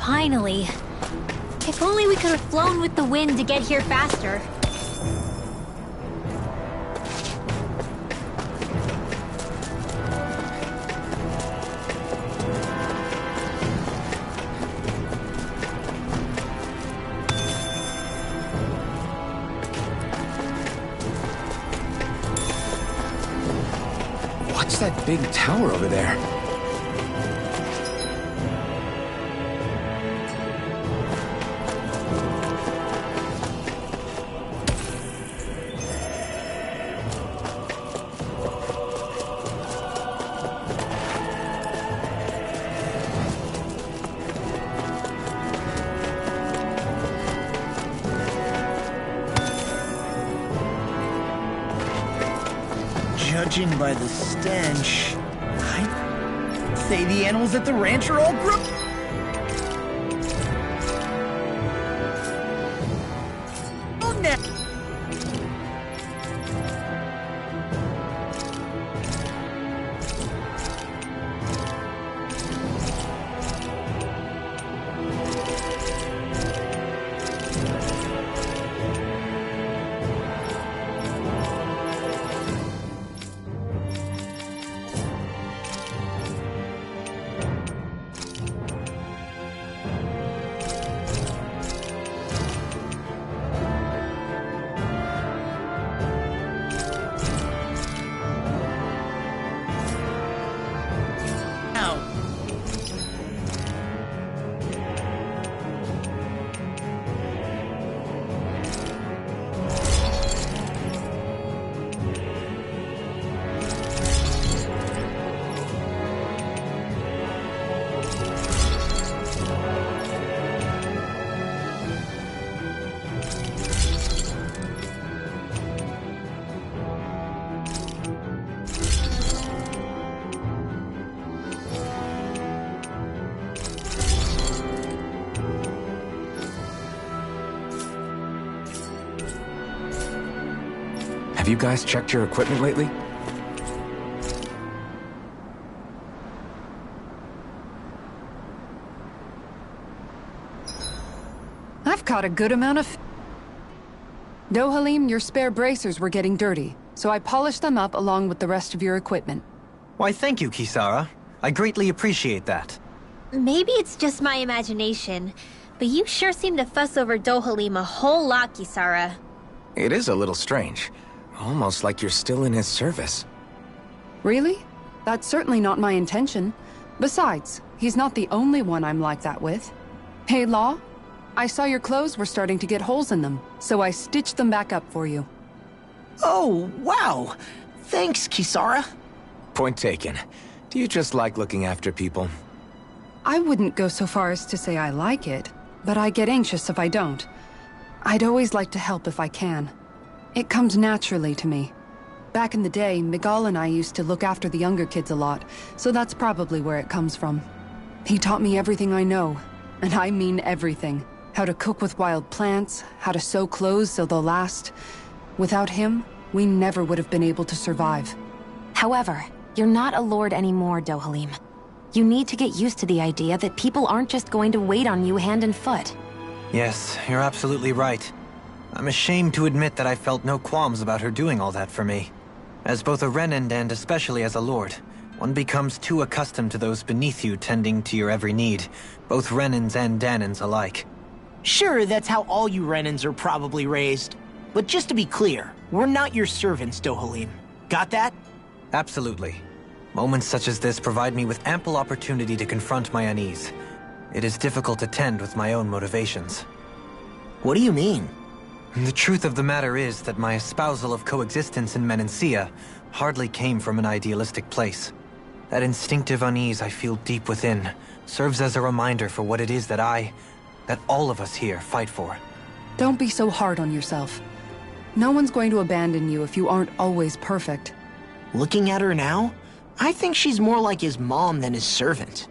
Finally. If only we could have flown with the wind to get here faster. What's that big tower over there? Judging by the stench, I'd say the animals at the ranch are all gross. Oh, no. Have you guys checked your equipment lately? I've caught a good amount of... Dohalim, your spare bracers were getting dirty, so I polished them up along with the rest of your equipment. Why, thank you, Kisara. I greatly appreciate that. Maybe it's just my imagination, but you sure seem to fuss over Dohalim a whole lot, Kisara. It is a little strange. Almost like you're still in his service. Really? That's certainly not my intention. Besides, he's not the only one I'm like that with. Hey, Law, I saw your clothes were starting to get holes in them, so I stitched them back up for you. Oh, wow. Thanks, Kisara. Point taken. Do you just like looking after people? I wouldn't go so far as to say I like it, but I get anxious if I don't. I'd always like to help if I can. It comes naturally to me. Back in the day, Miguel and I used to look after the younger kids a lot, so that's probably where it comes from. He taught me everything I know, and I mean everything. How to cook with wild plants, how to sew clothes so they'll last. Without him, we never would have been able to survive. However, you're not a lord anymore, Dohalim. You need to get used to the idea that people aren't just going to wait on you hand and foot. Yes, you're absolutely right. I'm ashamed to admit that I felt no qualms about her doing all that for me. As both a Renan and especially as a lord, one becomes too accustomed to those beneath you tending to your every need, both Renans and Danans alike. Sure, that's how all you Renans are probably raised. But just to be clear, we're not your servants, Dohalim. Got that? Absolutely. Moments such as this provide me with ample opportunity to confront my unease. It is difficult to tend with my own motivations. What do you mean? The truth of the matter is that my espousal of coexistence in Menancia hardly came from an idealistic place. That instinctive unease I feel deep within serves as a reminder for what it is that all of us here fight for. Don't be so hard on yourself. No one's going to abandon you if you aren't always perfect. Looking at her now, I think she's more like his mom than his servant.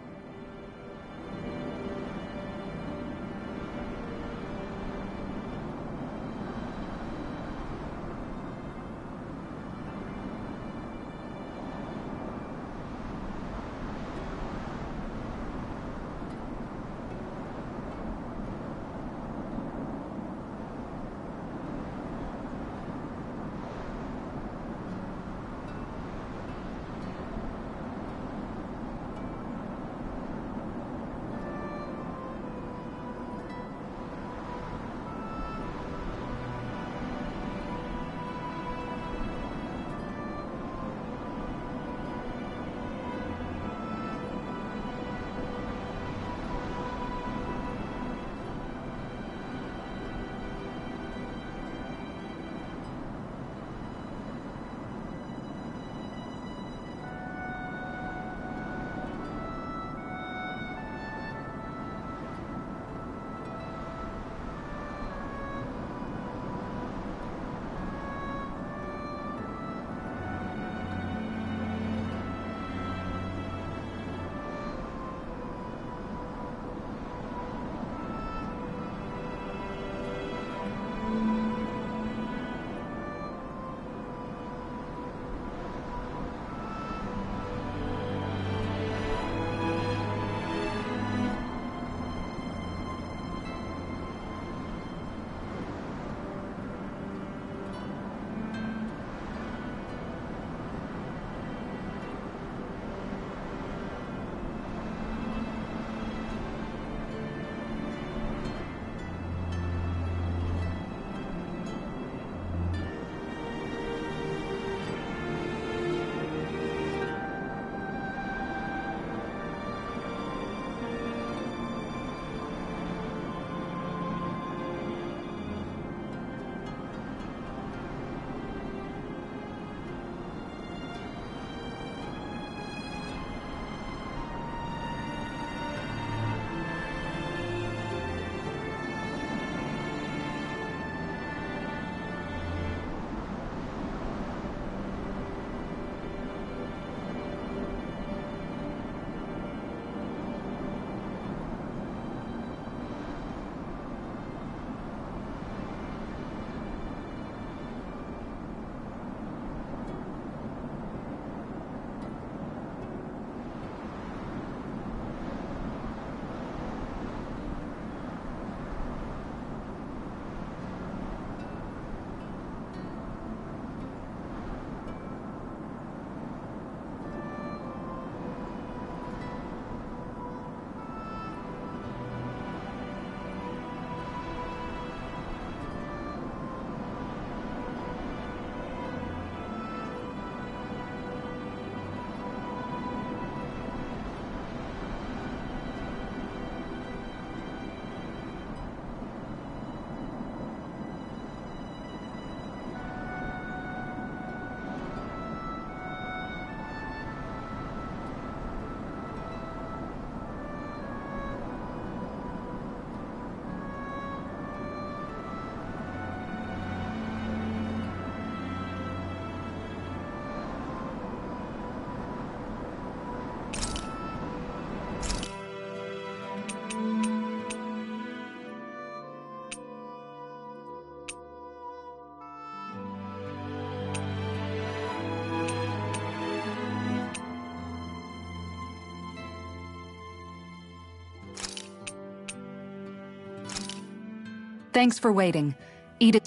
Thanks for waiting. Eat it.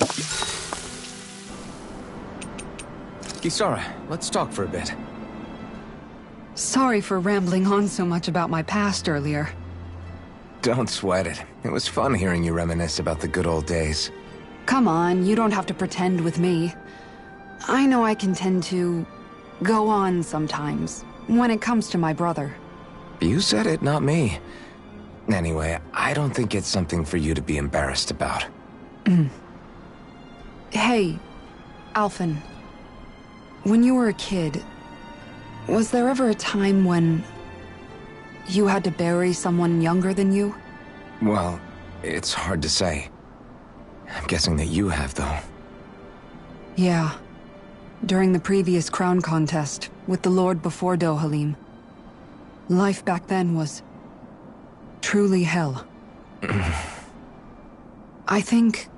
Kisara, let's talk for a bit. Sorry for rambling on so much about my past earlier. Don't sweat it. It was fun hearing you reminisce about the good old days. Come on, you don't have to pretend with me. I know I can tend to go on sometimes, when it comes to my brother. You said it, not me. Anyway, I don't think it's something for you to be embarrassed about. Hey, Alphen. When you were a kid, was there ever a time when you had to bury someone younger than you? Well, it's hard to say. I'm guessing that you have, though. Yeah. During the previous crown contest, with the Lord before Dohalim. Life back then was truly hell. I think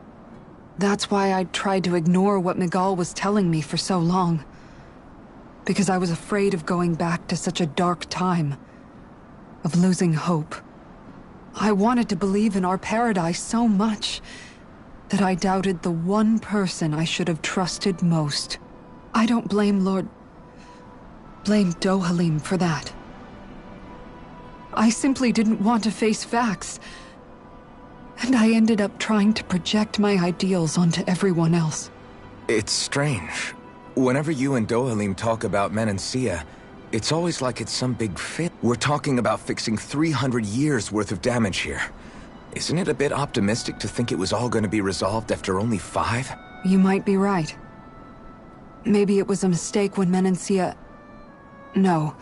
that's why I tried to ignore what Miguel was telling me for so long. Because I was afraid of going back to such a dark time. Of losing hope. I wanted to believe in our paradise so much that I doubted the one person I should have trusted most. I don't blame Dohalim for that. I simply didn't want to face facts. And I ended up trying to project my ideals onto everyone else. It's strange. Whenever you and Dohalim talk about Menancia, it's always like it's some big fit. We're talking about fixing 300 years worth of damage here. Isn't it a bit optimistic to think it was all going to be resolved after only 5? You might be right. Maybe it was a mistake when Menancia... No.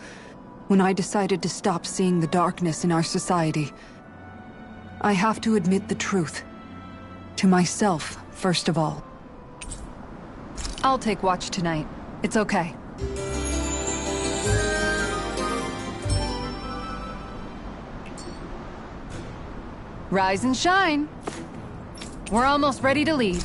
When I decided to stop seeing the darkness in our society. I have to admit the truth. To myself, first of all. I'll take watch tonight. It's okay. Rise and shine. We're almost ready to leave.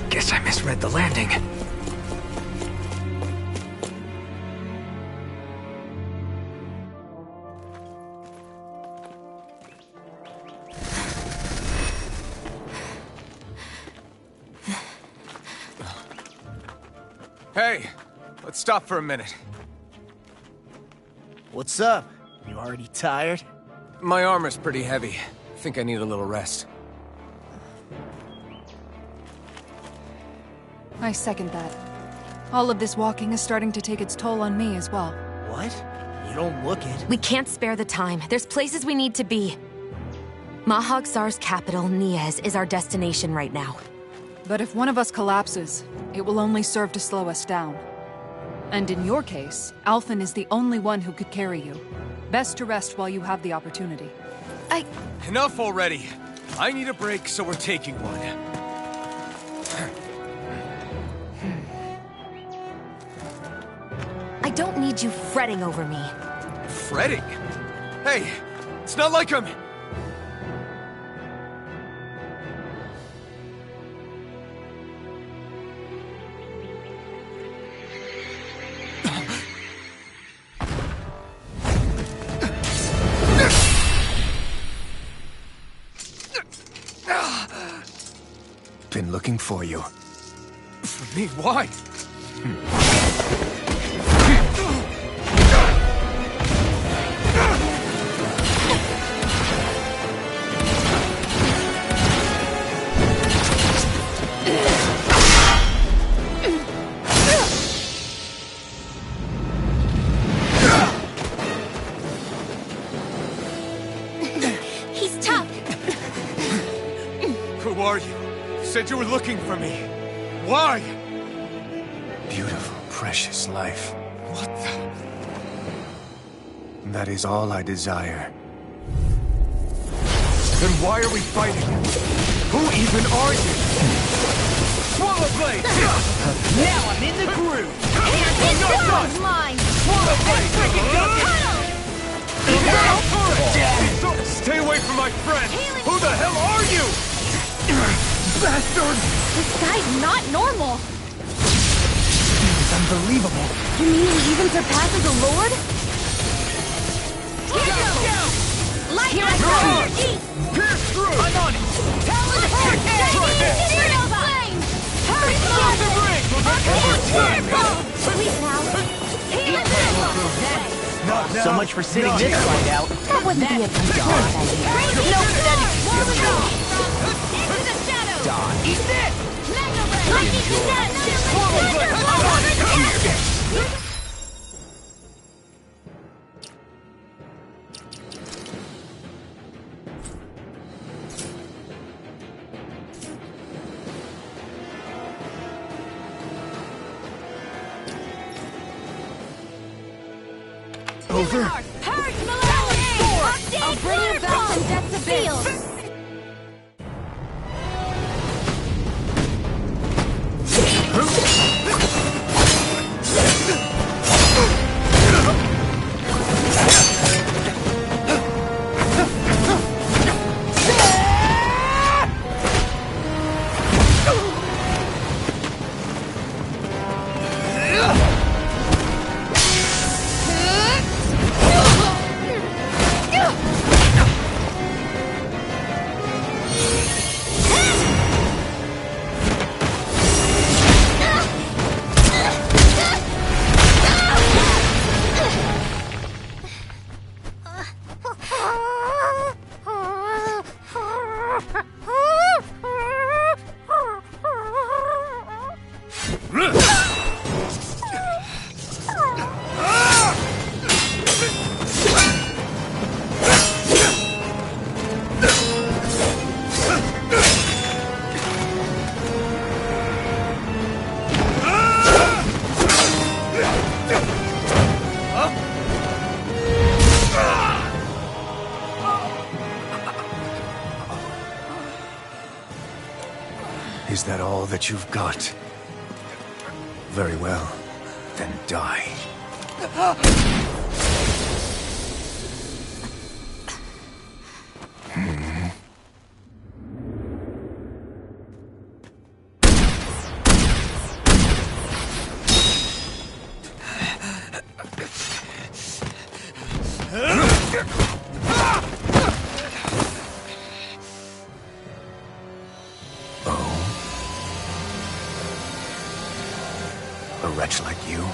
Guess I misread the landing. Hey, let's stop for a minute. What's up? You already tired? My armor's pretty heavy. Think I need a little rest. I second that. All of this walking is starting to take its toll on me as well. What? You don't look it. We can't spare the time. There's places we need to be. Mahag Saar's capital, Niez, is our destination right now. But if one of us collapses, it will only serve to slow us down. And in your case, Alphen is the only one who could carry you. Best to rest while you have the opportunity. Enough already. I need a break, so we're taking one. I don't need you fretting over me. Fretting? Hey, it's not like I'm... Been looking for you. For me? Why? He's tough. Who are you? Said you were looking for me. Why? Beautiful, precious life. What the... That is all I desire. Then why are we fighting? Who even are you? Swallow Blade! Now I'm in the groove. It's done. mine. Swallow Blade! Stay away from my friend! Who the hell are you? Bastard! This guy's not normal. It's unbelievable. You mean he even surpasses a lord? Light You're on on. energy. Pierce through! I'm on it. Talon Flame. Hurry, Stop the ring! Sweet now. Not now. So much for sitting this fight out. That wouldn't be a complete idea. No pathetic. Into the shadows. Eat this! Mega Ray. Lightning Thunderbolt. Over? Purge Malone. I'll bring you back from death's abyss. Is that all that you've got? Very well. Then die. A wretch like you?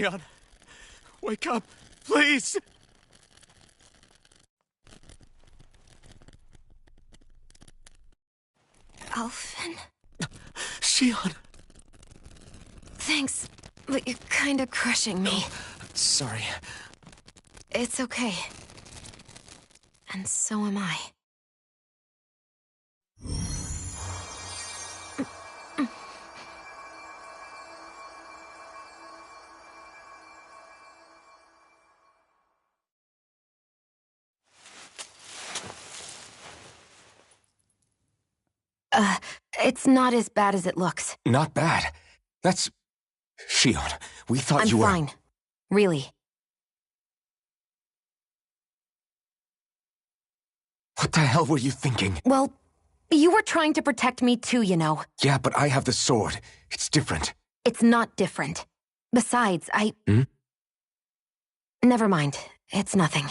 Shion, wake up, please! Alphen? Shion! Thanks, but you're kinda crushing me. Sorry. It's okay. And so am I. It's not as bad as it looks. Not bad. That's... Shion, we thought I'm you were... fine. Really. What the hell were you thinking? Well, you were trying to protect me too, you know. Yeah, but I have the sword. It's different. It's not different. Besides, Never mind. It's nothing.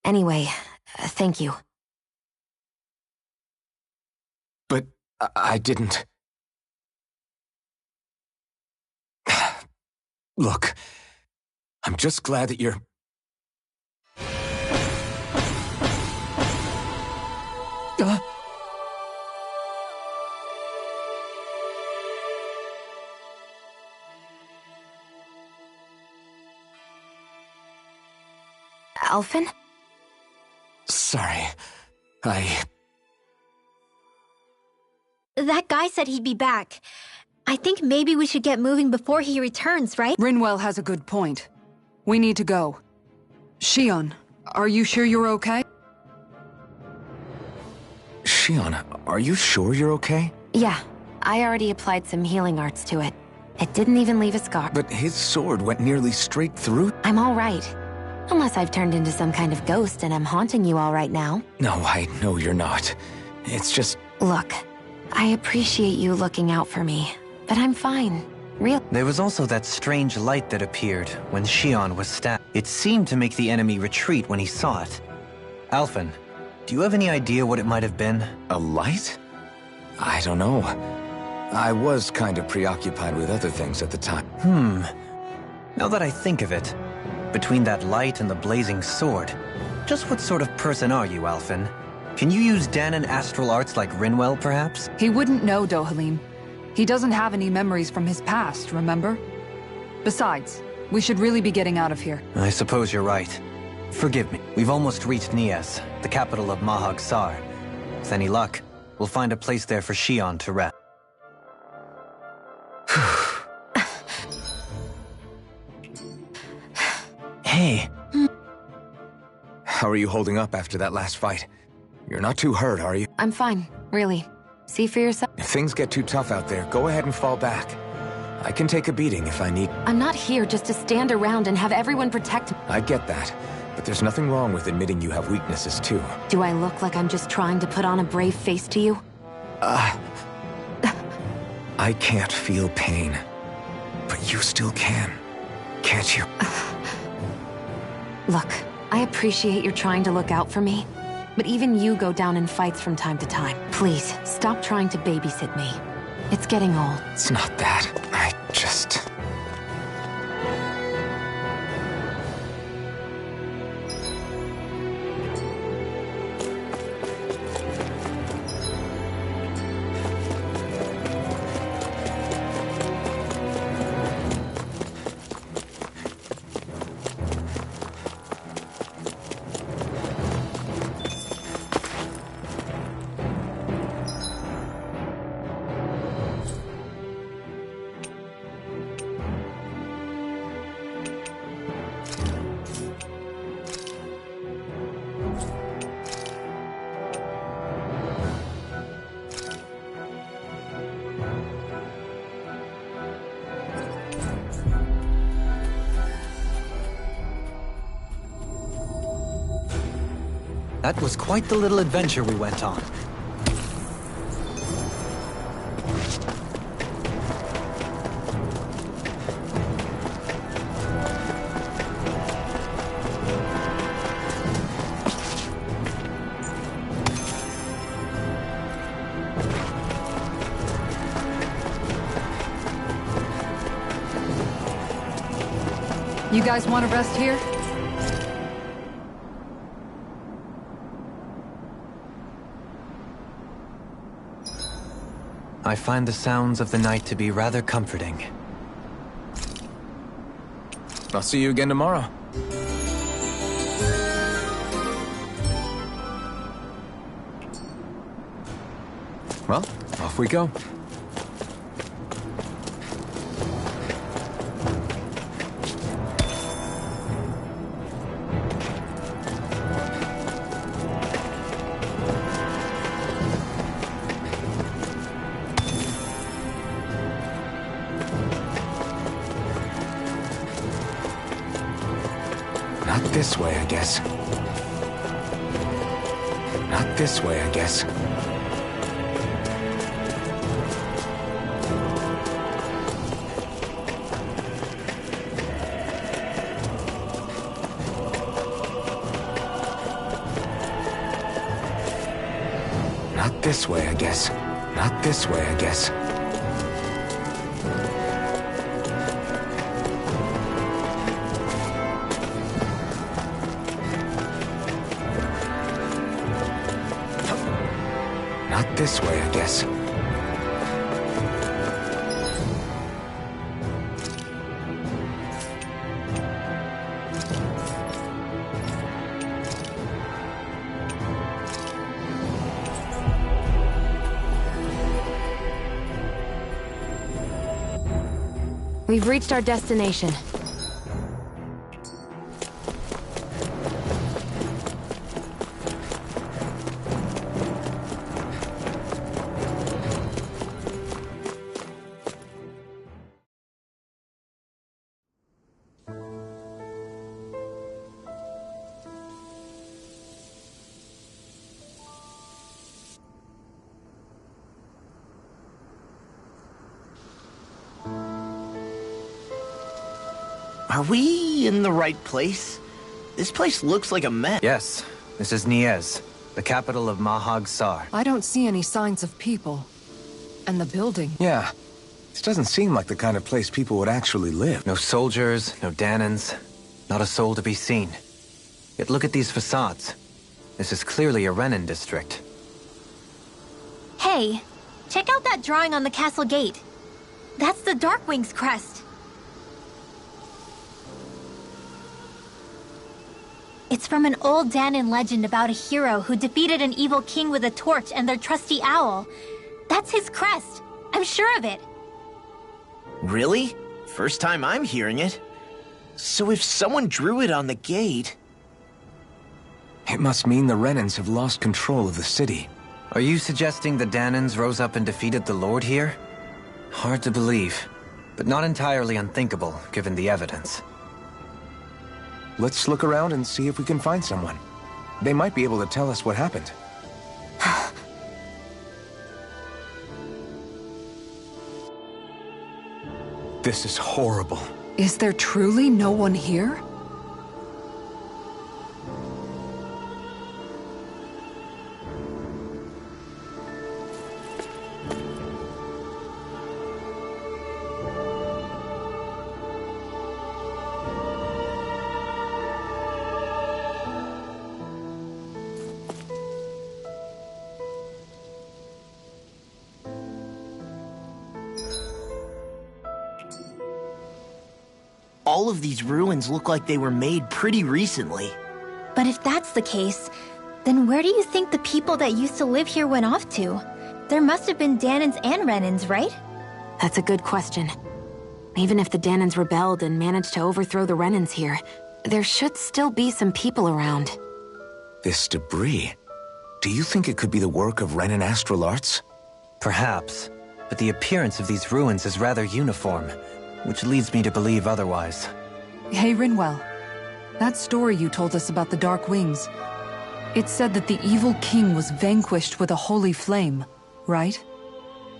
Anyway, thank you. But I didn't... Look, I'm just glad that you're... Alphen? Sorry. That guy said he'd be back. I think maybe we should get moving before he returns, right? Rinwell has a good point. We need to go. Shion, are you sure you're okay? Shion, are you sure you're okay? Yeah, I already applied some healing arts to it. It didn't even leave a scar. But his sword went nearly straight through? I'm all right. Unless I've turned into some kind of ghost and I'm haunting you all right now. No, I know you're not. It's just... Look, I appreciate you looking out for me, but I'm fine. There was also that strange light that appeared when Shion was stabbed. It seemed to make the enemy retreat when he saw it. Alphen, do you have any idea what it might have been? A light? I don't know. I was kind of preoccupied with other things at the time. Now that I think of it, between that light and the blazing sword, just what sort of person are you, Alphen? Can you use Dahnan astral arts like Rinwell, perhaps? He wouldn't know, Dohalim. He doesn't have any memories from his past, remember? Besides, we should really be getting out of here. I suppose you're right. Forgive me. We've almost reached Nias, the capital of Mahag Saar. With any luck, we'll find a place there for Shion to rest. Hey. How are you holding up after that last fight? You're not too hurt, are you? I'm fine, really. See for yourself. If things get too tough out there, go ahead and fall back. I can take a beating if I need. I'm not here just to stand around and have everyone protect me. I get that, but there's nothing wrong with admitting you have weaknesses too. Do I look like I'm just trying to put on a brave face to you? I can't feel pain, but you still can, can't you? Look, I appreciate you're trying to look out for me, but even you go down in fights from time to time. Please, stop trying to babysit me. It's getting old. It's not that. I just... That was quite the little adventure we went on. You guys want to rest here? I find the sounds of the night to be rather comforting. I'll see you again tomorrow. Well, off we go. Not this way, I guess. Not this way, I guess. Not this way, I guess. Not this way, I guess. Not this way, I guess. We've reached our destination. Are we in the right place? This place looks like a mess. Yes, this is Niez, the capital of Mahag Sar. I don't see any signs of people. And the building. Yeah. This doesn't seem like the kind of place people would actually live. No soldiers, no Danans, not a soul to be seen. Yet look at these facades. This is clearly a Renan district. Hey, check out that drawing on the castle gate. That's the Darkwing's crest. It's from an old Danan legend about a hero who defeated an evil king with a torch and their trusty owl. That's his crest. I'm sure of it. Really? First time I'm hearing it. So if someone drew it on the gate... It must mean the Renans have lost control of the city. Are you suggesting the Danans rose up and defeated the Lord here? Hard to believe, but not entirely unthinkable, given the evidence. Let's look around and see if we can find someone. They might be able to tell us what happened. This is horrible. Is there truly no one here? All of these ruins look like they were made pretty recently. But if that's the case, then where do you think the people that used to live here went off to? There must have been Danans and Renans, right? That's a good question. Even if the Danans rebelled and managed to overthrow the Renans here, there should still be some people around. This debris. Do you think it could be the work of Renan astral arts? Perhaps, but the appearance of these ruins is rather uniform, which leads me to believe otherwise. Hey, Rinwell. That story you told us about the Dark Wings. It said that the evil king was vanquished with a holy flame, right?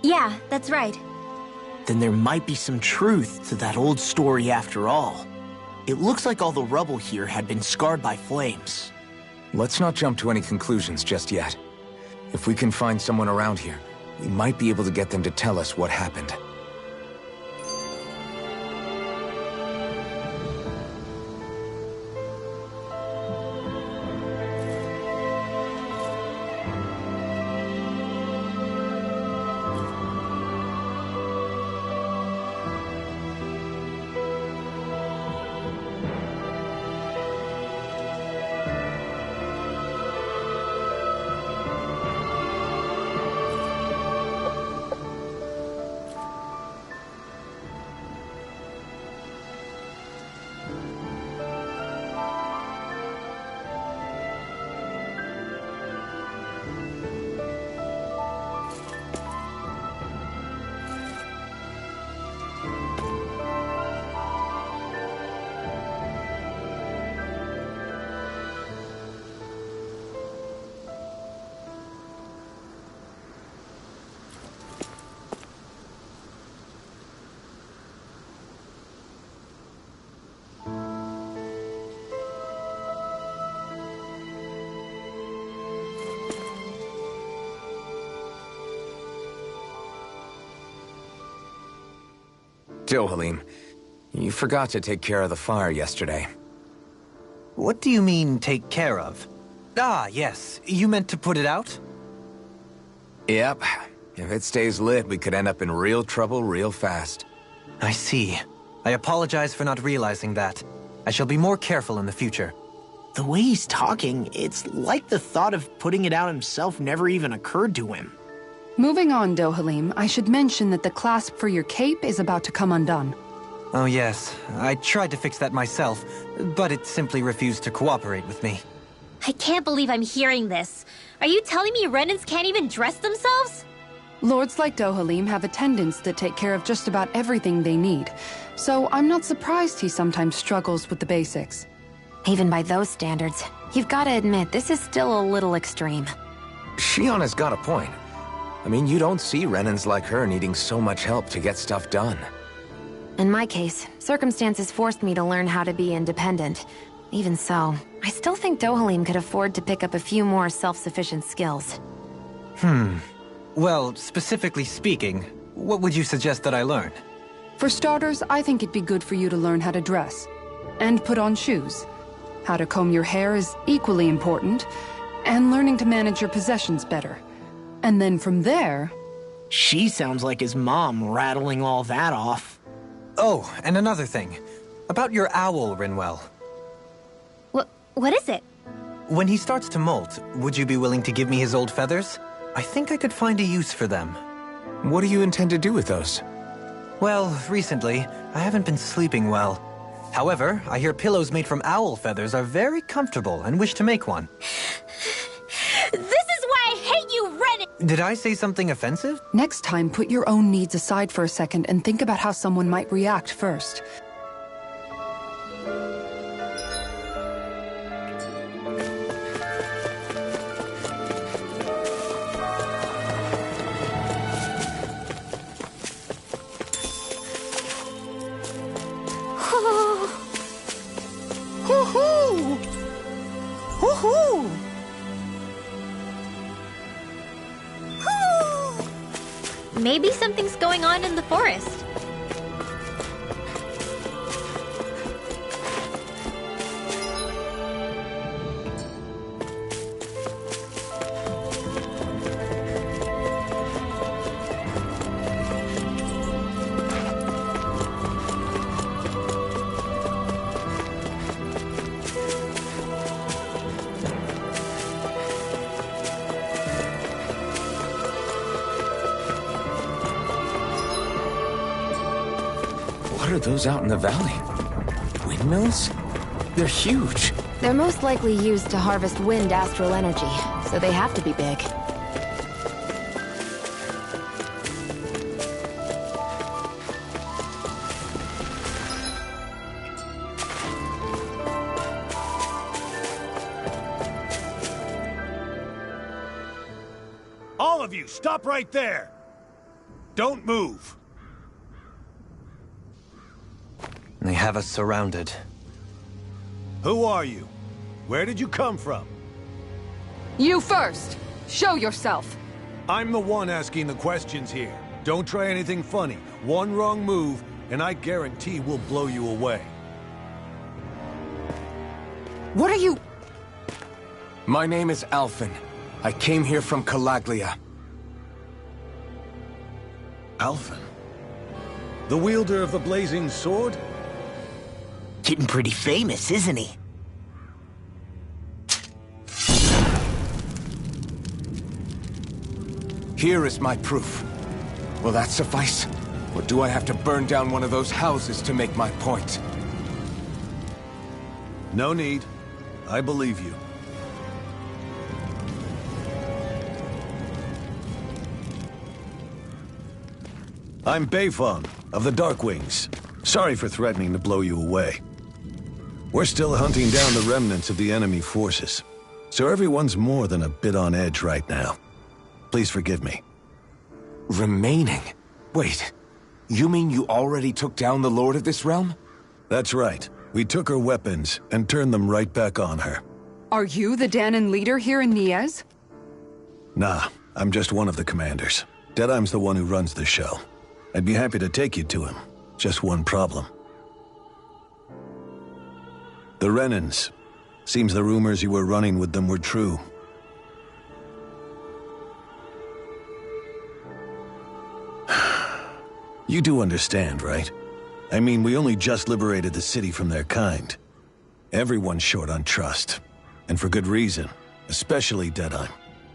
Yeah, that's right. Then there might be some truth to that old story after all. It looks like all the rubble here had been scarred by flames. Let's not jump to any conclusions just yet. If we can find someone around here, we might be able to get them to tell us what happened. Dohalim, you forgot to take care of the fire yesterday. What do you mean, take care of? Ah, yes. You meant to put it out? Yep. If it stays lit, we could end up in real trouble real fast. I see. I apologize for not realizing that. I shall be more careful in the future. The way he's talking, it's like the thought of putting it out himself never even occurred to him. Moving on, Dohalim, I should mention that the clasp for your cape is about to come undone. Oh yes, I tried to fix that myself, but it simply refused to cooperate with me. I can't believe I'm hearing this. Are you telling me Renans can't even dress themselves? Lords like Dohalim have attendants that take care of just about everything they need, so I'm not surprised he sometimes struggles with the basics. Even by those standards, you've got to admit this is still a little extreme. Shionna's got a point. I mean, you don't see Renans like her needing so much help to get stuff done. In my case, circumstances forced me to learn how to be independent. Even so, I still think Dohalim could afford to pick up a few more self-sufficient skills. Well, specifically speaking, what would you suggest that I learn? For starters, I think it'd be good for you to learn how to dress. And put on shoes. How to comb your hair is equally important. And learning to manage your possessions better. And then from there... She sounds like his mom rattling all that off. Oh, and another thing. About your owl, Rinwell. What is it? When he starts to molt, would you be willing to give me his old feathers? I think I could find a use for them. What do you intend to do with those? Well, recently, I haven't been sleeping well. However, I hear pillows made from owl feathers are very comfortable and wish to make one. This is why I hate you, Renan! Did I say something offensive? Next time, put your own needs aside for a second and think about how someone might react first. Maybe something's going on in the forest. What are those out in the valley? Windmills? They're huge. They're most likely used to harvest wind astral energy, so they have to be big. All of you, stop right there! Don't move! They have us surrounded. Who are you? Where did you come from? You first! Show yourself! I'm the one asking the questions here. Don't try anything funny. One wrong move, and I guarantee we'll blow you away. What are you... My name is Alphen. I came here from Calaglia. Alphen? The wielder of the blazing sword? Getting pretty famous, isn't he? Here is my proof. Will that suffice? Or do I have to burn down one of those houses to make my point? No need. I believe you. I'm Beifong, of the Darkwings. Sorry for threatening to blow you away. We're still hunting down the remnants of the enemy forces, so everyone's more than a bit on edge right now. Please forgive me. Remaining? Wait, you mean you already took down the Lord of this realm? That's right. We took her weapons and turned them right back on her. Are you the Dahnan leader here in Niez? Nah, I'm just one of the commanders. Deadeye's the one who runs the show. I'd be happy to take you to him, Just one problem. The Renans. Seems the rumors you were running with them were true. You do understand, right? I mean, we only just liberated the city from their kind. Everyone's short on trust. And for good reason. Especially Deadeye.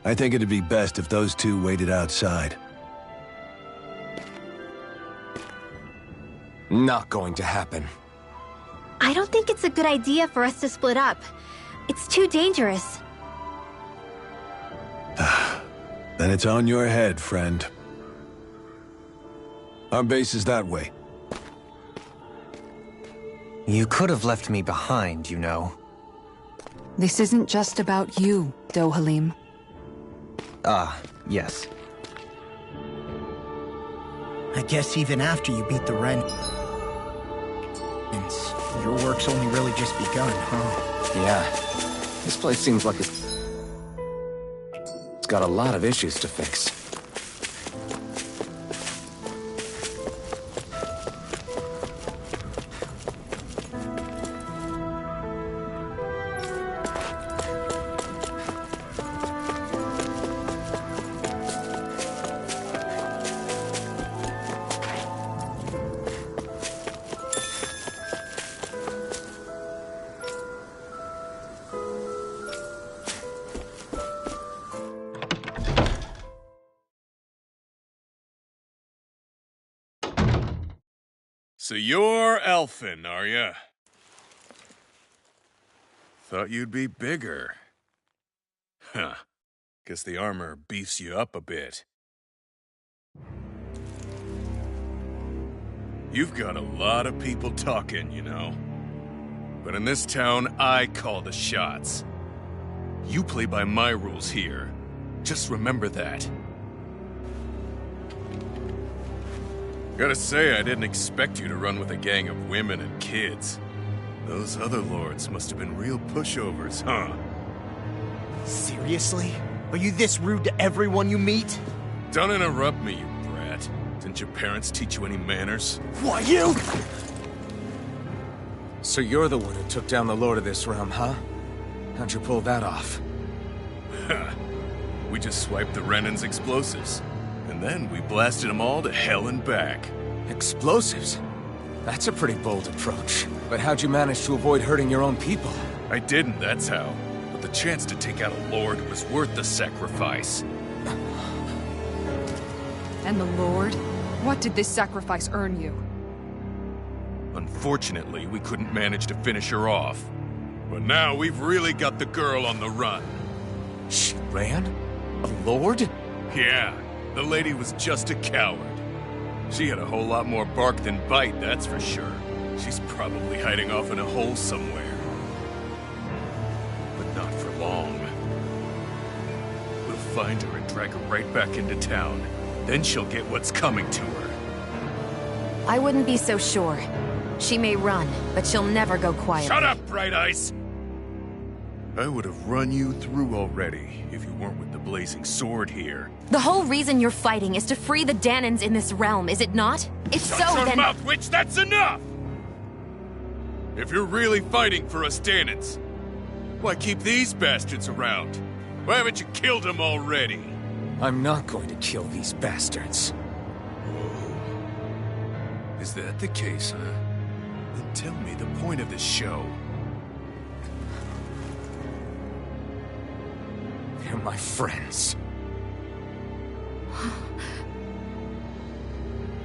I think it'd be best if those two waited outside. Not going to happen. I don't think it's a good idea for us to split up. It's too dangerous. Then it's on your head, friend. Our base is that way. You could have left me behind, you know. This isn't just about you, Dohalim. Ah, yes. I guess even after you beat the Renans, your work's only really just begun, huh? Yeah. This place seems like it's got a lot of issues to fix. So you're Elfin, are ya? Thought you'd be bigger. Huh. Guess the armor beefs you up a bit. You've got a lot of people talking, you know. But in this town, I call the shots. You play by my rules here. Just remember that. Gotta say, I didn't expect you to run with a gang of women and kids. Those other lords must have been real pushovers, huh? Seriously? Are you this rude to everyone you meet? Don't interrupt me, you brat. Didn't your parents teach you any manners? Why, you? So you're the one who took down the Lord of this realm, huh? How'd you pull that off? We just swiped the Renan's explosives. And then we blasted them all to hell and back. Explosives? That's a pretty bold approach. But how'd you manage to avoid hurting your own people? I didn't, that's how. But the chance to take out a lord was worth the sacrifice. And the Lord? What did this sacrifice earn you? Unfortunately, we couldn't manage to finish her off. But now we've really got the girl on the run. She ran? A lord? Yeah, the lady was just a coward. She had a whole lot more bark than bite, that's for sure. She's probably hiding off in a hole somewhere. But not for long. We'll find her and drag her right back into town. Then she'll get what's coming to her. I wouldn't be so sure. She may run, but she'll never go quiet. Shut up, Bright Eyes! I would have run you through already if you weren't with the blazing sword here. The whole reason you're fighting is to free the Danans in this realm, is it not? If so, Shut your then— mouth, witch! That's enough! If you're really fighting for us Danans, why keep these bastards around? Why haven't you killed them already? I'm not going to kill these bastards. Whoa. Is that the case, huh? Then tell me the point of the show. They're my friends.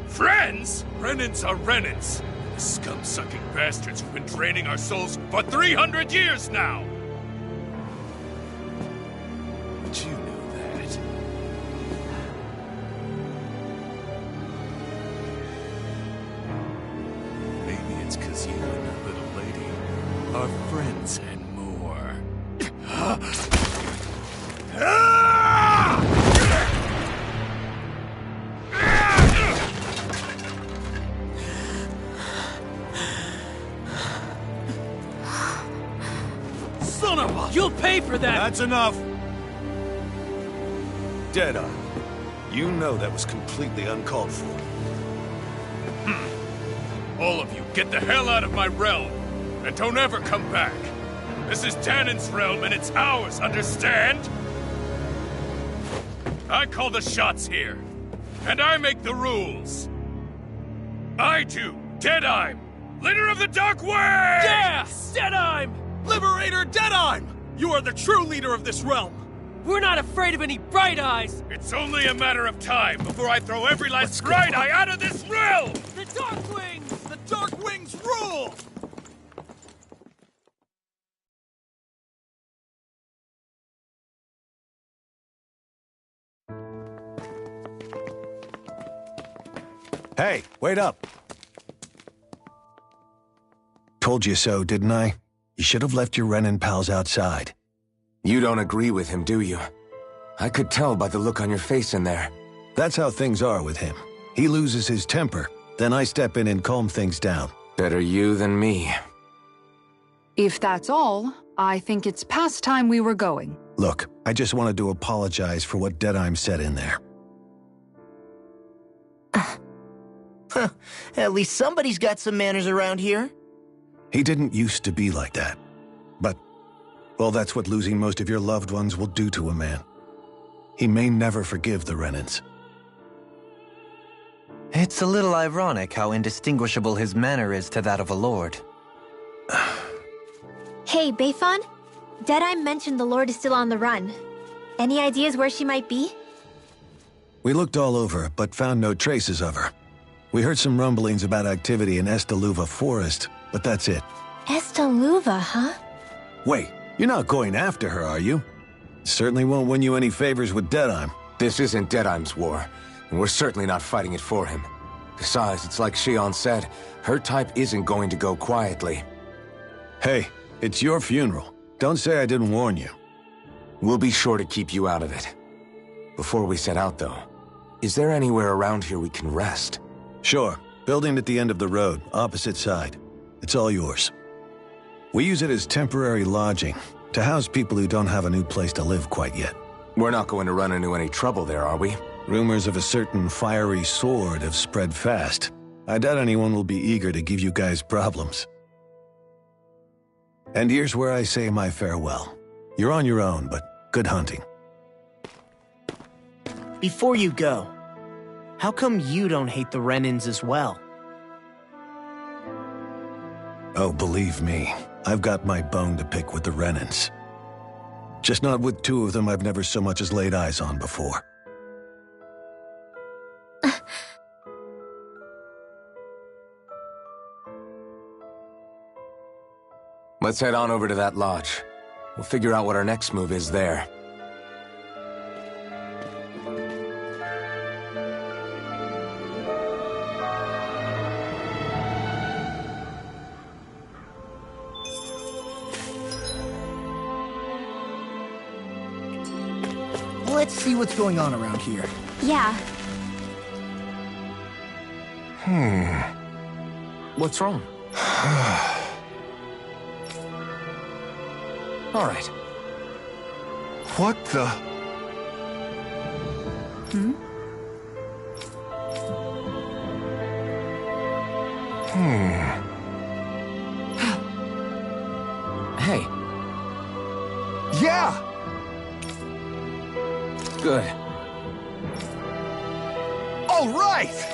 Friends? Renans are Renans. The scum-sucking bastards who've been draining our souls for 300 years now! But you know that. Maybe it's 'cause you and that little lady are friends and more. Son of a... You'll pay for that! That's enough! Deadeye, you know that was completely uncalled for. All of you, get the hell out of my realm! And don't ever come back! This is Danon's realm and it's ours, understand? I call the shots here. And I make the rules. I do, Deadime, leader of the Dark Way! Yeah! Deadime! Liberator Deadime! You are the true leader of this realm! We're not afraid of any Bright Eyes! It's only a matter of time before I throw every last Bright Eye out of this realm! The Dark Wings! The Dark Wings rule! Hey, wait up. Told you so, didn't I? You should have left your Renin pals outside. You don't agree with him, do you? I could tell by the look on your face in there. That's how things are with him. He loses his temper, then I step in and calm things down. Better you than me. If that's all, I think it's past time we were going. Look, I just wanted to apologize for what Deadime said in there. At least somebody's got some manners around here. He didn't used to be like that. But, well, that's what losing most of your loved ones will do to a man. He may never forgive the Renins. It's a little ironic how indistinguishable his manner is to that of a lord. Hey, Bayfon? Deadeye mentioned the Lord is still on the run. Any ideas where she might be? We looked all over, but found no traces of her. We heard some rumblings about activity in Estaluva Forest, but that's it. Estaluva, huh? Wait, you're not going after her, are you? Certainly won't win you any favors with Deadime. This isn't Deadime's war, and we're certainly not fighting it for him. Besides, it's like Shion said, her type isn't going to go quietly. Hey, it's your funeral. Don't say I didn't warn you. We'll be sure to keep you out of it. Before we set out, though, is there anywhere around here we can rest? Sure. Building at the end of the road, opposite side. It's all yours. We use it as temporary lodging, to house people who don't have a new place to live quite yet. We're not going to run into any trouble there, are we? Rumors of a certain fiery sword have spread fast. I doubt anyone will be eager to give you guys problems. And here's where I say my farewell. You're on your own, but good hunting. Before you go, how come you don't hate the Renins as well? Oh, believe me, I've got my bone to pick with the Renins. Just not with two of them I've never so much as laid eyes on before. Let's head on over to that lodge. We'll figure out what our next move is there. Let's see what's going on around here. Yeah. What's wrong? All right. What the? Hey. Yeah! Good. All right!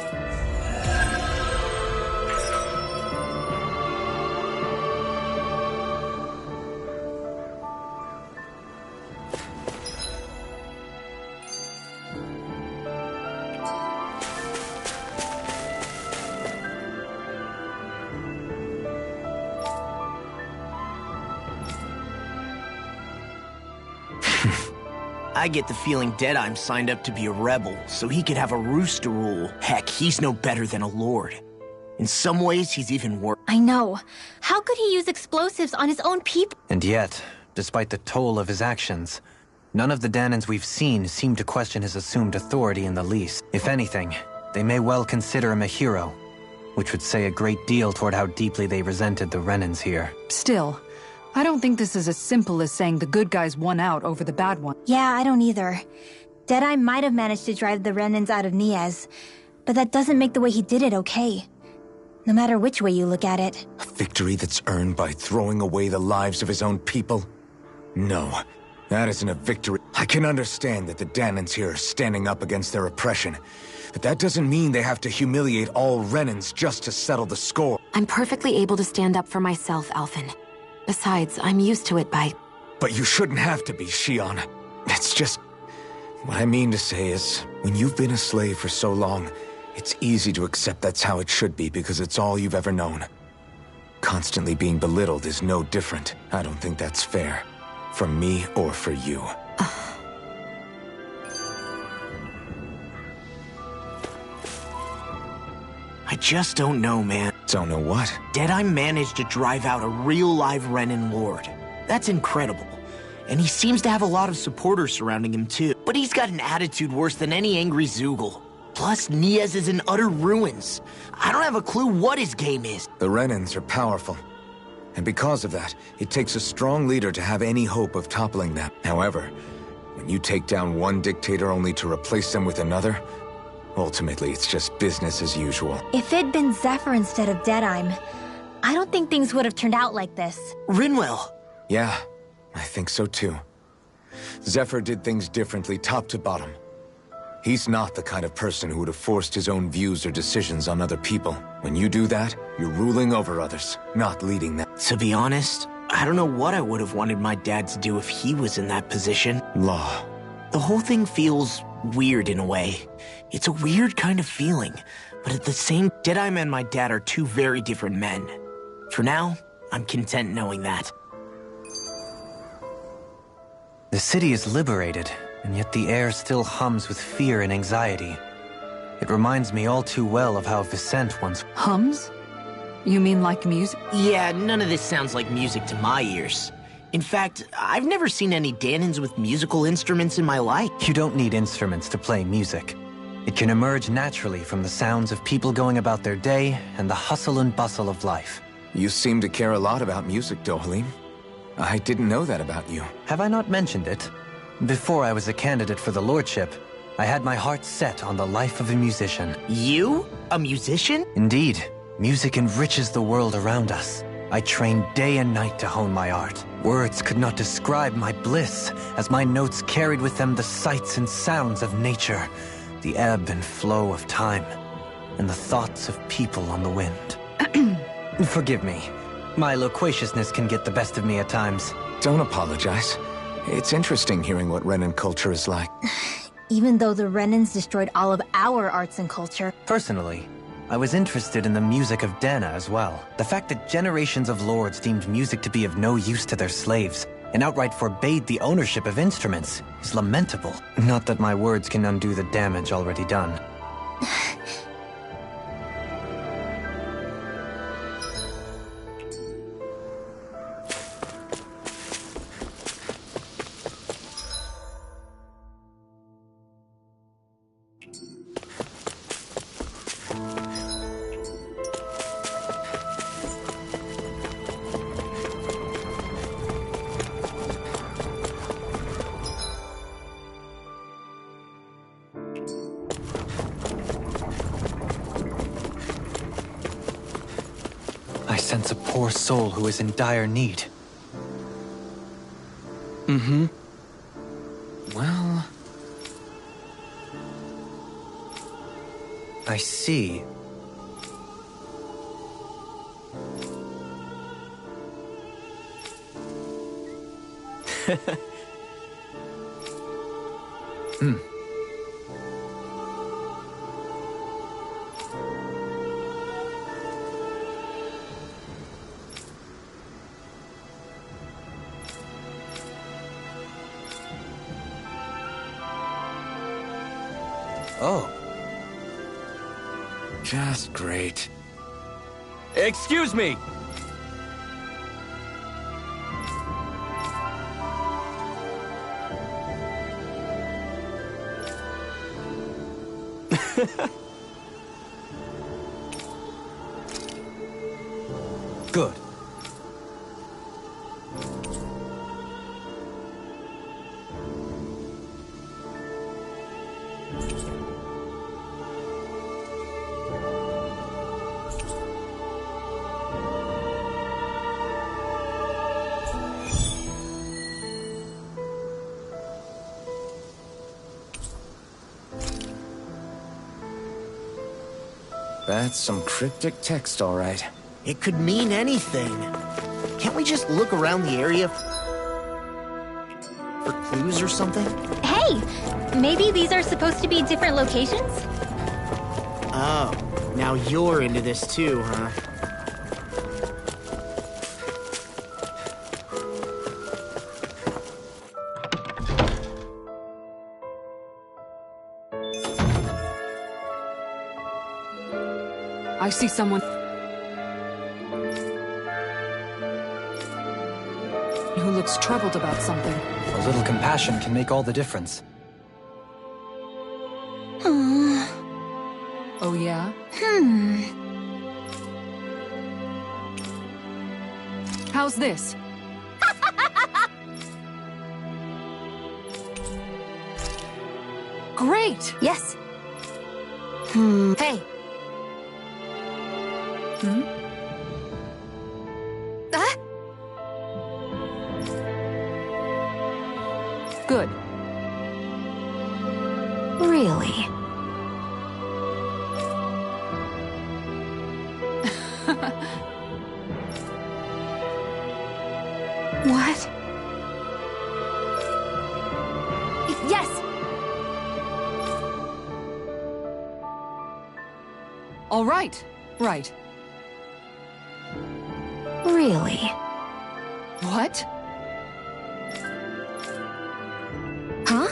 I get the feeling Deadime signed up to be a rebel, so he could have a rooster rule. Heck, he's no better than a lord. In some ways, he's even worse. I know. How could he use explosives on his own people? And yet, despite the toll of his actions, none of the Danons we've seen seem to question his assumed authority in the least. If anything, they may well consider him a hero, which would say a great deal toward how deeply they resented the Renins here. Still, I don't think this is as simple as saying the good guys won out over the bad one. Yeah, I don't either. Deadeye might have managed to drive the Renins out of Niez, but that doesn't make the way he did it okay. no matter which way you look at it. A victory that's earned by throwing away the lives of his own people? No, that isn't a victory. I can understand that the Danans here are standing up against their oppression, but that doesn't mean they have to humiliate all Renans just to settle the score. I'm perfectly able to stand up for myself, Alphen. Besides, I'm used to it by... But you shouldn't have to be, Shion. It's just... What I mean to say is, when you've been a slave for so long, it's easy to accept that's how it should be because it's all you've ever known. Constantly being belittled is no different. I don't think that's fair. For me or for you. I just don't know, man. Don't know what? Deadeye managed to drive out a real live Renan Lord. That's incredible. And he seems to have a lot of supporters surrounding him too. But he's got an attitude worse than any angry Zoogle. Plus, Niez is in utter ruins. I don't have a clue what his game is. The Renans are powerful. And because of that, it takes a strong leader to have any hope of toppling them. However, when you take down one dictator only to replace them with another, ultimately it's just business as usual. If it'd been Zephyr instead of Deadeye, I don't think things would have turned out like this. Rinwell. Yeah, I think so too. Zephyr did things differently top to bottom. He's not the kind of person who would have forced his own views or decisions on other people. When you do that, you're ruling over others, not leading them. To be honest, I don't know what I would have wanted my dad to do if he was in that position. Law. The whole thing feels weird in a way. It's a weird kind of feeling, but at the same, Deadeye and my dad are two very different men. For now, I'm content knowing that. The city is liberated, and yet the air still hums with fear and anxiety. It reminds me all too well of how Vicente once... Hums? You mean like music? Yeah, none of this sounds like music to my ears. In fact, I've never seen any Danans with musical instruments in my life. You don't need instruments to play music. It can emerge naturally from the sounds of people going about their day and the hustle and bustle of life. You seem to care a lot about music, Dohalim. I didn't know that about you. Have I not mentioned it? Before I was a candidate for the lordship, I had my heart set on the life of a musician. You? A musician? Indeed. Music enriches the world around us. I trained day and night to hone my art. Words could not describe my bliss, as my notes carried with them the sights and sounds of nature, the ebb and flow of time, and the thoughts of people on the wind. Forgive me. My loquaciousness can get the best of me at times. Don't apologize. It's interesting hearing what Renan culture is like. Even though the Renans destroyed all of our arts and culture. Personally, I was interested in the music of Dana as well. The fact that generations of lords deemed music to be of no use to their slaves, and outright forbade the ownership of instruments, is lamentable. Not that my words can undo the damage already done. I sense a poor soul who is in dire need. Mm-hmm. Well... I see. Oh. Just great. Excuse me! Good. That's some cryptic text, all right. It could mean anything. Can't we just look around the area for clues or something? Hey, maybe these are supposed to be different locations? Oh, now you're into this too, huh? I see someone who looks troubled about something. A little compassion can make all the difference. Oh, yeah? How's this? Great! Yes. Hey. Good. Really? What? Yes! All right. Right. Really? What? Huh?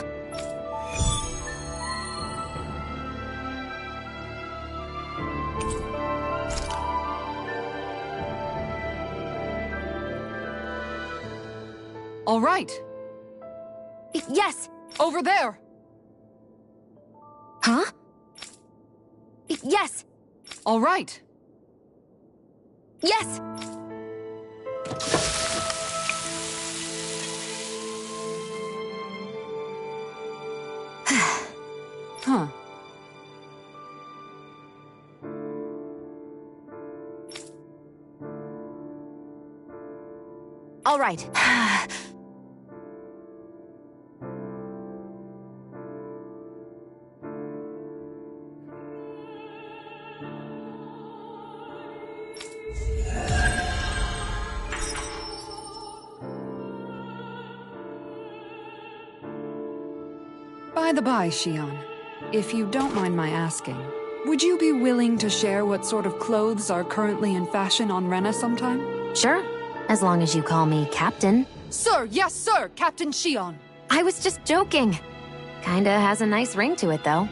All right. Yes! Over there. Huh? Yes! All right. Yes! Huh. All right. By the by, Shion, if you don't mind my asking, would you be willing to share what sort of clothes are currently in fashion on Rena sometime? Sure. As long as you call me Captain. Sir, yes, sir, Captain Shion. I was just joking. Kinda has a nice ring to it, though.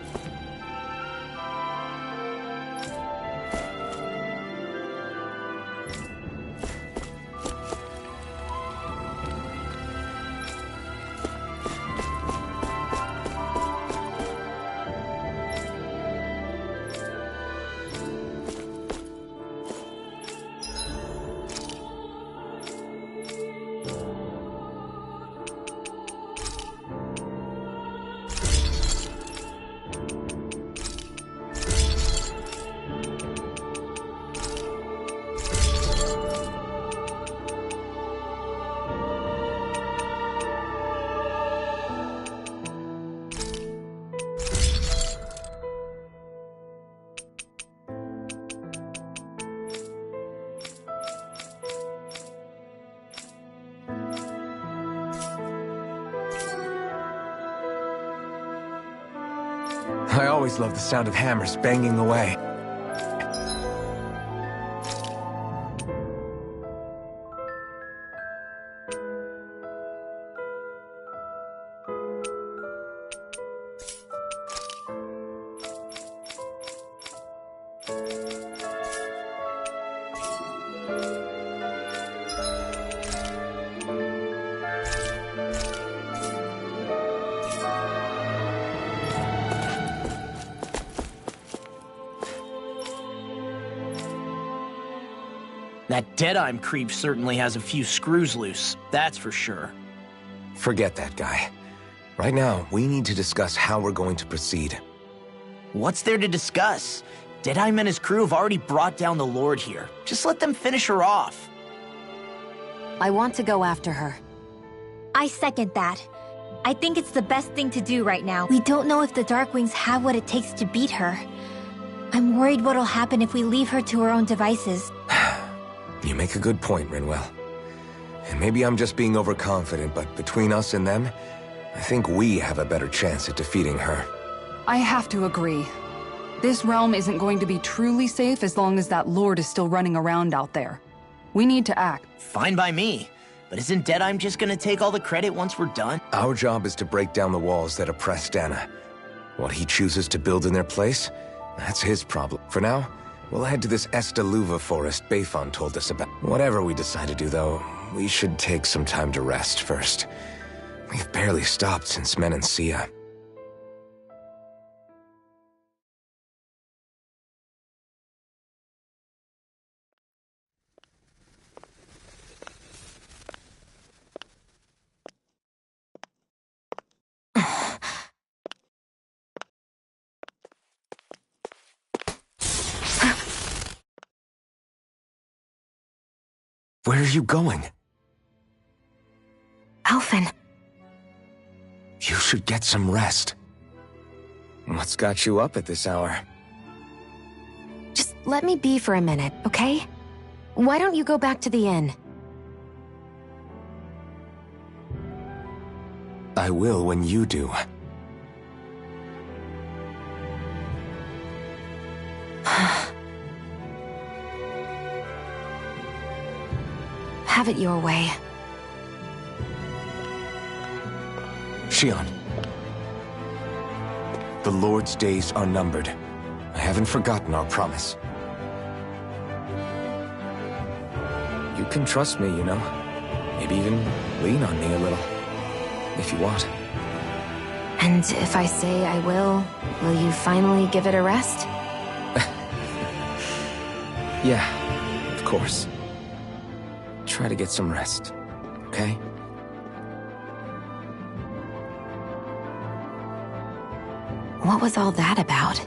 I always love the sound of hammers banging away. That Deadeye creep certainly has a few screws loose, that's for sure. Forget that guy. Right now, we need to discuss how we're going to proceed. What's there to discuss? Deadeye and his crew have already brought down the Lord here. Just let them finish her off. I want to go after her. I second that. I think it's the best thing to do right now. We don't know if the Darkwings have what it takes to beat her. I'm worried what'll happen if we leave her to her own devices. You make a good point, Rinwell. And maybe I'm just being overconfident, but between us and them, I think we have a better chance at defeating her. I have to agree. This realm isn't going to be truly safe as long as that Lord is still running around out there. We need to act. Fine by me. But isn't Deadeye just gonna take all the credit once we're done? Our job is to break down the walls that oppress Dana. What he chooses to build in their place, that's his problem. For now, we'll head to this Estaluva forest Bayfon told us about. Whatever we decide to do, though, we should take some time to rest first. We've barely stopped since Menancia. Where are you going? Alphen. You should get some rest. What's got you up at this hour? Just let me be for a minute, okay? Why don't you go back to the inn? I will when you do. Have it your way. Shionne. The Lord's days are numbered. I haven't forgotten our promise. You can trust me, you know. Maybe even lean on me a little. If you want. And if I say I will you finally give it a rest? Yeah, of course. Try to get some rest, okay? What was all that about?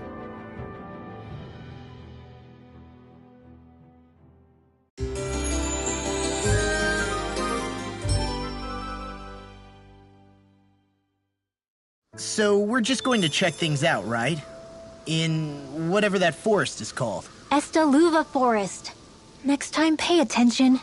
So we're just going to check things out, right? In whatever that forest is called. Estaluva Forest. Next time, pay attention.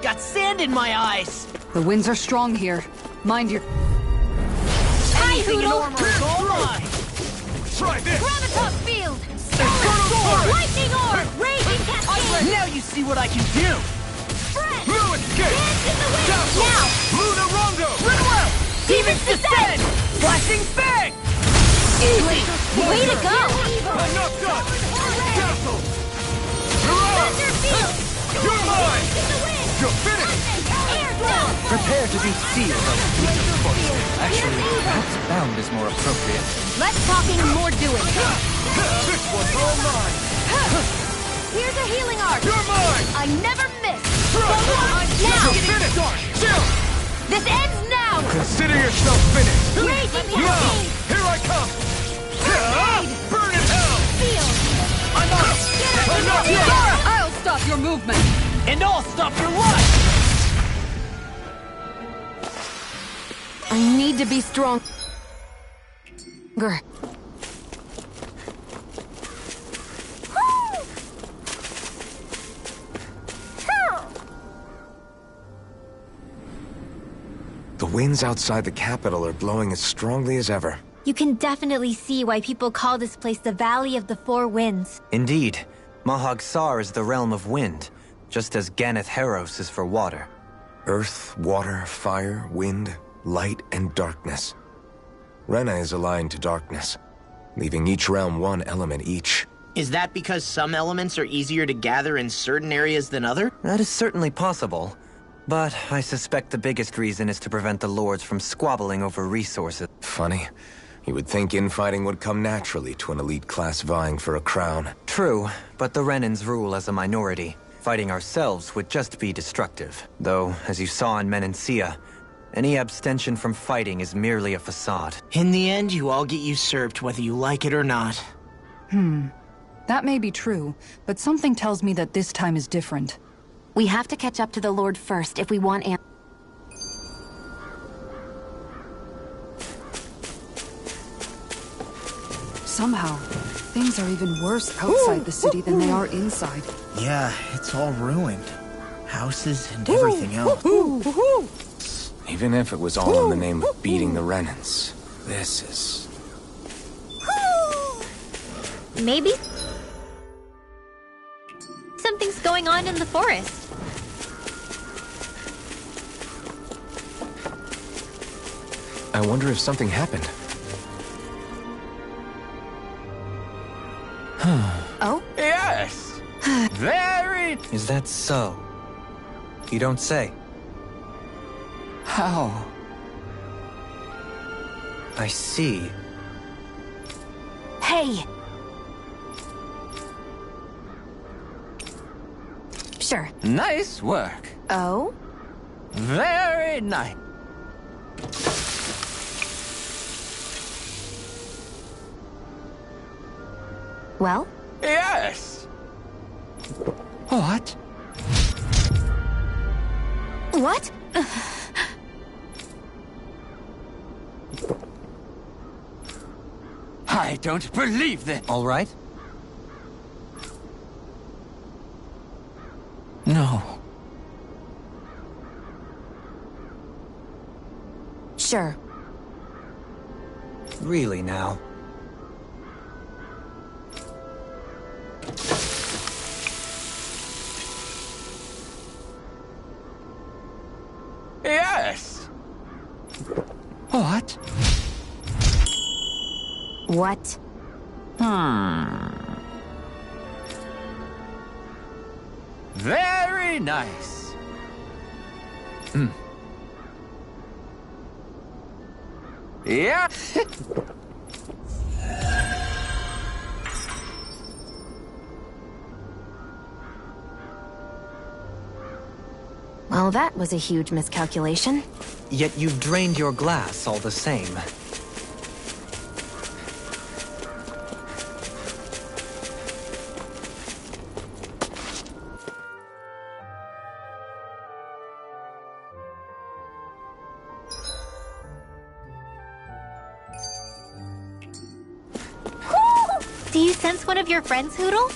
Got sand in my eyes! The winds are strong here. Mind your... Anything in armor is all mine! Try this! Graviton field! Sword! Lightning orb! Raging cascade! Now you see what I can do! Fred! Blue escape! Dance in the wind! Castle! Now! Luna Rondo! Rinwell! Demons descend! Flashing bang! Way to go! I'm not done! Castle! Thunder field! You're mine! In the wind! You're finished! Air down! Prepare to be sealed by the beat of foot. Actually, perhaps bound is more appropriate. Less talking, more doing. This one's all mine! Here's a healing arc. You're mine! I never miss. Now! Finish! Chill! This ends now! Consider yourself finished! Raging Now! cascade! Here I come! Burn in hell! Field! I'm on it! I'm not done! I'll stop your movement! And I'll stop your life! I need to be strong. The winds outside the capital are blowing as strongly as ever. You can definitely see why people call this place the Valley of the Four Winds. Indeed, Mahag Saar is the realm of wind, just as Ganeth Heros is for water. Earth, water, fire, wind, light, and darkness. Rena is aligned to darkness, leaving each realm one element each. Is that because some elements are easier to gather in certain areas than other? That is certainly possible, but I suspect the biggest reason is to prevent the lords from squabbling over resources. Funny. You would think infighting would come naturally to an elite class vying for a crown. True, but the Renans rule as a minority. Fighting ourselves would just be destructive. Though, as you saw in Menancia, any abstention from fighting is merely a facade. In the end, you all get usurped whether you like it or not. That may be true, but something tells me that this time is different. We have to catch up to the Lord first if we want Somehow, things are even worse outside the city than they are inside. Yeah, it's all ruined. Houses and everything else. Even if it was all in the name of beating the Renans, this is... Maybe something's going on in the forest. I wonder if something happened. Oh? Yes! Very... Is that so? You don't say. How? I see. Hey! Sure. Nice work. Oh? Very nice. Well? Yes! What? What? I don't believe that. All right? No. Sure. Really now? Yes! What? What? Very nice. Yeah. Well, that was a huge miscalculation. Yet you've drained your glass all the same. Do you sense one of your friends, Hootle?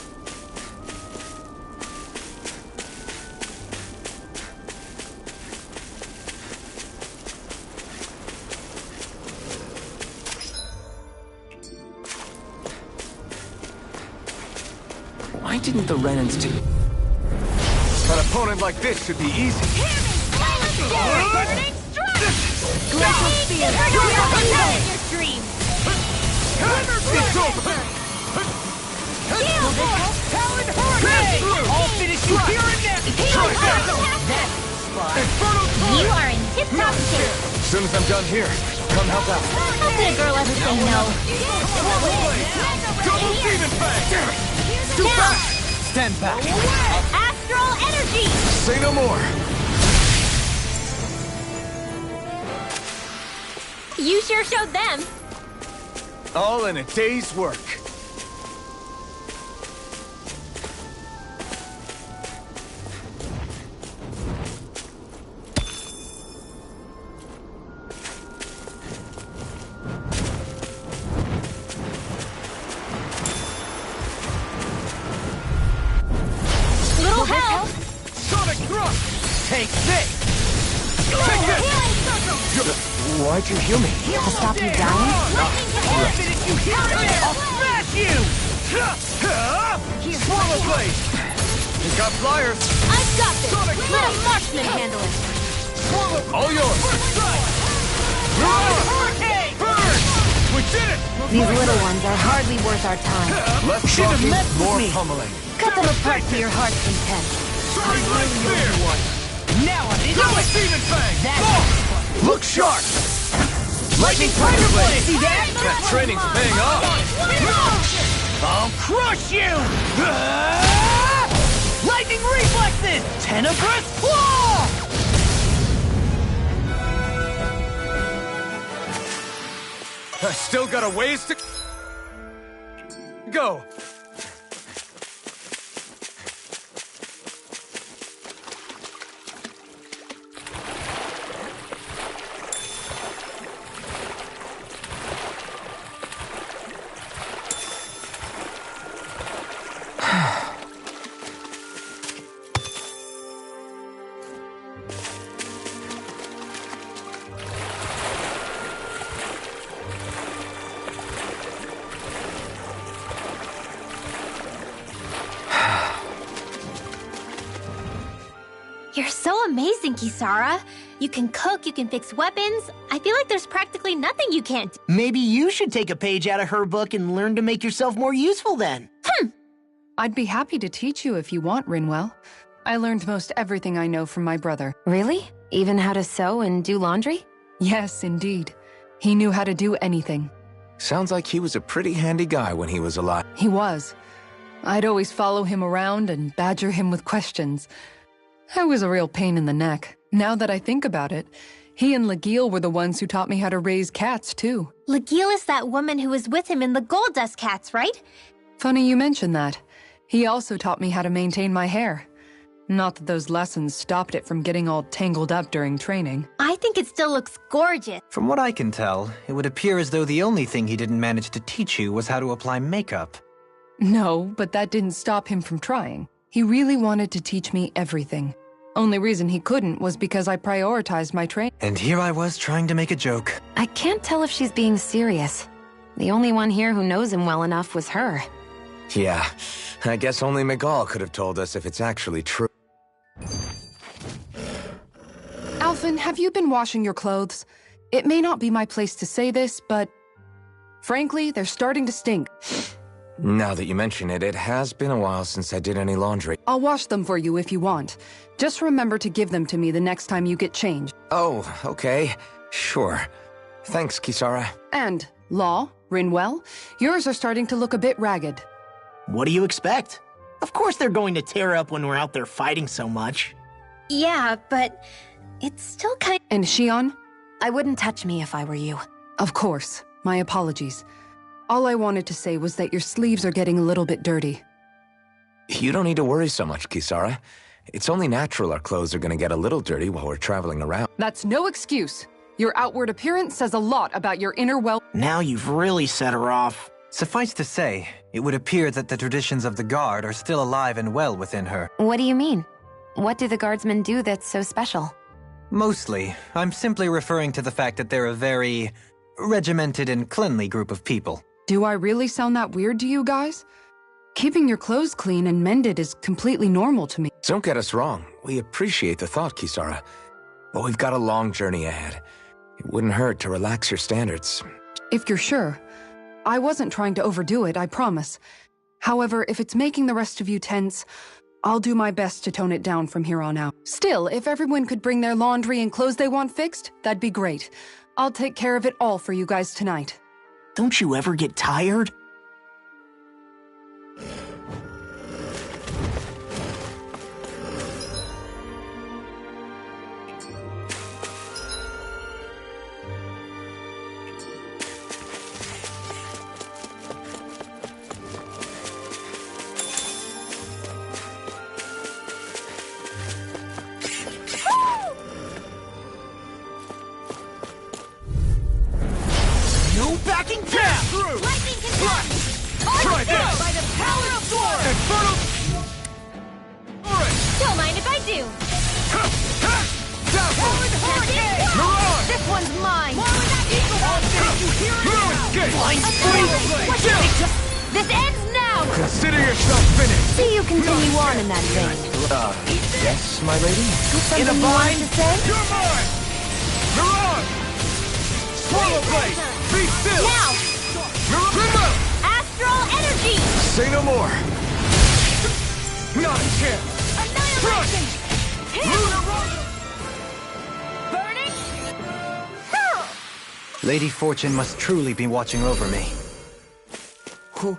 Why didn't the Renans do... An opponent like this should be easy. Burning strike! Glacial Spear! Your dream! It's over! Talon Hurricane! I'll finish you here and now! You are in tip-top shape! As soon as I'm done here, come help out. How could a girl ever say no? Double Demon Fang! Too fast! Stand back. Astral Energy! Say no more. You sure showed them. All in a day's work. Little help! Sonic Thrust! Take this! Take this! Why'd you heal me? To stop you dying? I'll finish you here and now! I'll smash you! Swallow Blade! He's got flyers! I've got this! Sonic Let a marksman handle it! Swallow! All yours! First strike! Hurricane! Burn! We did it! These little ones are hardly worth our time. Less Should have talking, met with more me. pummeling. Cut them apart to your heart's content. Soaring Light Spear! Now I'm into Double it! Demon Fang! That's Look sharp! Lightning Tiger Blade! See that? That training's paying off! I'll crush you! Lightning Reflexes! Tenebrous Claw! I still got a ways to go. You're so amazing, Kisara. You can cook, you can fix weapons. I feel like there's practically nothing you can't do. Maybe you should take a page out of her book and learn to make yourself more useful then. I'd be happy to teach you if you want, Rinwell. I learned most everything I know from my brother. Really? Even how to sew and do laundry? Yes, indeed. He knew how to do anything. Sounds like he was a pretty handy guy when he was alive. He was. I'd always follow him around and badger him with questions. I was a real pain in the neck. Now that I think about it, he and Legil were the ones who taught me how to raise cats, too. Legil is that woman who was with him in the Gold Dust Cats, right? Funny you mention that. He also taught me how to maintain my hair. Not that those lessons stopped it from getting all tangled up during training. I think it still looks gorgeous. From what I can tell, it would appear as though the only thing he didn't manage to teach you was how to apply makeup. No, but that didn't stop him from trying. He really wanted to teach me everything. Only reason he couldn't was because I prioritized my training. And here I was trying to make a joke. I can't tell if she's being serious. The only one here who knows him well enough was her. Yeah, I guess only Miguel could have told us if it's actually true. Alphen, have you been washing your clothes? It may not be my place to say this, but frankly, they're starting to stink. Now that you mention it, it has been a while since I did any laundry. I'll wash them for you if you want. Just remember to give them to me the next time you get changed. Oh, okay. Sure. Thanks, Kisara. And, Law, Rinwell, yours are starting to look a bit ragged. What do you expect? Of course they're going to tear up when we're out there fighting so much. Yeah, but it's still kind of... And Shion? I wouldn't touch me if I were you. Of course. My apologies. All I wanted to say was that your sleeves are getting a little bit dirty. You don't need to worry so much, Kisara. It's only natural our clothes are gonna get a little dirty while we're traveling around. That's no excuse. Your outward appearance says a lot about your inner well... Now you've really set her off. Suffice to say, it would appear that the traditions of the Guard are still alive and well within her. What do you mean? What do the Guardsmen do that's so special? Mostly, I'm simply referring to the fact that they're a very regimented and cleanly group of people. Do I really sound that weird to you guys? Keeping your clothes clean and mended is completely normal to me. Don't get us wrong. We appreciate the thought, Kisara. But we've got a long journey ahead. It wouldn't hurt to relax your standards. If you're sure. I wasn't trying to overdo it, I promise. However, if it's making the rest of you tense, I'll do my best to tone it down from here on out. Still, if everyone could bring their laundry and clothes they want fixed, that'd be great. I'll take care of it all for you guys tonight. Don't you ever get tired? No backing down! Lightning can Try this! by the power of sword! Infernal! Alright! Don't mind if I do. Mirage! This one's mine. This ends now. Consider yourself finished! See you continue on in that vein. Yes, my lady? Something you wanted to say? You're mine! Mirage! Swallow blade! Be still! Now, Mirage! astral energy. Say no more! Not a chance! Annihilation. Burning. Lady Fortune must truly be watching over me. Who?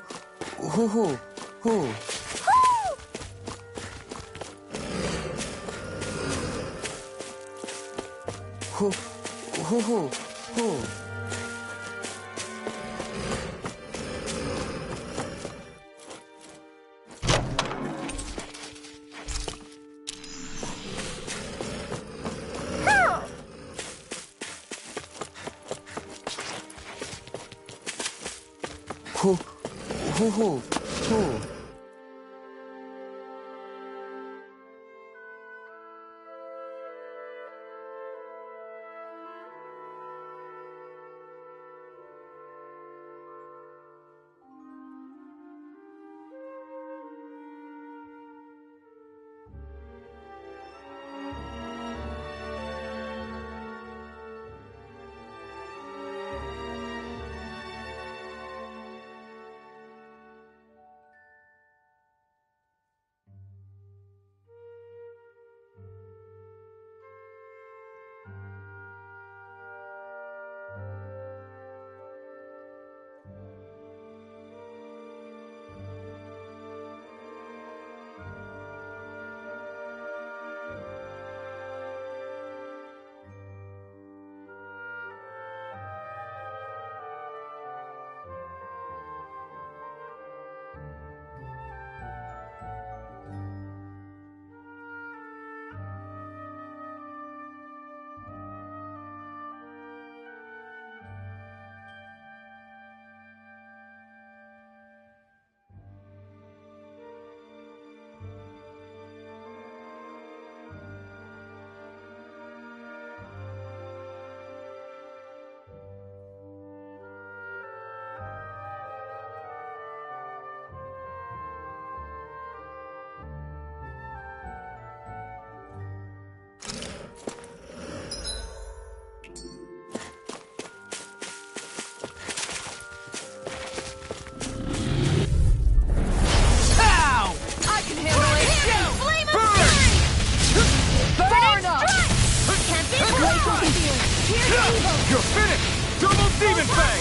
You're finished! Double Demon Fang!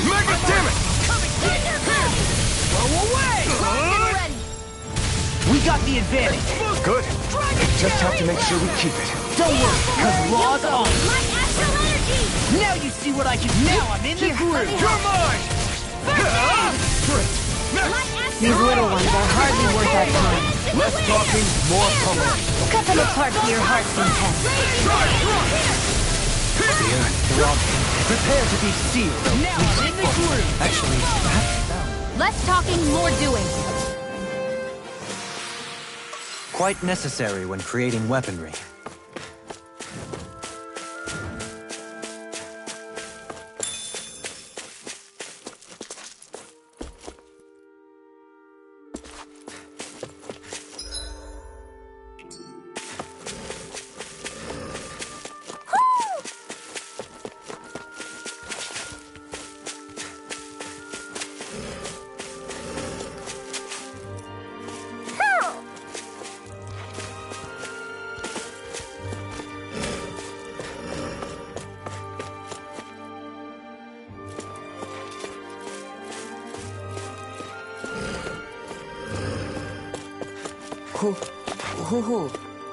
Mega Damage! Go away! We got the advantage. Good. just have to make sure we keep it. Don't worry, because Raw's on. My astral energy! Now you see what I can do. Now I'm in the groove. You're mine! These little ones are hardly worth our time. Less talking, more pummeling. Cut them apart to your heart's content. Prepare to be sealed. Now I'm in the groove. Actually, perhaps Less talking, more doing. quite necessary when creating weaponry.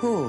Who?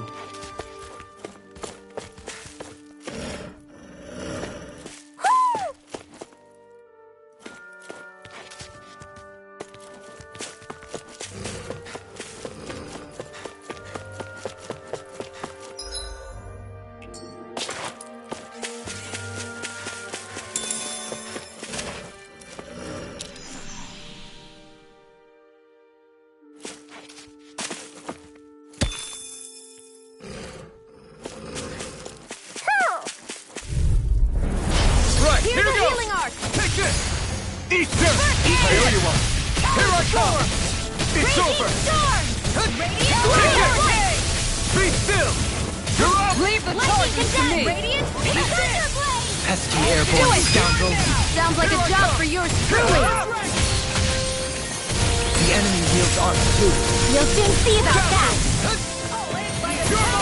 Here Here's a goes! healing arc! Take this! Easter! I owe you one! Here I come! It's over! Storm! Take it! Be still! You're up! Leave the Lightning charges to condemned! me! Radiant! Thunderblade! Pesky airborne scoundrels! Sounds like a job for yours truly! The enemy wields arms too. You'll soon see about that!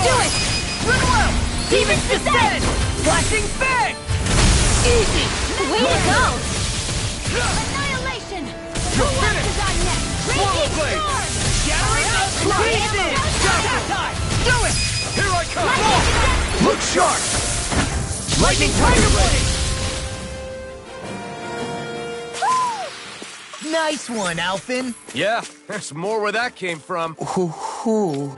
Do it! Well, Demons descend! flashing bang! Easy! Way to go! Annihilation! You're Who else finished! is on next? Swallow Raging blade! Storm! Shattering up! Easy! Time! Do it! Here I come! Lightning condemned! Look sharp! Lightning Tiger Blade! Nice one, Alphin. Yeah, there's more where that came from. Who?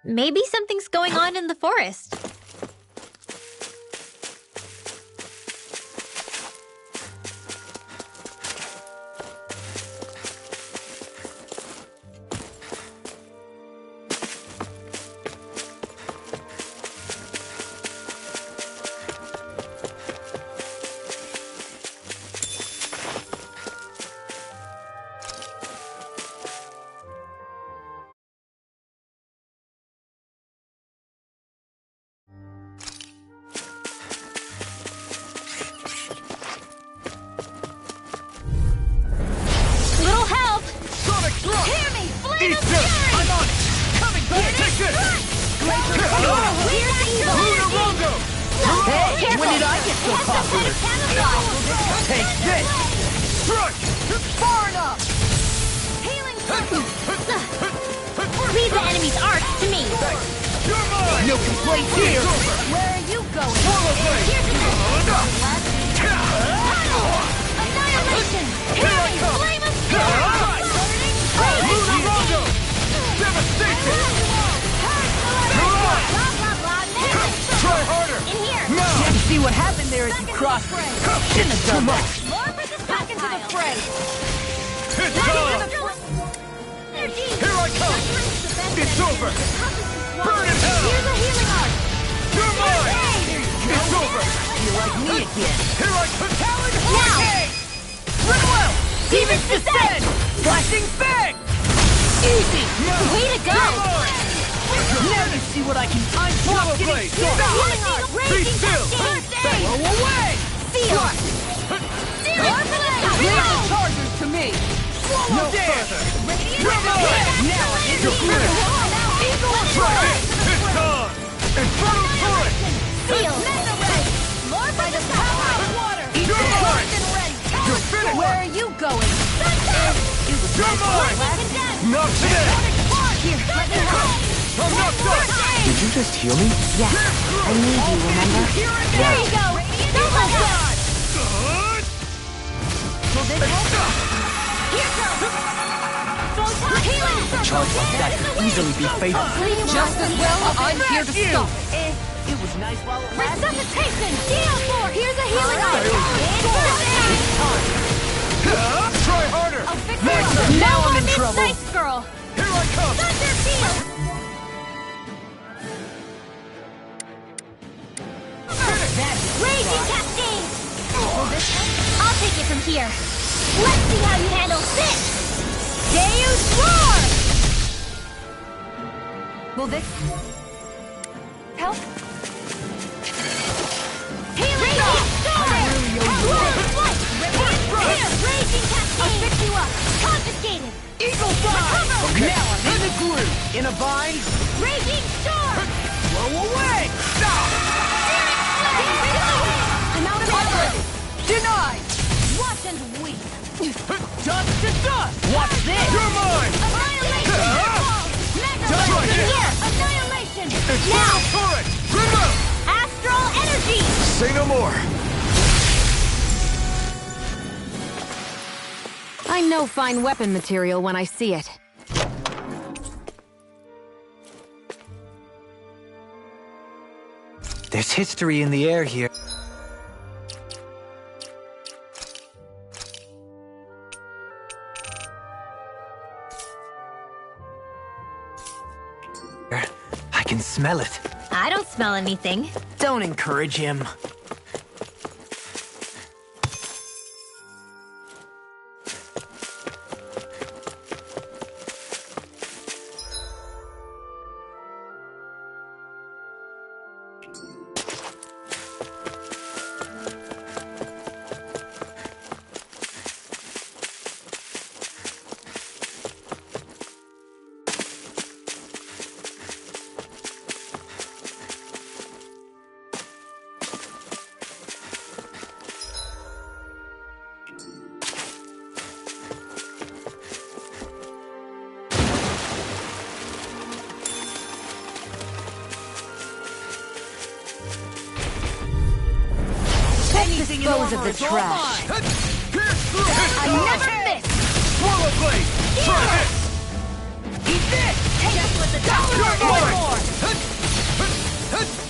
Maybe something's going on in the forest. Little help! Sonic Thrust! Hear me! Flame of Easter! fury! I'm on it! Coming back! Take this! Here's the evil Luna energy! Rondo! Hey, when did I get so popular? Take this! Strike! Far enough! Healing circle! Leave the enemy's arc to me! You're mine! No complaints here! Where are you going? Swallow blade! Here's the Annihilation! Hear me! Flame of fury! Luna Rondo! Devastation! Try harder! In here! Can't see what happened there as you crossed. Shouldn't have done that. More for the back into the fray! It's on! Here I come! It's over! Burn in hell! Here's a healing arc! You're mine! It's over! You're like me again. Here I come! Talon Now! Run well! Demons descend! Flashing bang! Easy! Way to go! Now you see what I can do. I'm Swallow getting blade! stuck. Be still! Blow away! Feel! Leave the chargers to me. Swallow No dare! further! Now it's You're clear! Try it! It's time! Infernal turret! Feel! Lord by the power of water! You're mine! You're finished! Where are you going? You're mine! Not today! Here, let me help! I'm not done! Did you just heal me? Yes, I need you, remember? There you go! Don't let go! Will this help? Here goes! Healing circle! charge like that could easily be fatal. Just as well, I'm here to stop. It was nice while it lasted. Resuscitation! DL4! Here's a healing item! Try harder! I'll fix My it turn! up! Now No I'm more in trouble. Mid-Size girl! Here I come! Thunder field! Raging cascade! Will this help? I'll take it from here. Let's see how you handle this! Deus Roar! Will this help? Healing Storm! Here, Raging cascade! I'll fix you up! Confiscated! Eagle Fly! Recover! Now I'm in the groove. In a bind. Raging Storm! Blow away! I'm out of ammo! Denied! Watch and weep! Dust to dust! What's this? You're mine! Annihilation! Try it! Here! Annihilation! It's Now! turret! Remove! Astral energy! Say no more! I know fine weapon material when I see it. There's history in the air here. I can smell it. I don't smell anything. Don't encourage him. Dispose of the trash. I never miss! Swallow blade! Try this! Eat this! Take us with the dollar You're or mine! more!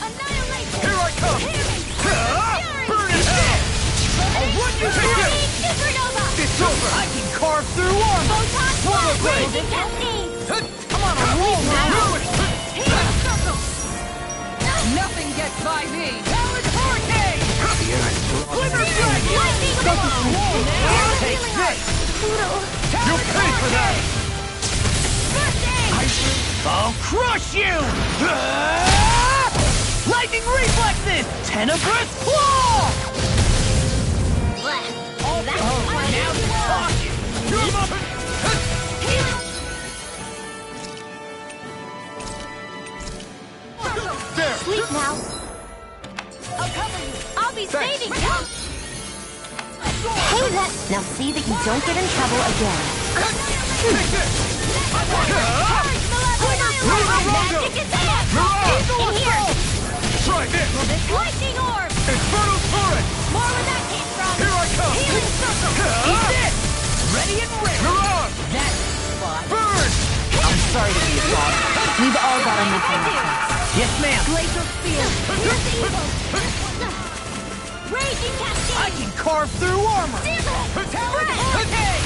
Annihilation! Here I come! Fury! Burn in hell! I'll run you through! Supernova! It's over! I can carve through armor. Photon Swallow blast! blade! Raging cascade! I'm on a roll now. Healing circle! Nothing gets by me. Talon Hurricane! Glimmer Dragon! Lightning bolt! Take this! You'll pay for that! First aid! I'll crush you! Lightning reflexes! Tenebrous claw! Now you're talking! There! Sleep now. I'll cover you. I'll be saving you. Hey, now see that you don't get in trouble again. Take this! Magic is there. In here. Try this! Lightning orb. Infernal turret! More where that came from. Here I come! Healing circle. Eat this! Ready and ready! You're on! That's fun. Burn! I'm sorry to be a dog. We've all got our weaknesses. Yes, ma'am. Glacier field. Here's the evil. Raging cascade. I can carve through armor. Talon Hurricane.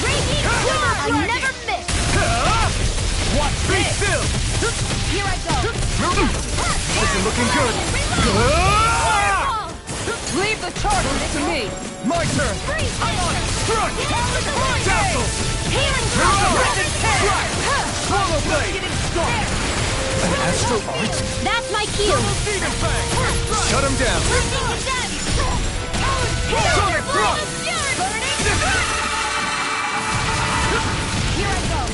Raging glimmer. I never miss. What's Be this? still! Here I go. This is looking good! Leave the charges to me. My turn! I'm on it. Strike! Dazzle! Healing circle. Strike! Swallow blade! Getting started. Astral Art? That's my cue! Shut him down!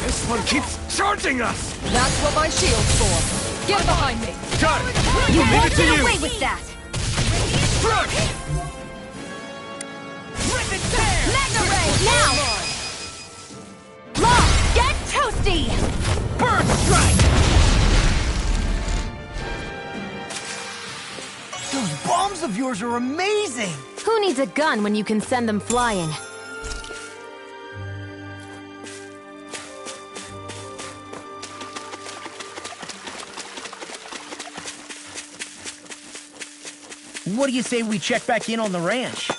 This one keeps charging us! That's what my shield's for. Get behind me. Got it! You Leave won't it to get you! away with that! Mega Ray, now! Law, get toasty! Bird strike! Those bombs of yours are amazing! Who needs a gun when you can send them flying? What do you say we check back in on the ranch?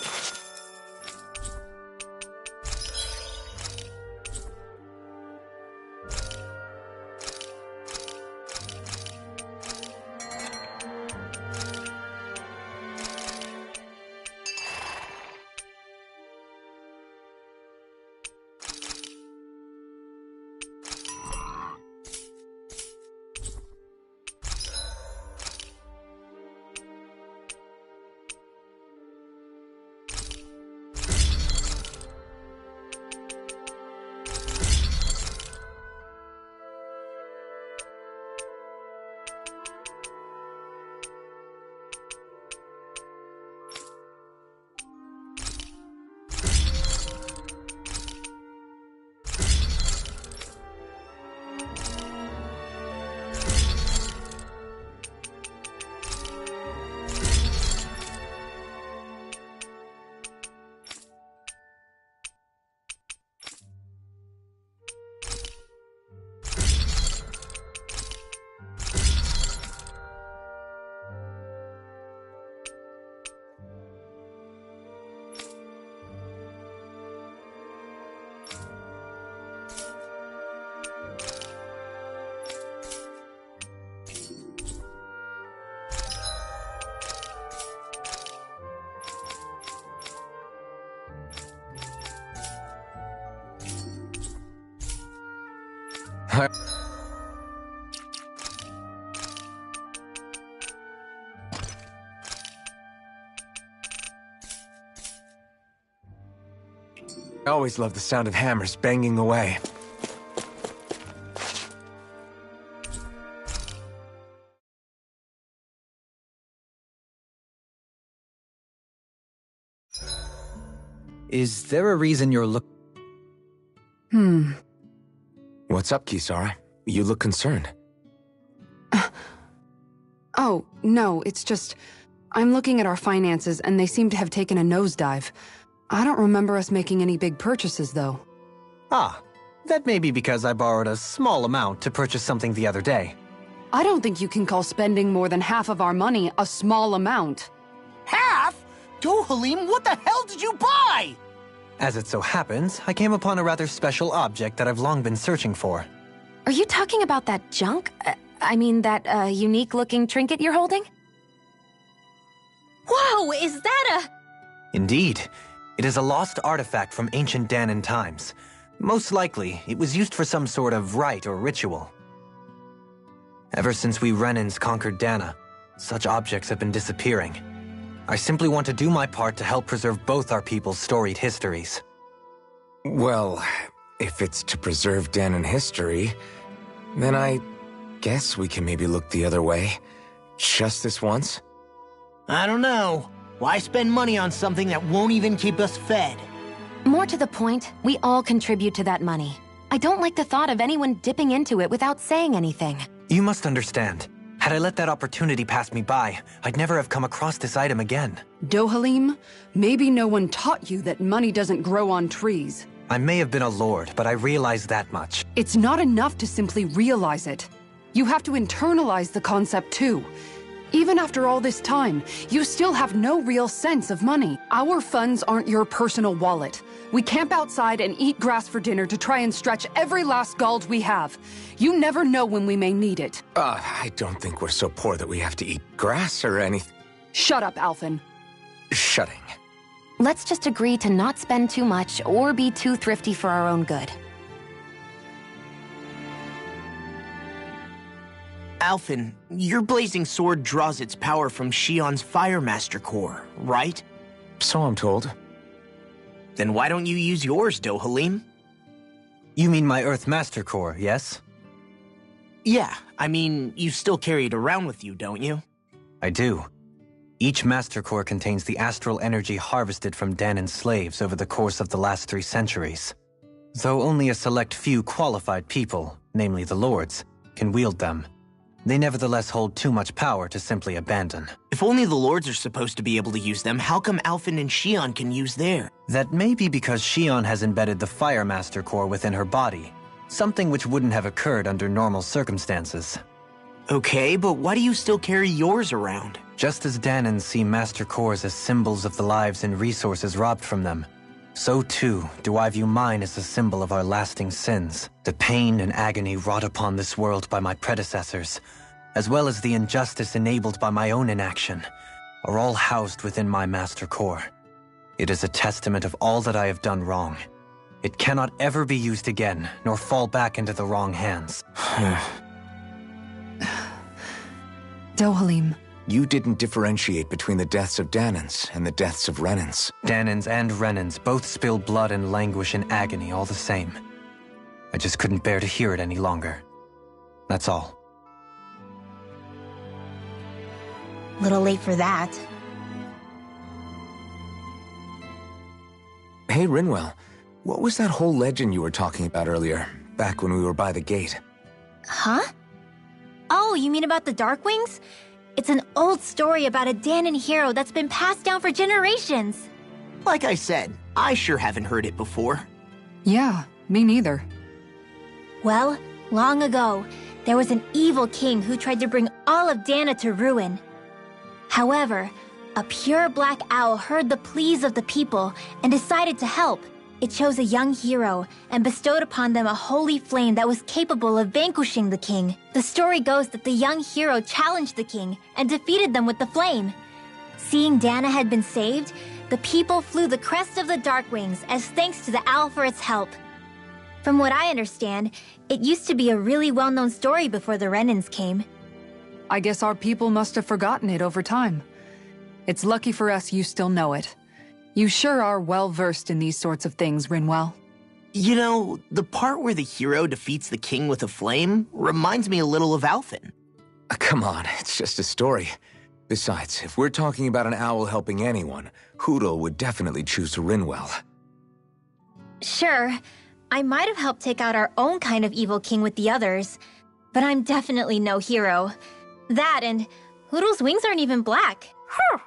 I always love the sound of hammers banging away. Is there a reason you're What's up, Kisara? You look concerned. Oh, no, it's just... I'm looking at our finances, and they seem to have taken a nosedive. I don't remember us making any big purchases, though. Ah, that may be because I borrowed a small amount to purchase something the other day. I don't think you can call spending more than half of our money a small amount. Half? Dohalim, what the hell did you buy? As it so happens, I came upon a rather special object that I've long been searching for. Are you talking about that junk? I mean, that unique-looking trinket you're holding? Whoa, is that a... Indeed. It is a lost artifact from ancient Dahnan times. Most likely, it was used for some sort of rite or ritual. Ever since we Renans conquered Dahna, such objects have been disappearing. I simply want to do my part to help preserve both our people's storied histories. Well, if it's to preserve Dahnan history, then I guess we can maybe look the other way. Just this once? I don't know. Why spend money on something that won't even keep us fed? More to the point, we all contribute to that money. I don't like the thought of anyone dipping into it without saying anything. You must understand. Had I let that opportunity pass me by, I'd never have come across this item again. Dohalim, maybe no one taught you that money doesn't grow on trees. I may have been a lord, but I realize that much. It's not enough to simply realize it. You have to internalize the concept too. Even after all this time, you still have no real sense of money. Our funds aren't your personal wallet. We camp outside and eat grass for dinner to try and stretch every last gold we have. You never know when we may need it. I don't think we're so poor that we have to eat grass or anything. Shut up, Alphen. Shutting. Let's just agree to not spend too much or be too thrifty for our own good. Alphen, your blazing sword draws its power from Shion's Fire Master Core, right? So I'm told. Then why don't you use yours, Dohalim? You mean my Earth Master Core, yes? Yeah, I mean, you still carry it around with you, don't you? I do. Each Master Core contains the astral energy harvested from Danan's slaves over the course of the last 3 centuries. Though only a select few qualified people, namely the Lords, can wield them, they nevertheless hold too much power to simply abandon. If only the Lords are supposed to be able to use them, how come Alphen and Shion can use theirs? That may be because Shion has embedded the Fire Master Core within her body, something which wouldn't have occurred under normal circumstances. Okay, but why do you still carry yours around? Just as Danans see Master Cores as symbols of the lives and resources robbed from them, so too do I view mine as a symbol of our lasting sins, the pain and agony wrought upon this world by my predecessors, as well as the injustice enabled by my own inaction, are all housed within my Master Core. It is a testament of all that I have done wrong. It cannot ever be used again, nor fall back into the wrong hands. Dohalim. You didn't differentiate between the deaths of Danans and the deaths of Renans. Danans and Renans both spill blood and languish in agony all the same. I just couldn't bear to hear it any longer. That's all. Little late for that. Hey, Rinwell. What was that whole legend you were talking about earlier, back when we were by the gate? Huh? Oh, you mean about the Darkwings? It's an old story about a Danan hero that's been passed down for generations. Like I said, I sure haven't heard it before. Yeah, me neither. Well, long ago, there was an evil king who tried to bring all of Dana to ruin. However, a pure black owl heard the pleas of the people and decided to help. It chose a young hero and bestowed upon them a holy flame that was capable of vanquishing the king. The story goes that the young hero challenged the king and defeated them with the flame. Seeing Dana had been saved, the people flew the crest of the Darkwings as thanks to the owl for its help. From what I understand, it used to be a really well-known story before the Renans came. I guess our people must have forgotten it over time. It's lucky for us you still know it. You sure are well-versed in these sorts of things, Rinwell. You know, the part where the hero defeats the king with a flame reminds me a little of Alphen. Come on, it's just a story. Besides, if we're talking about an owl helping anyone, Hootle would definitely choose Rinwell. Sure, I might have helped take out our own kind of evil king with the others, but I'm definitely no hero. That and Hootle's wings aren't even black. Huh.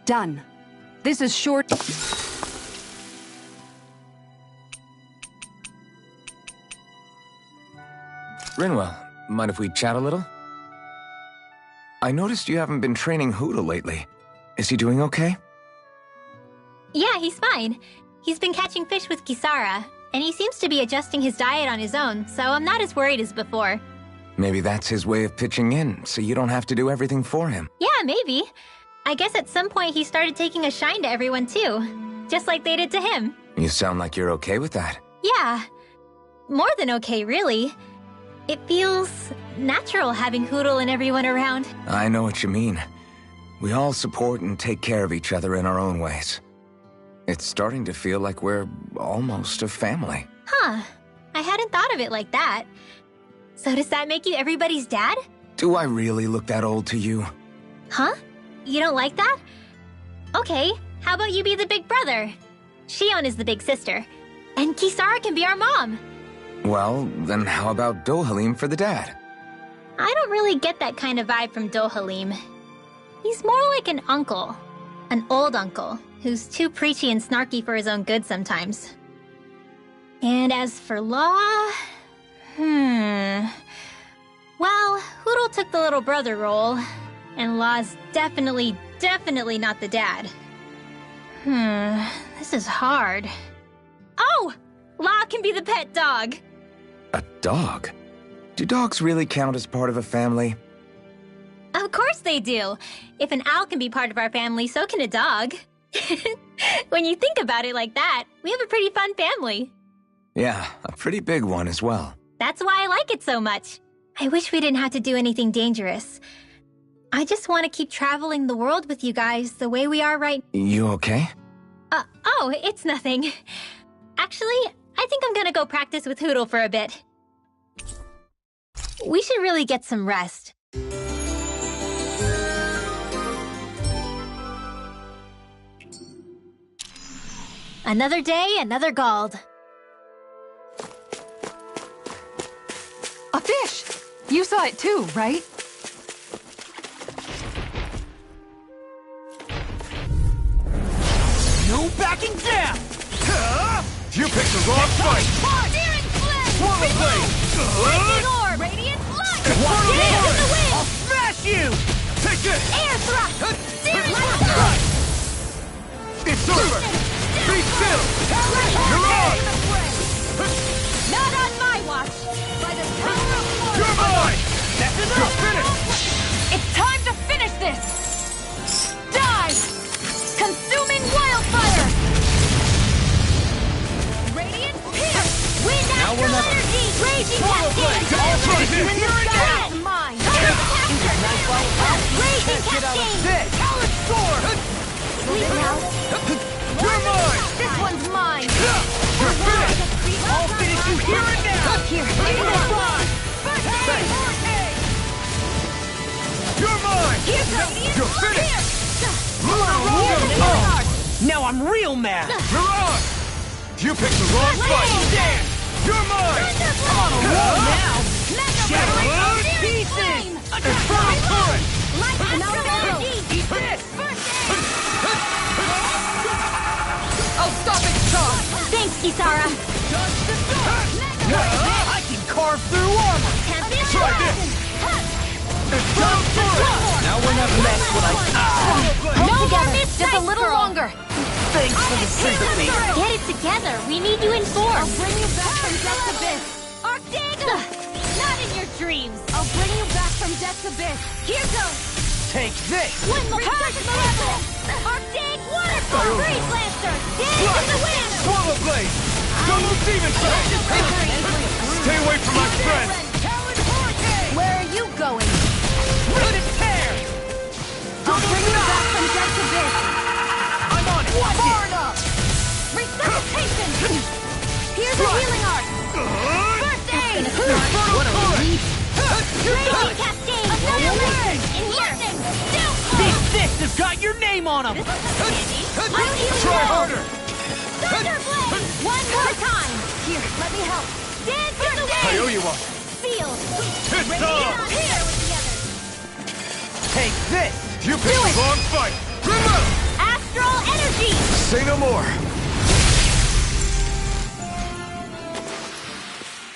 Done. This is short. Rinwell, mind if we chat a little? I noticed you haven't been training Hootle lately. Is he doing okay? Yeah, he's fine. He's been catching fish with Kisara, and he seems to be adjusting his diet on his own, so I'm not as worried as before. Maybe that's his way of pitching in, so you don't have to do everything for him. Yeah, maybe. I guess at some point he started taking a shine to everyone too, just like they did to him. You sound like you're okay with that. Yeah. More than okay, really. It feels natural having Hootle and everyone around. I know what you mean. We all support and take care of each other in our own ways. It's starting to feel like we're almost a family. Huh. I hadn't thought of it like that. So does that make you everybody's dad? Do I really look that old to you? Huh? You don't like that? Okay, how about you be the big brother? Shion is the big sister. And Kisara can be our mom. Well, then how about Dohalim for the dad? I don't really get that kind of vibe from Dohalim. He's more like an uncle. An old uncle, who's too preachy and snarky for his own good sometimes. And as for Law... Well, Hootle took the little brother role, and Law's definitely not the dad. This is hard. Oh! Law can be the pet dog! A dog? Do dogs really count as part of a family? Of course they do! If an owl can be part of our family, so can a dog. When you think about it like that, we have a pretty fun family. Yeah, a pretty big one as well. That's why I like it so much. I wish we didn't have to do anything dangerous. I just want to keep traveling the world with you guys the way we are right... You okay? Oh, it's nothing. Actually, I think I'm gonna go practice with Hootle for a bit. We should really get some rest. Another day, another Gald. A fish! You saw it too, right? No backing down! You picked the wrong fight! Searing Flame! Swallow Blade! Lightning Orb! Radiant Light! Swallow Dance in the Blade! wind! I'll smash you! Take this! Air Thrust! Searing Right. Flame! It's over! Be still! You're on! Not on my watch! By the power of Lord! You're mine! You're finished! It's time to finish this! Die! Consuming Wildfire! Radiant Pierce! Wind Astral Energy! Raging Cascade! All right, here it is! That's mine! Raging Cascade! Talent Sword! Sleep now! You're mine! This one's mine! You're finished! I'll finish you here and now! Here! You're mine! You're mine! You're finished! Now I'm real mad! You're on! You picked the wrong fight! Stand! You're mine! I'm on a roll now! Shadow Pieces! Infernal Current! Light Astral Energy! Eat this! I'll stop it, Sean! Thanks, Kisara! I can carve through armor! Try this! Infernal Current! Now we're not messing with No more just a little longer! Thanks for the sympathy! Get it together! We need you in form! I'll bring you back from Death's Abyss! Arctic! Not in your dreams! I'll bring you back from Death's Abyss! Here goes! Take this! One more Arctic! Waterfall! Breeze Lancer! Dance in the wind! Swallow Blade! Double Demon Blade! Stay away from my friend! Where are you going? Rip and tear! I'll bring you back from Death's Abyss! I'm on it! Far enough! Resuscitation! Here's a healing art! First aid! What a relief! Raging Cascade! Another word! Enlightening! These fists have got your name on them! Try harder! Thunderblade! One more time! Here, let me help! Dance in the wind! I owe you one! Seal! It's Radiant on! on here with the others! Take this! You picked the wrong fight! Remember! Say no more.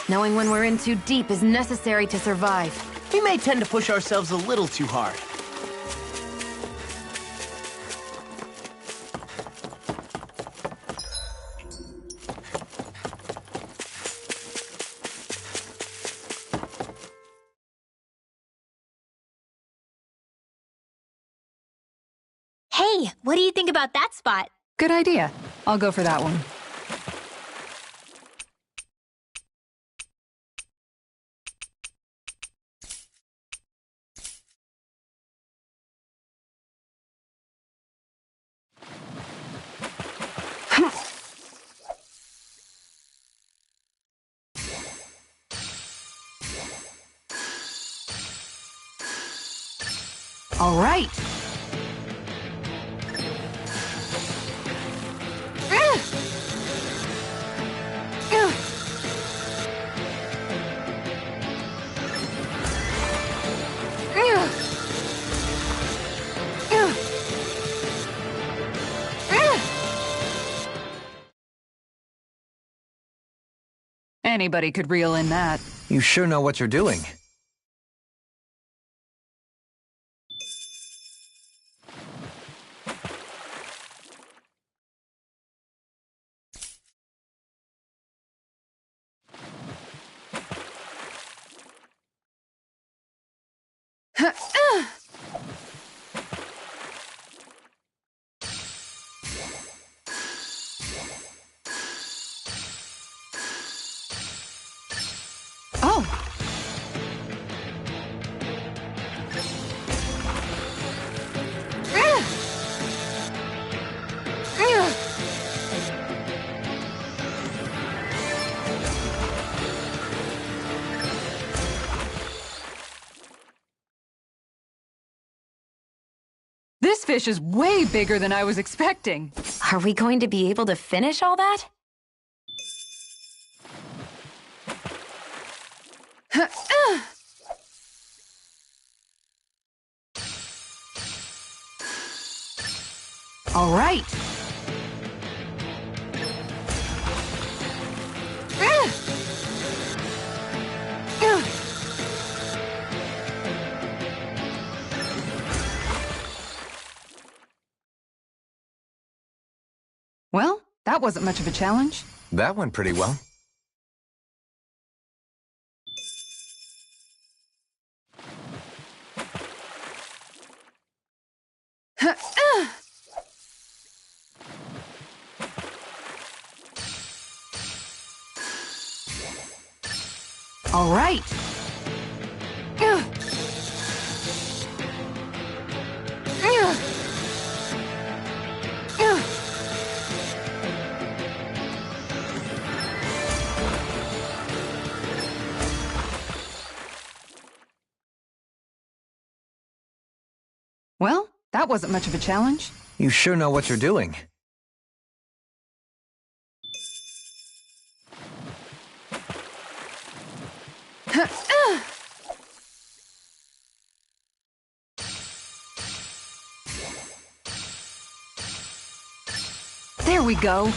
Knowing when we're in too deep is necessary to survive. We may tend to push ourselves a little too hard. Hey, what do you think about that spot? Good idea. I'll go for that one. All right. Anybody could reel in that. You sure know what you're doing. Oh! This fish is way bigger than I was expecting. Are we going to be able to finish all that? All right. Well, that wasn't much of a challenge. That went pretty well. All right. Well, that wasn't much of a challenge. You sure know what you're doing. There we go.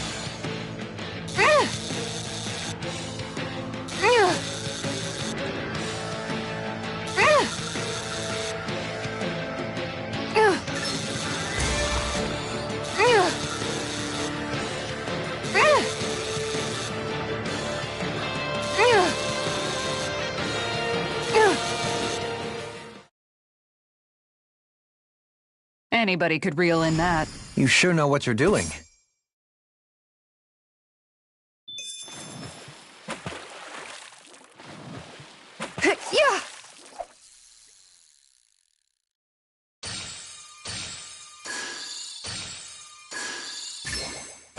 Anybody could reel in that. You sure know what you're doing. Yeah.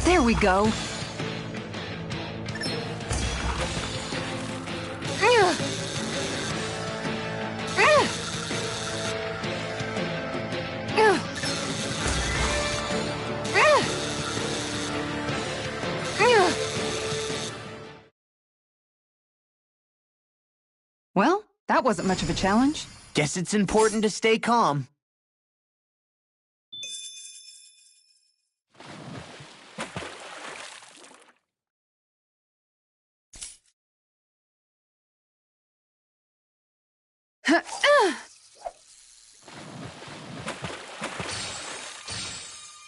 There we go. Well, that wasn't much of a challenge. Guess it's important to stay calm.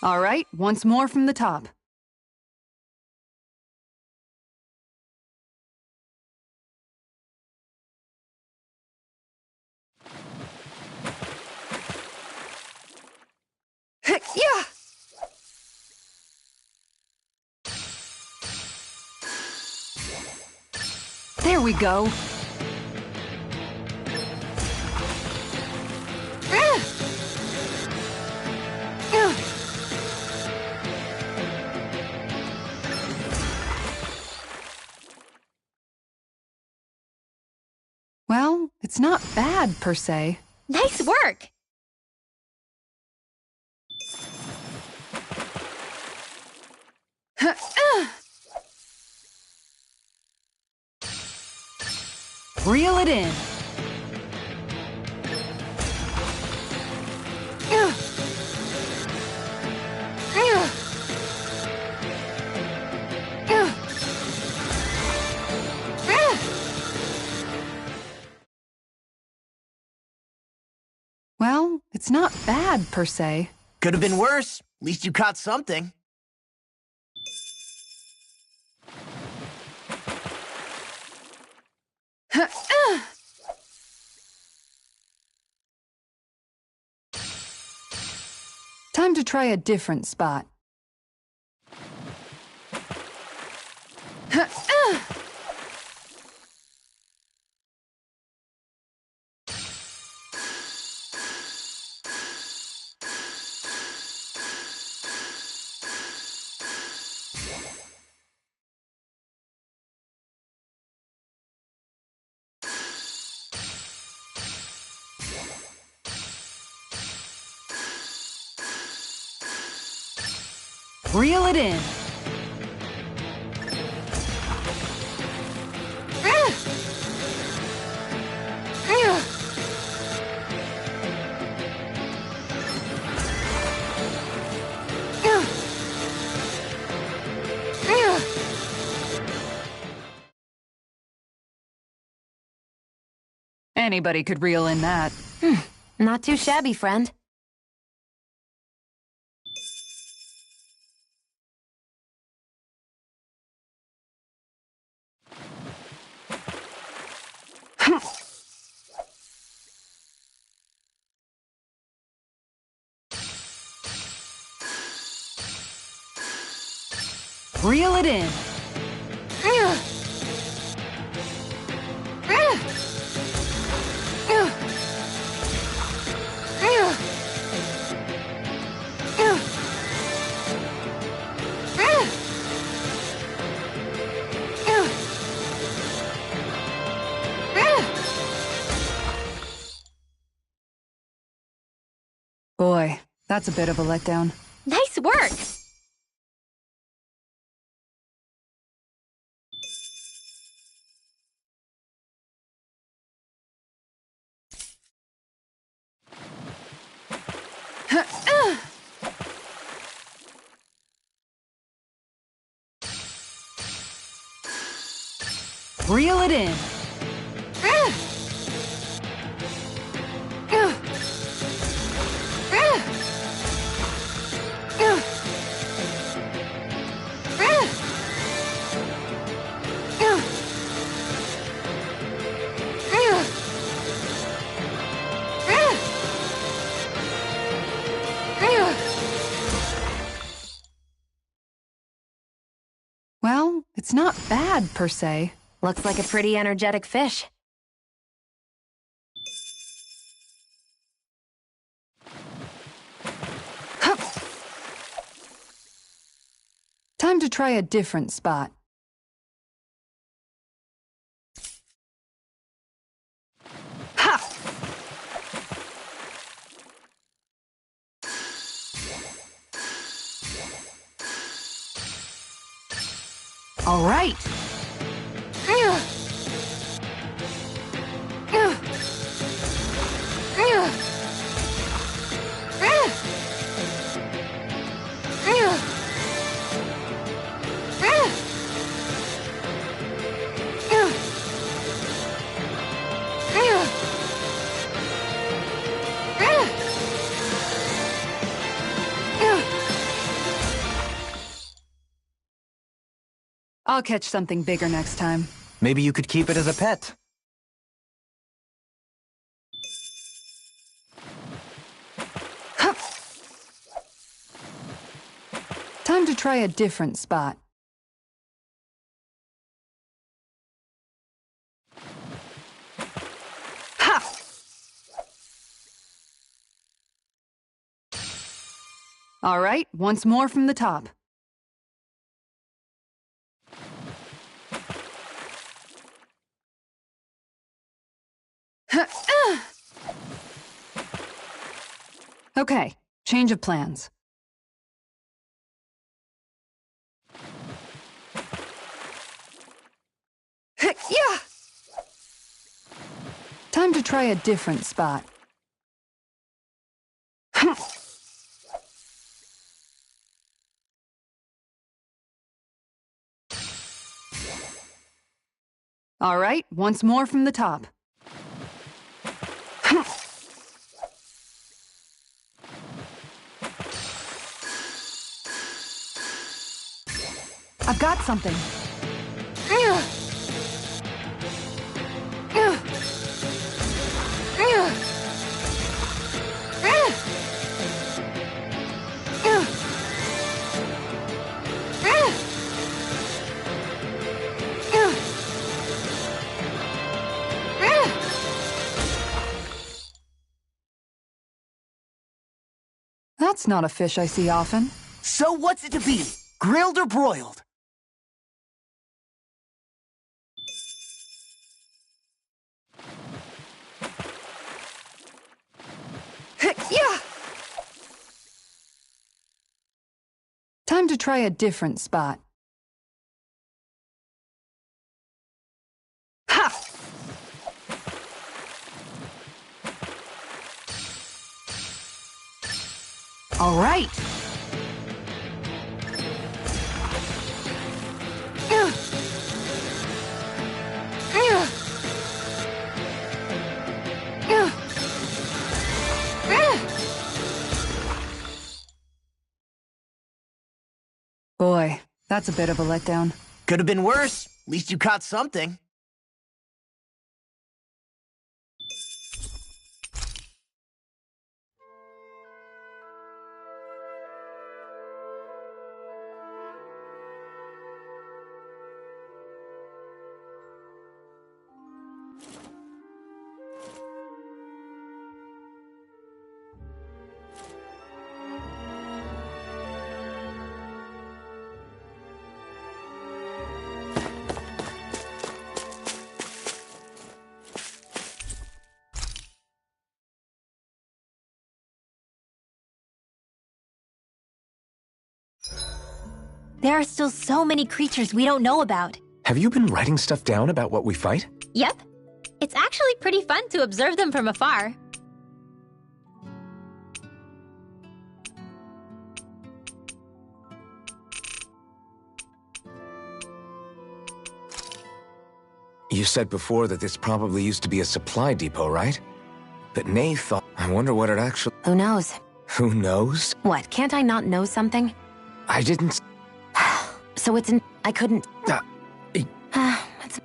All right, once more from the top. Yeah! There we go. Well, it's not bad, per se. Nice work! Reel it in. Well, it's not bad, per se. Could have been worse. At least you caught something. Time to try a different spot. Reel it in. Anybody could reel in that. Not too shabby, friend. Reel it in. Boy, that's a bit of a letdown. Nice work! Reel it in. Well, it's not bad, per se. Looks like a pretty energetic fish. Time to try a different spot. Ha! All right. I'll catch something bigger next time. Maybe you could keep it as a pet. Time to try a different spot. Ha! All right, once more from the top. Okay, change of plans. Yeah! Time to try a different spot. All right, once more from the top. I've got something. That's not a fish I see often. So what's it to be? Grilled or broiled? Yeah! Time to try a different spot. Ha! All right. Boy, that's a bit of a letdown. Could have been worse. At least you caught something. There are still so many creatures we don't know about. Have you been writing stuff down about what we fight? Yep. It's actually pretty fun to observe them from afar. You said before that this probably used to be a supply depot, right? But Nay thought... I wonder what it actually... Who knows? Who knows? What, can't I not know something? I didn't... So it's in... I couldn't... It's...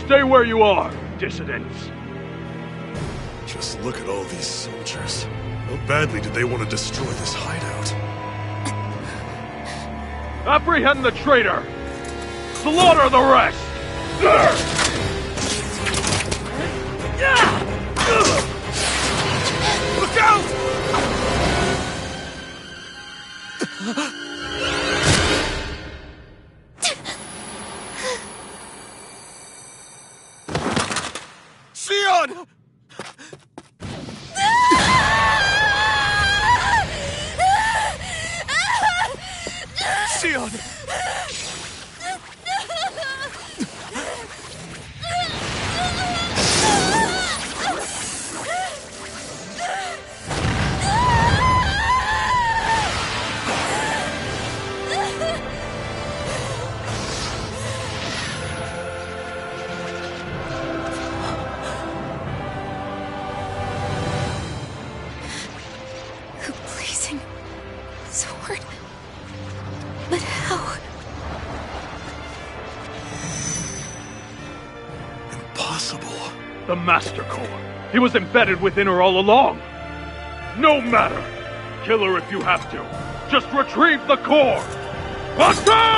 Stay where you are, dissidents. Just look at all these soldiers. How badly did they want to destroy this hideout? Apprehend the traitor! Slaughter the rest! Look out! Sion! Sion! Sion! Blazing sword. But how? Impossible. The Master Core. He was embedded within her all along. No matter. Kill her if you have to. Just retrieve the core. Attack!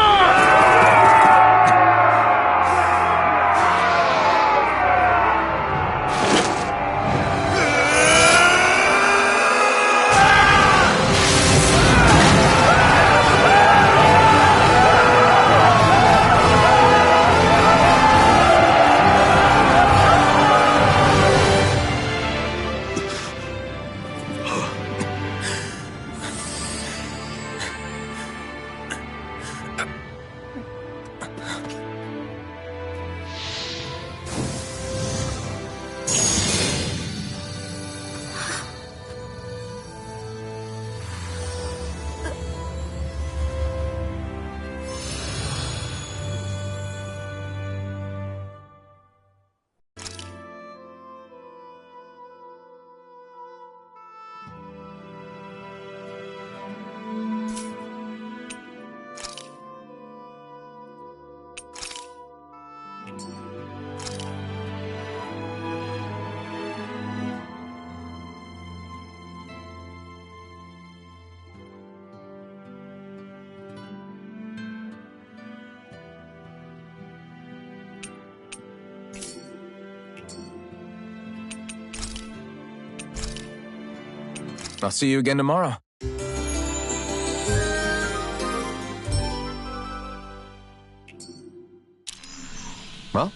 I'll see you again tomorrow. Well?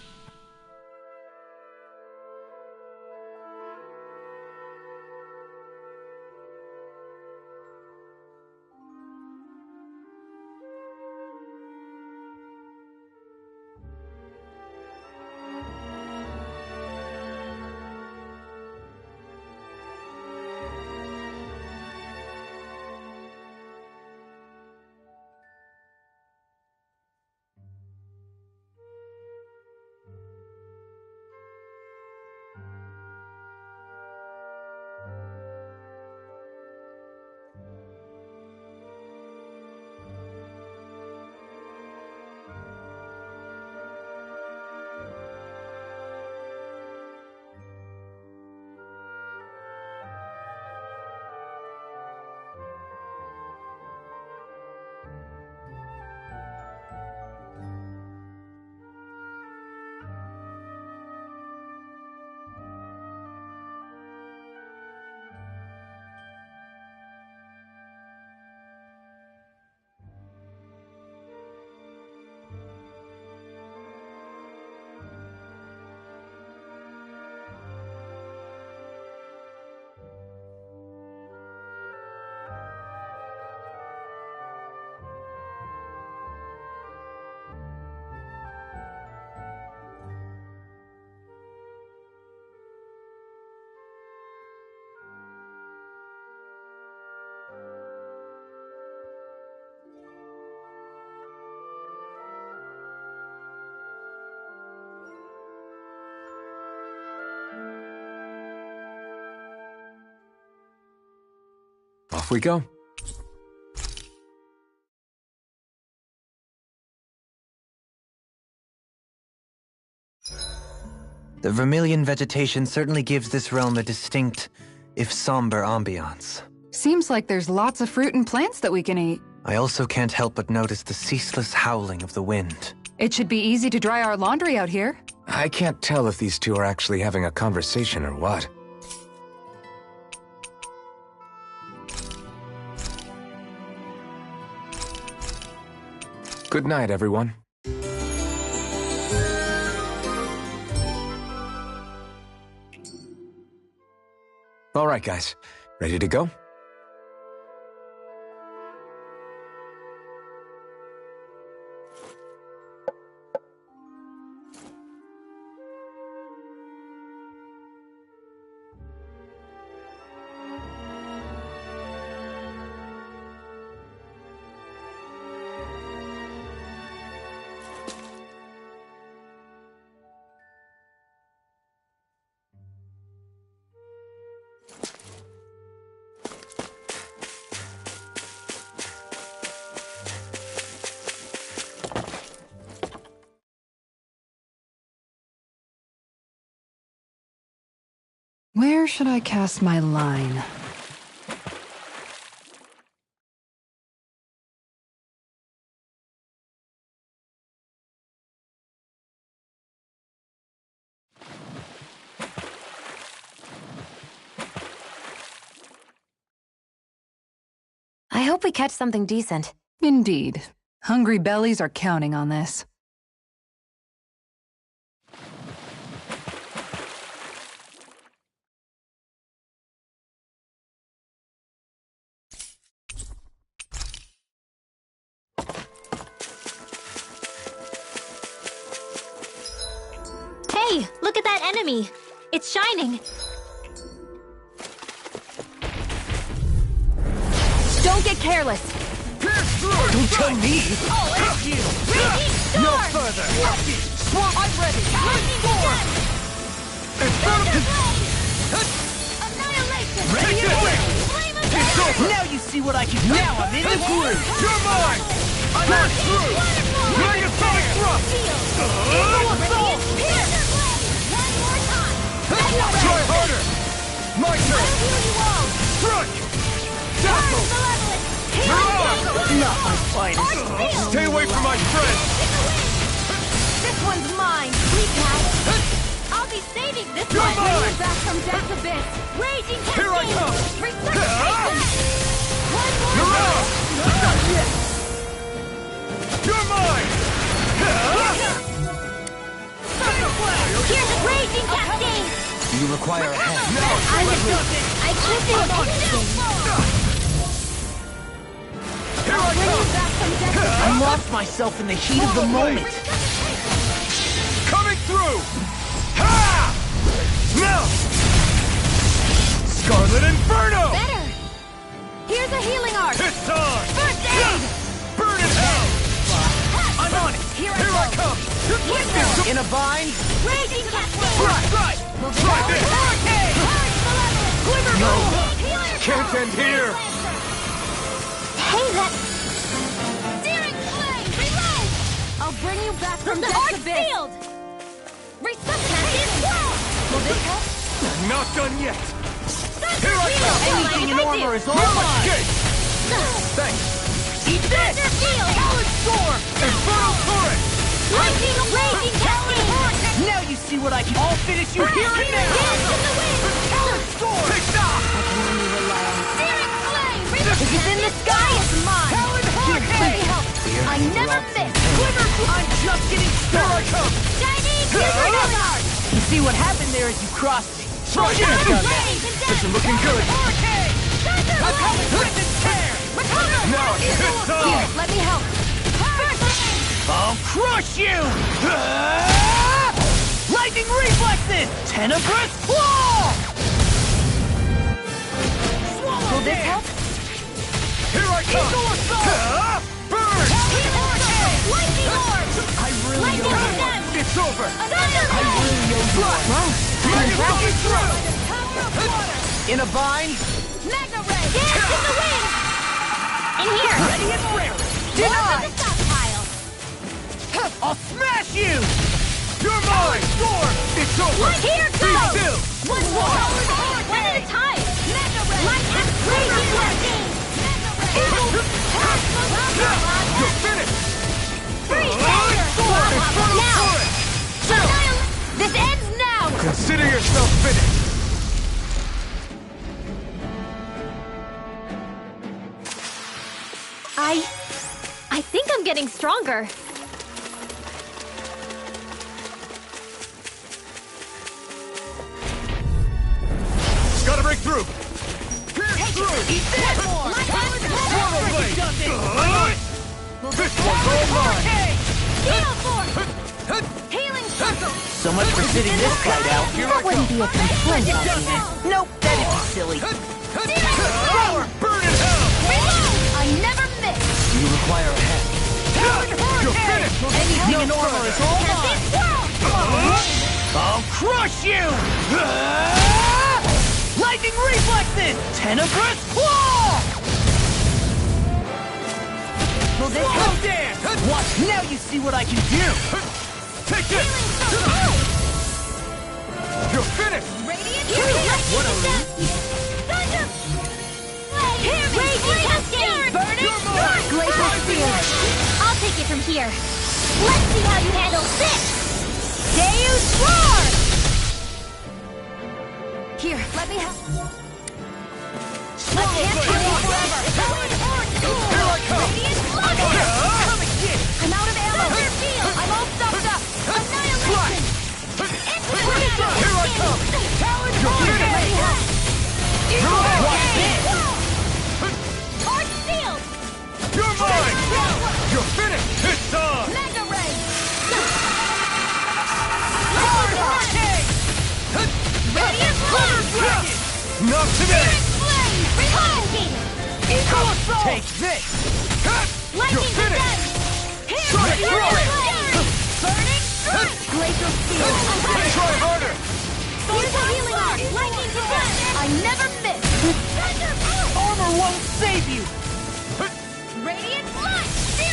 Off we go. The Vermilion vegetation certainly gives this realm a distinct, if somber, ambiance. Seems like there's lots of fruit and plants that we can eat. I also can't help but notice the ceaseless howling of the wind. It should be easy to dry our laundry out here. I can't tell if these two are actually having a conversation or what. Good night, everyone. All right, guys. Ready to go? Where should I cast my line? I hope we catch something decent. Indeed. Hungry bellies are counting on this. Hey, look at that enemy! It's shining! Don't get careless! Don't tell me! I'll end you! Raging storm! No further! Swamp, I'm ready! Raging storm! Annihilation! Ready and quick! Flame of fire! Now you see what I can do! Now I'm in the groove! You're mine! I'm not through! Bring atomic thrust! Radiant pierce! One more time! Try harder! My turn! I'll heal you all! Strike! Charge Dazzle! malevolence! Not my finest! Stay away from my friend! This one's mine! Weak now! I'll be saving this You're one! mine! Bring you back from death's abyss! Raging cascade! Here I come! Resuscitation! One more You're time! out! You're mine! Here's a raging cascade! You require a hand. I can't do it! Here I Bring you come! back from death's abyss! I lost myself in the heat of the moment. Coming through! Ha! Now! Scarlet Inferno! Better! Here's a healing art! It's time! First aid! Burn in hell! I'm on it! Here Here I come! In a bind? Raging cascade! Right! Try this! Hurricane! Purge malevolence! Glimmer No! Healer Can't power! end here! Hey, that... Searing flame! Reload! I'll bring you back from death's abyss! Field! Resuscitate flow! Will this help? Not done yet! Here I come! Anything in armor is all You're my mine! escape! Thanks! Eat this! Field! Talon Storm! Infernal Turret! Lightning raging cascade! Now you see what I can... I'll finish you here and now! Dance in the wind! Talon Storm! Picked up! Searing flame! If it's in the sky, it's mine! Talon Let Hurricane! me help! I never miss! Glimmer! I'm just getting Here I started! come! Chinese healing art! You see what happened there as you crossed me? Try Should have done that. This is looking good! Hurricane! I'm coming with this tear! Now it's his time! Let me help! I'll crush you! Lightning reflexes! Tenebrous claw! Will this help? Here I come! Burn! Lightning orb! I really Lightning owe you stem! one. It's over! I really owe you one. Dragon through! Power of water! In a bind? Magna ray! Dance in the wind! In here! Ready and raring! Look Denied! at the stockpile! I'll smash you! You're mine! Storm! It's over! Here Be goes! still! One more! One at a time! Magna ray! Light and raging cascade! You're finished! Freeze! Now! This ends now! Consider yourself finished! I think I'm getting stronger. Gotta break through! So much for sitting this fight out. That wouldn't be a complaint. Nope, that'd be silly. Power! Burn in hell! I never miss. You require a hand. You're finished! Anything in armor is all mine. I'll crush you! Lightning reflexes! Tenebrous claw! Will this come there? Watch, now you see what I can do! Take this! You're finished! Radiant what a Thunder! Raging Cascade! Burning Strike! Glacial Spear! I'll take it from here. Let's see how you handle this! Deus Roar! Here, let me have... Here I come! I'm out of ammo! I'm all stuffed up! Annihilation! Here I come! Talon Watch this! Arch Seal! You're mine! You're finished! It's on! Mega Ray! Radiant Blade! Not today! Flame! Reconfiscated! Equal assault! Take this! Lightning Descent! Strike through it! Burning Strike! Glacial Spear! Try harder! Here's a healing arc! Lightning Descent! I never miss! Armor won't save you! Radiant Light!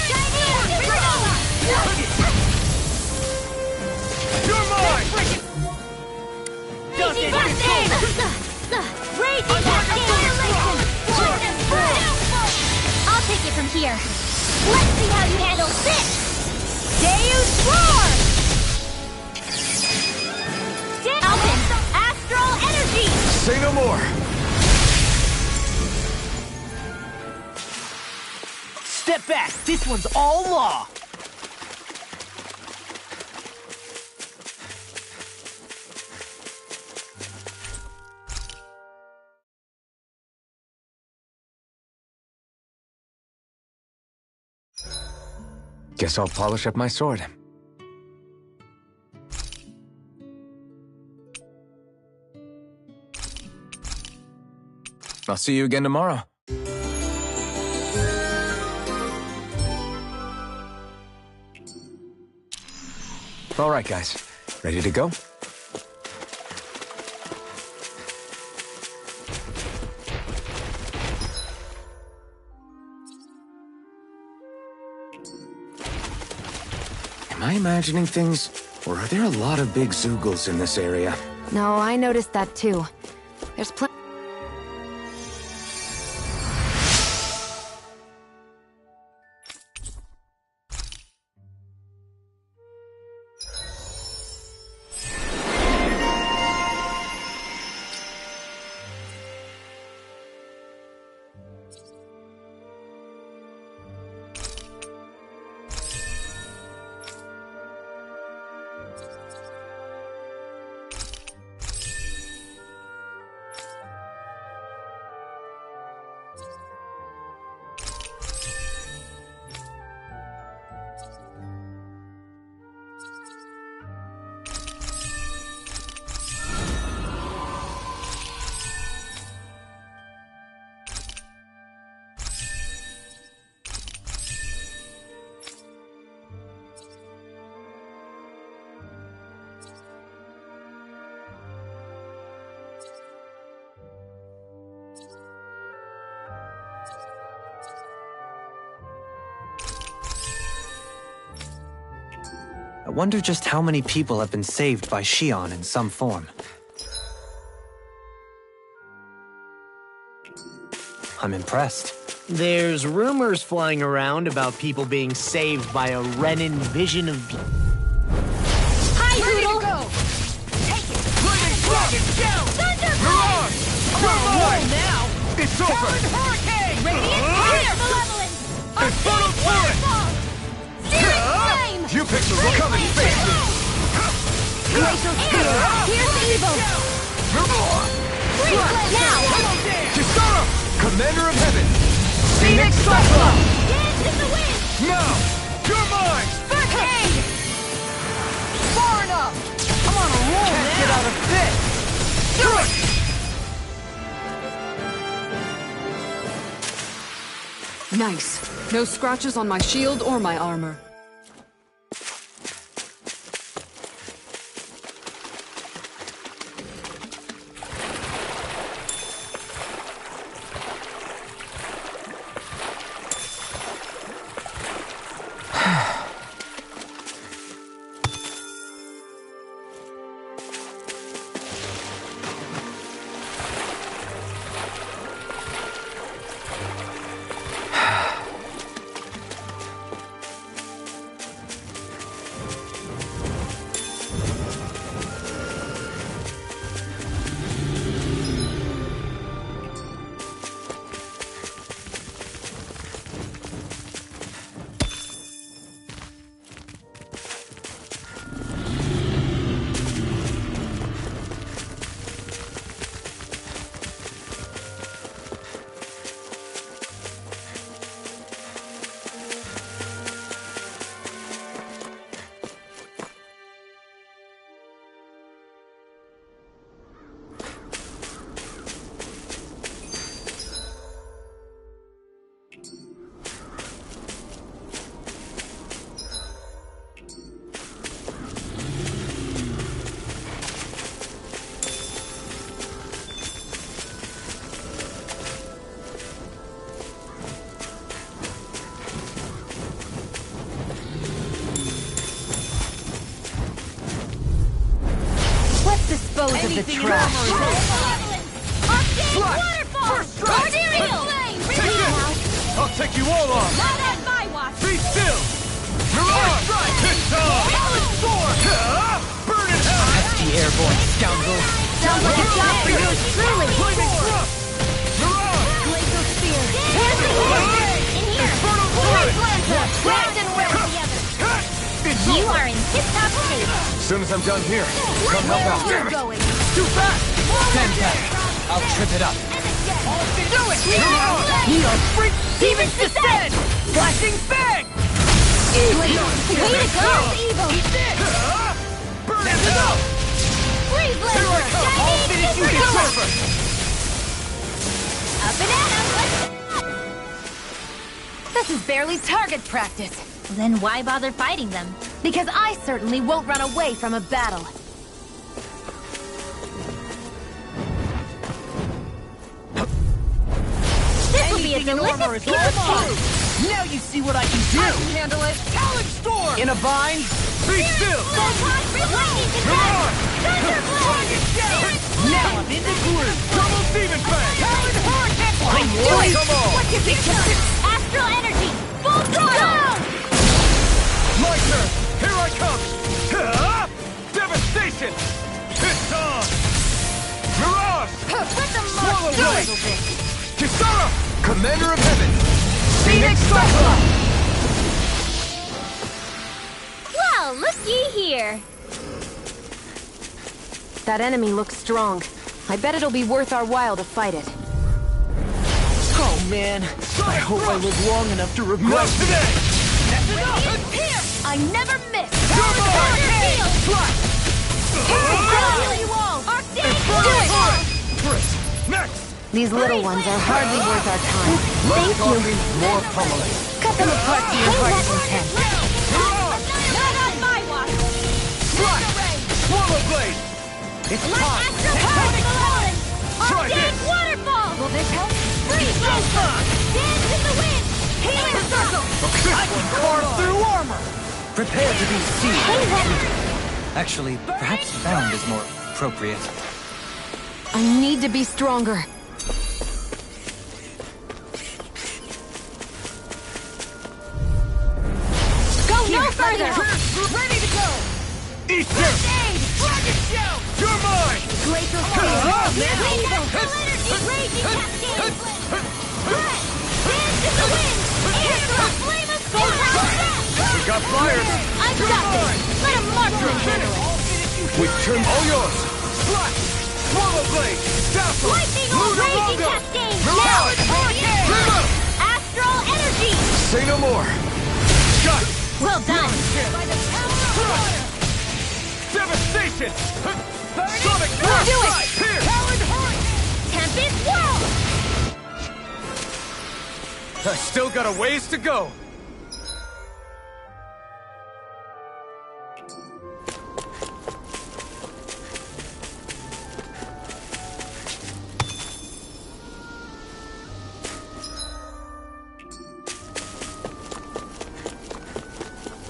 Gigantic Granola! You're mine! Raging Cascade! Raging Cascade! I'll take it from here. Let's see how you handle this! Deus Roar! Alvin, Astral Energy! Say no more! Step back! This one's all law! Guess I'll polish up my sword. I'll see you again tomorrow. All right, guys. Ready to go? Am I imagining things? Or are there a lot of big Zeugles in this area? No, I noticed that too. There's plenty. I wonder just how many people have been saved by Xion in some form. I'm impressed. There's rumors flying around about people being saved by a Renin vision of... Hi, Zoodle! Take it! Lightning Dragon down! Thunderbolt! You're mine! Now! It's over! Hurricane! Radiant Fire! Malevolence! Infernal Torrent! Searing Flame! You pixels will come and face me! Glacial Spear! Here's the evil! Reflect now! Kisara! Commander of Heaven! Phoenix Cyclone! Dance in the wind! Now! You're mine! Hurricane! Far enough! I'm Nice. No scratches on my shield or my armor. Dispose of the trash. First strike! Take this! I'll take you all on! Not at my watch! Be still! Mirage! Hit on! Talon Sword! Burn in hell! Pesky airborne scoundrel! Sounds like a job for you, truly! Flaming Thrust! Mirage! Laser Spear! In here! Infernal Torrent! Trapped and wet together! You are in tip-top shape! As soon as I'm done here, come help out. Where are you going? Too fast! Stand back! I'll trip it up! Do it! Neon Freak Demons Descend! Flashing Bang! Way to go! Evil! Burn it up! Freeze Here I come! I'll finish you this server! A banana! This is barely target practice. Then why bother fighting them? Because I certainly won't run away from a battle. This will be a delicious piece of cake! Now you see what I can do! I can handle it. Talon Storm! In a bind? Be still! Mirage! Now I'm in the groove! Double Demon Fang! Talon Hurricane! Do it! Come on! What can be done? Astral energy! Full throttle! My turn! Here I come! Devastation! It's on! Mirage! Let them Swallow march Blade! a little bit! Kisara! Commander of Heaven! Phoenix Cyclone! Well, looky here! That enemy looks strong. I bet it'll be worth our while to fight it. Oh man, I hope I live long enough to regret Not today! That's enough! Here! I never miss! Come on! Heal you all! Arctic! Do it! Next! These little ones are hardly worth our time. Thank you. More pummeling. Cut them apart to your heart's content. Not on my watch! Swallow Blade! It's Let time! Astral Power Fallen! Try Arctic this. Waterfall! Will this help? Freeze Blaster! Dance in the wind! Healing Circle! I can carve through armor! Prepare to be seized. Actually, perhaps bound is more appropriate. I need to be stronger. Go no further! Ready to go! Eat this! Rocket Show! You're mine! Glacial Spear! Lethal Energy! Raging Cascade! Dance in the wind! Air Flame of Storm! We got fire! I've got this! Let a marksman handle it! We turn all yours! Slash! Swallow Blade! Dazzle! Lightning or Raging Cascade! Mirage! Now! River! Astral Energy! Say no more! Got it! Well done! By the power of water! Devastation! Sonic Do it! Strike! Here! Tempest Whirl! I still got a ways to go.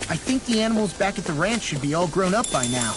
I think the animals back at the ranch should be all grown up by now.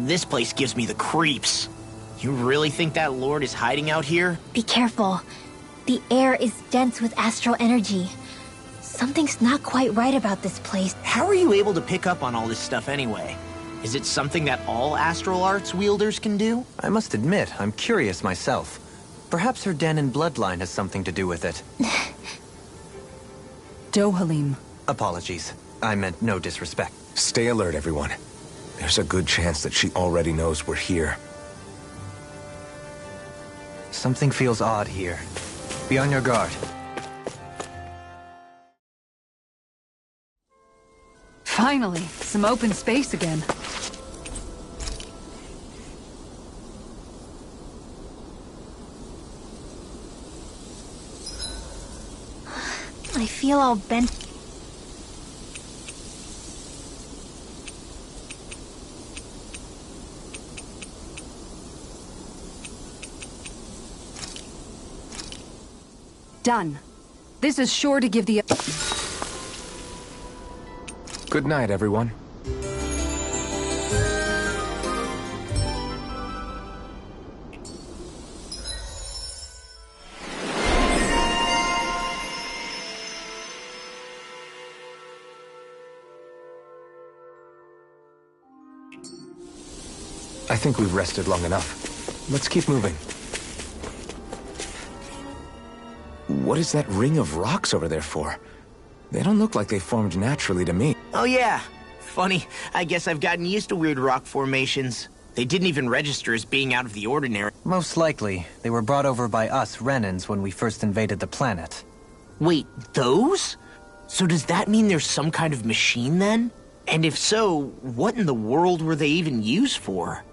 This place gives me the creeps. You really think that lord is hiding out here? Be careful. The air is dense with astral energy. Something's not quite right about this place. How are you able to pick up on all this stuff anyway? Is it something that all astral arts wielders can do? I must admit, I'm curious myself. Perhaps her Dahnan bloodline has something to do with it. Dohalim. Apologies. I meant no disrespect. Stay alert, everyone. There's a good chance that she already knows we're here. Something feels odd here. Be on your guard. Finally, some open space again. I feel all bent. Done. This is sure to give the... Good night, everyone. I think we've rested long enough. Let's keep moving. What is that ring of rocks over there for? They don't look like they formed naturally to me. Oh yeah. Funny, I guess I've gotten used to weird rock formations. They didn't even register as being out of the ordinary. Most likely, they were brought over by us Renans when we first invaded the planet. Wait, those? So does that mean there's some kind of machine then? And if so, what in the world were they even used for?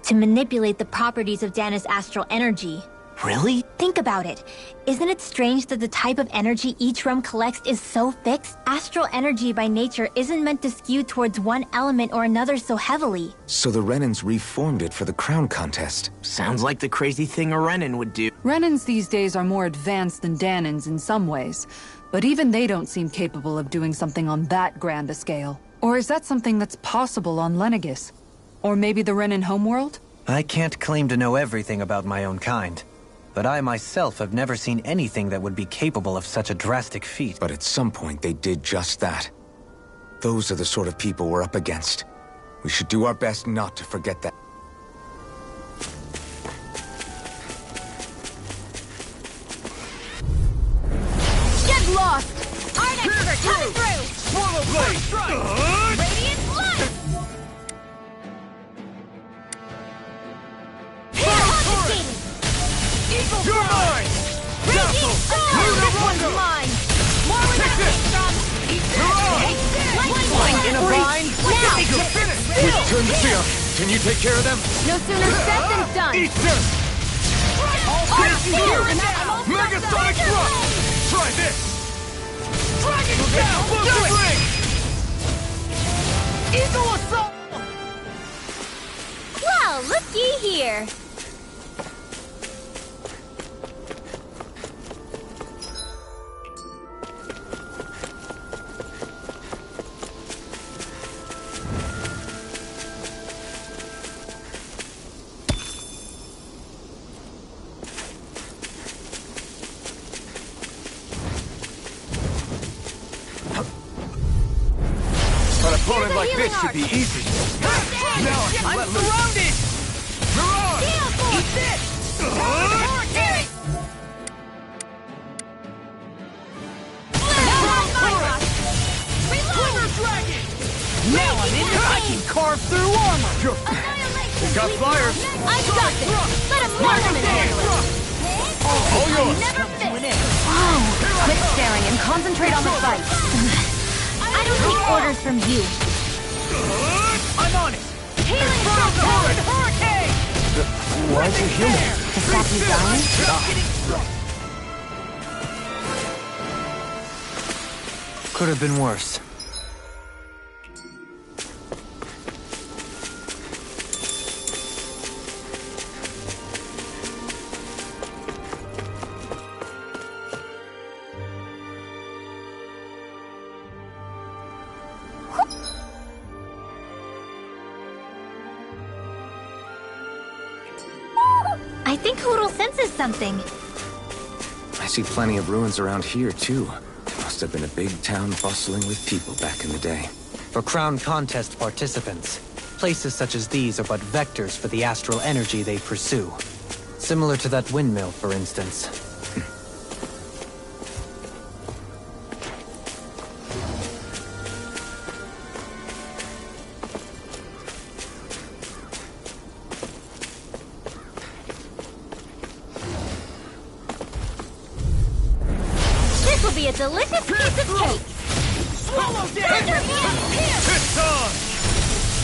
To manipulate the properties of Dahna's astral energy. Really? Think about it. Isn't it strange that the type of energy each realm collects is so fixed? Astral energy by nature isn't meant to skew towards one element or another so heavily. So the Renans reformed it for the crown contest. Sounds like the crazy thing a Renan would do. Renans these days are more advanced than Dahnans in some ways, but even they don't seem capable of doing something on that grand a scale. Or is that something that's possible on Lenegis? Or maybe the Renan homeworld? I can't claim to know everything about my own kind. But I myself have never seen anything that would be capable of such a drastic feat. But at some point, they did just that. Those are the sort of people we're up against. We should do our best not to forget that. Get lost! Art expert coming through! Swallow blade! Radiant blood! Raging Storm! This one's mine! More where that came from! Flying in a vine? Now! We've turned the fear. Can you take care of them? No sooner said than done! Eat this! I'll face you here and now! Megasonic Thrust! Try this! Dragon Shell! Do it! Eagle Assault! Well, looky here! An opponent like this should be easy. I'm surrounded! Mirage! Eat this! Hurricane! Dragon! Now I'm in I can carve through armor! You got fire! I got this! Let a marksman handle it! All yours! Never miss! Quit staring and concentrate on the fight. I don't take orders from you! I'm on it! Healing Shot! Hurricane! Why is he human? To stop you dying? Could have been worse. I think Hootle senses something. I see plenty of ruins around here, too. It must have been a big town bustling with people back in the day. For Crown Contest participants, places such as these are but vectors for the astral energy they pursue. Similar to that windmill, for instance. This will be a delicious piece of cake! Swallow down! It's on!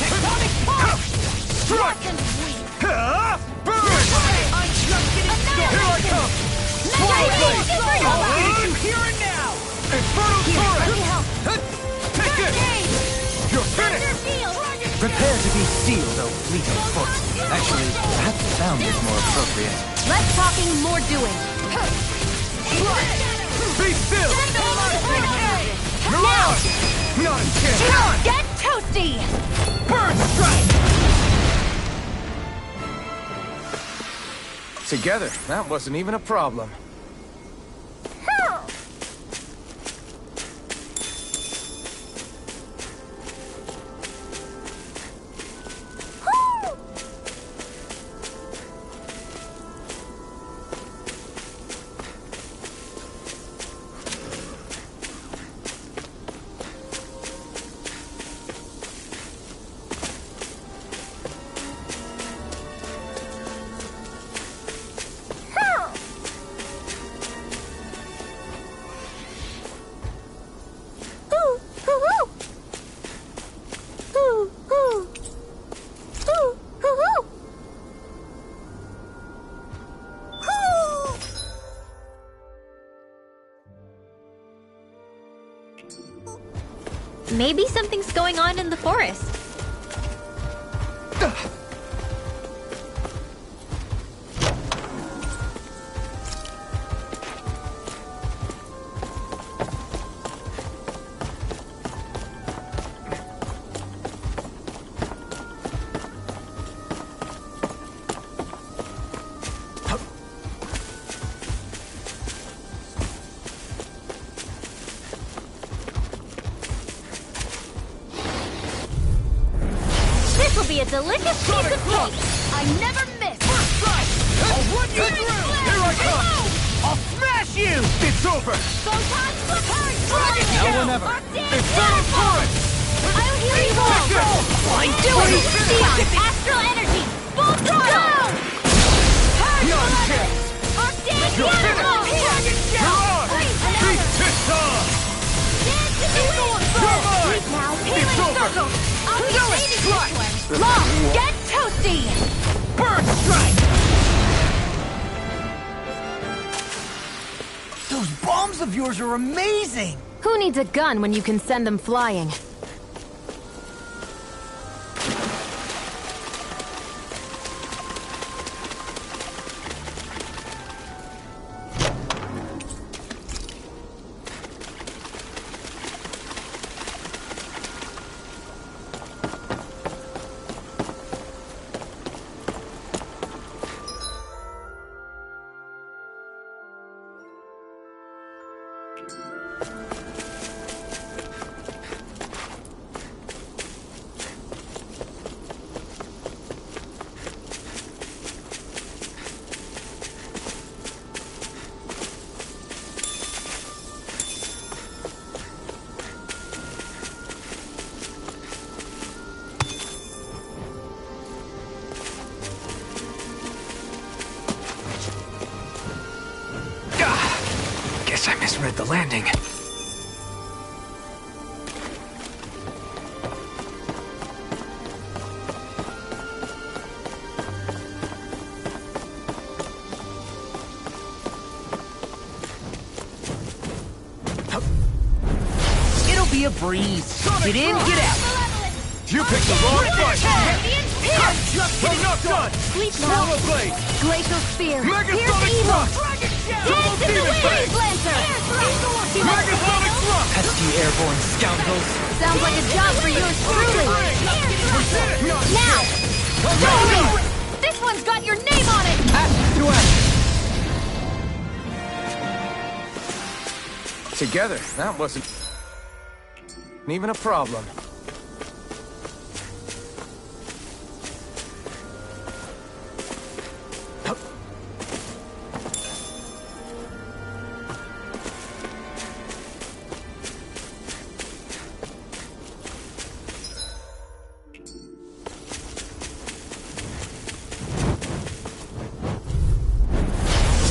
Tectonic punch! Strike! Burn! I'm just getting started! Here I come! Swallow blade! Inferno! I'll finish you here and now! Infernal Torrent! Take it! You're finished! Prepare to be sealed, O fleet of foot. Actually, perhaps sound is more appropriate. Less talking, more doing! Be still! Now! Not a chance! Get toasty! Burn strike! Together, that wasn't even a problem. Maybe something's going on in the forest. This will be a delicious piece of cake! I never miss! First strike! I'll run you through! Here I come! I'll smash you! It's over! Photon Dragon Now or never! Infernal Torrent! I'll heal you all! Fine, do What it! is this? Astral energy! Full throttle! Not a chance! Arctic You're Animal! finished! circle! I'll be Hellish waiting strike! this one. Long, get toasty! Bird strike! Those bombs of yours are amazing! Who needs a gun when you can send them flying? Guess I misread the landing. It'll be a breeze. Get in, get out. You picked the wrong fight! I'm just getting done! Sleep now. Swallow blade! Glacial Spear! Megasonic Here's evil! thrust! Dance Double in the demon wind, blade! Lancer! Megasonic thrust! Pesky airborne scoundrels. Sounds like a job for yours truly! Now! Go! This one's got your name on it! To action! Together, that wasn't even a problem.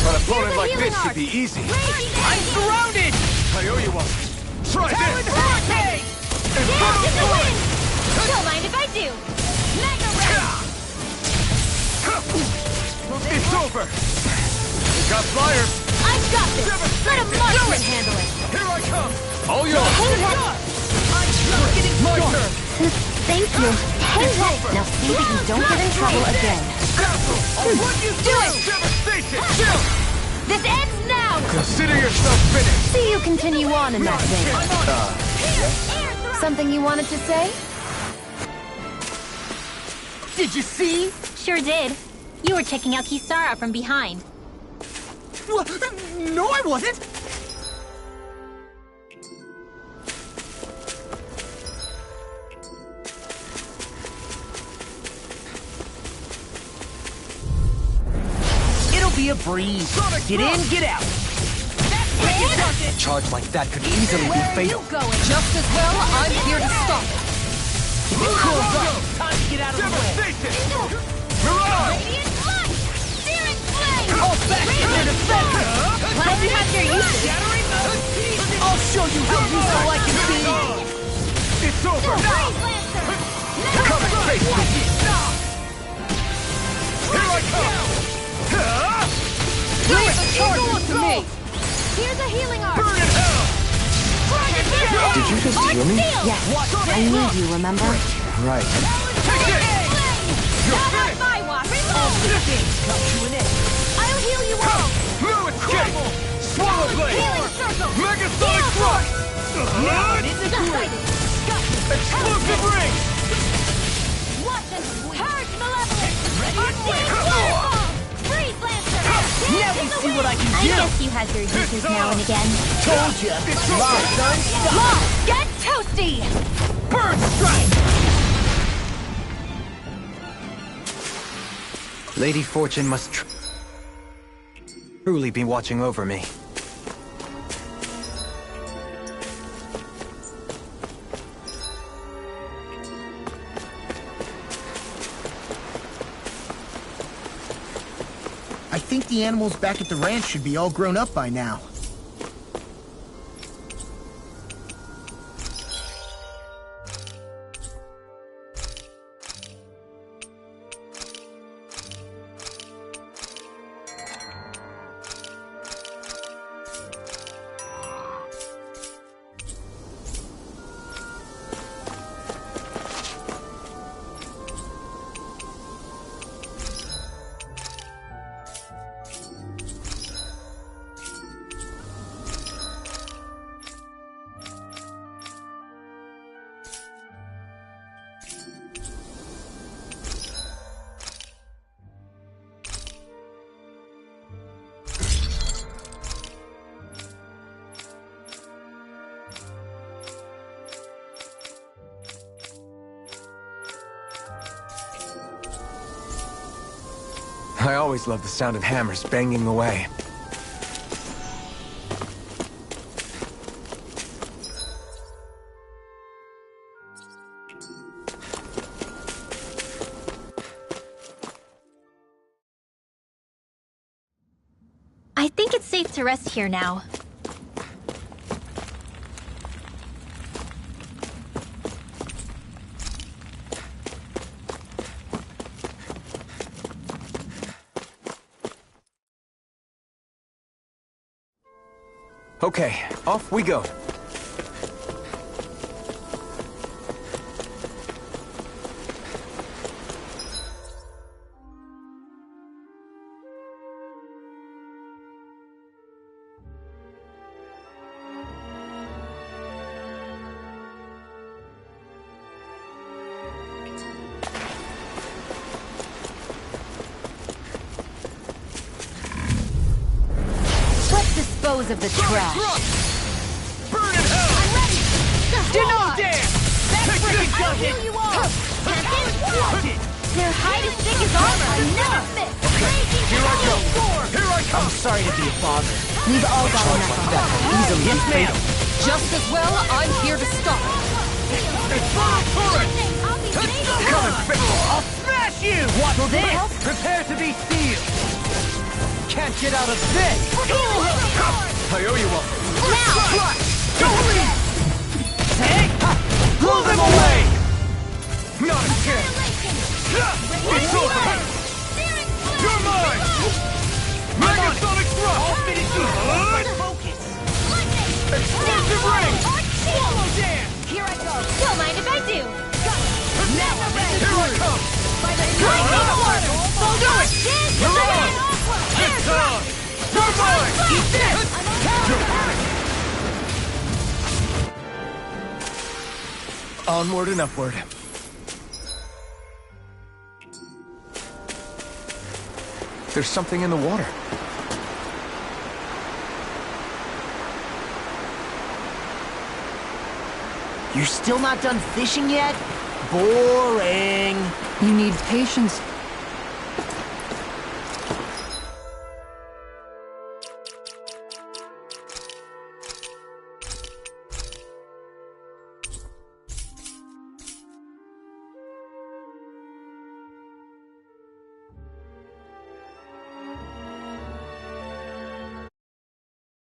An opponent like this should be easy. I'm surrounded! I owe you one. Try Talon this! Hurricane! Dance in the wind! Don't mind if I do! Mega Ray! It's over! We got flyers! I've got this! Let a marksman handle it! Here I come! All yours! I'm just getting started! Thank you. Hey, now see that you don't get in trouble again. Do it! Devastation! Chill! This ends now! Consider yourself finished! See you continue on in that vein. Something you wanted to say? Did you see? Sure did. You were checking out Kisara from behind. No, I wasn't! It'll be a breeze. Get in, get out. A charge like that could easily be fatal. Just as well, I'm here to stop it. If it cools off, time to get out of the way. Mirage! Radiant Light! Searing Flame! All back to their defense! Glad you have your uses. I'll show you how useful I can be! It's over! Freeze Lancer! Come and face me! Here I come! Leave the charges to me! Here's a healing arm! Burn in hell! Did you just heal me? Yes. I need you, remember? Right. Take it! You're Now have finished! my watch! I'll heal you all! No escape! Swallow blade! Healing circle! Megasonic thrust! Explosive ring! Watch and purge malevolence! Unsealed fireball! Freeze Lancer! Now we see what I can I do! guess you have your uses now and again. Told ya! Lies unstoppable! Long, get toasty! Bird strike! Lady Fortune must truly be watching over me. I think the animals back at the ranch should be all grown up by now. I always love the sound of hammers banging away. I think it's safe to rest here now. Okay, off we go. Dispose of the trash. Burn in hell! I'm ready! Do no dance! That's Take this, I'll heal you all! Their hide as thick as armor! Never fit! Here I go! Here I come! I'm sorry to be a bother. We've all got enough of that could easily Yes, be ma'am! fatal. Just as well, I'm here to stop it. Explode turret! Come and fix it! I'll smash you! Watch this! Prepare to be sealed! Can't get out of this! I owe you one. Now! Hey! Blow them away! Not a chance! It's over! You're mine! Megasonic thrust! I'll finish you! Focus! Explosive ring! Swallow dance! Here I go! Don't mind if I do! Here I come! Lightning order! I'll do it! You're on! This time! You're mine! Eat this! Onward and upward. There's something in the water. You're still not done fishing yet? Boring. You need patience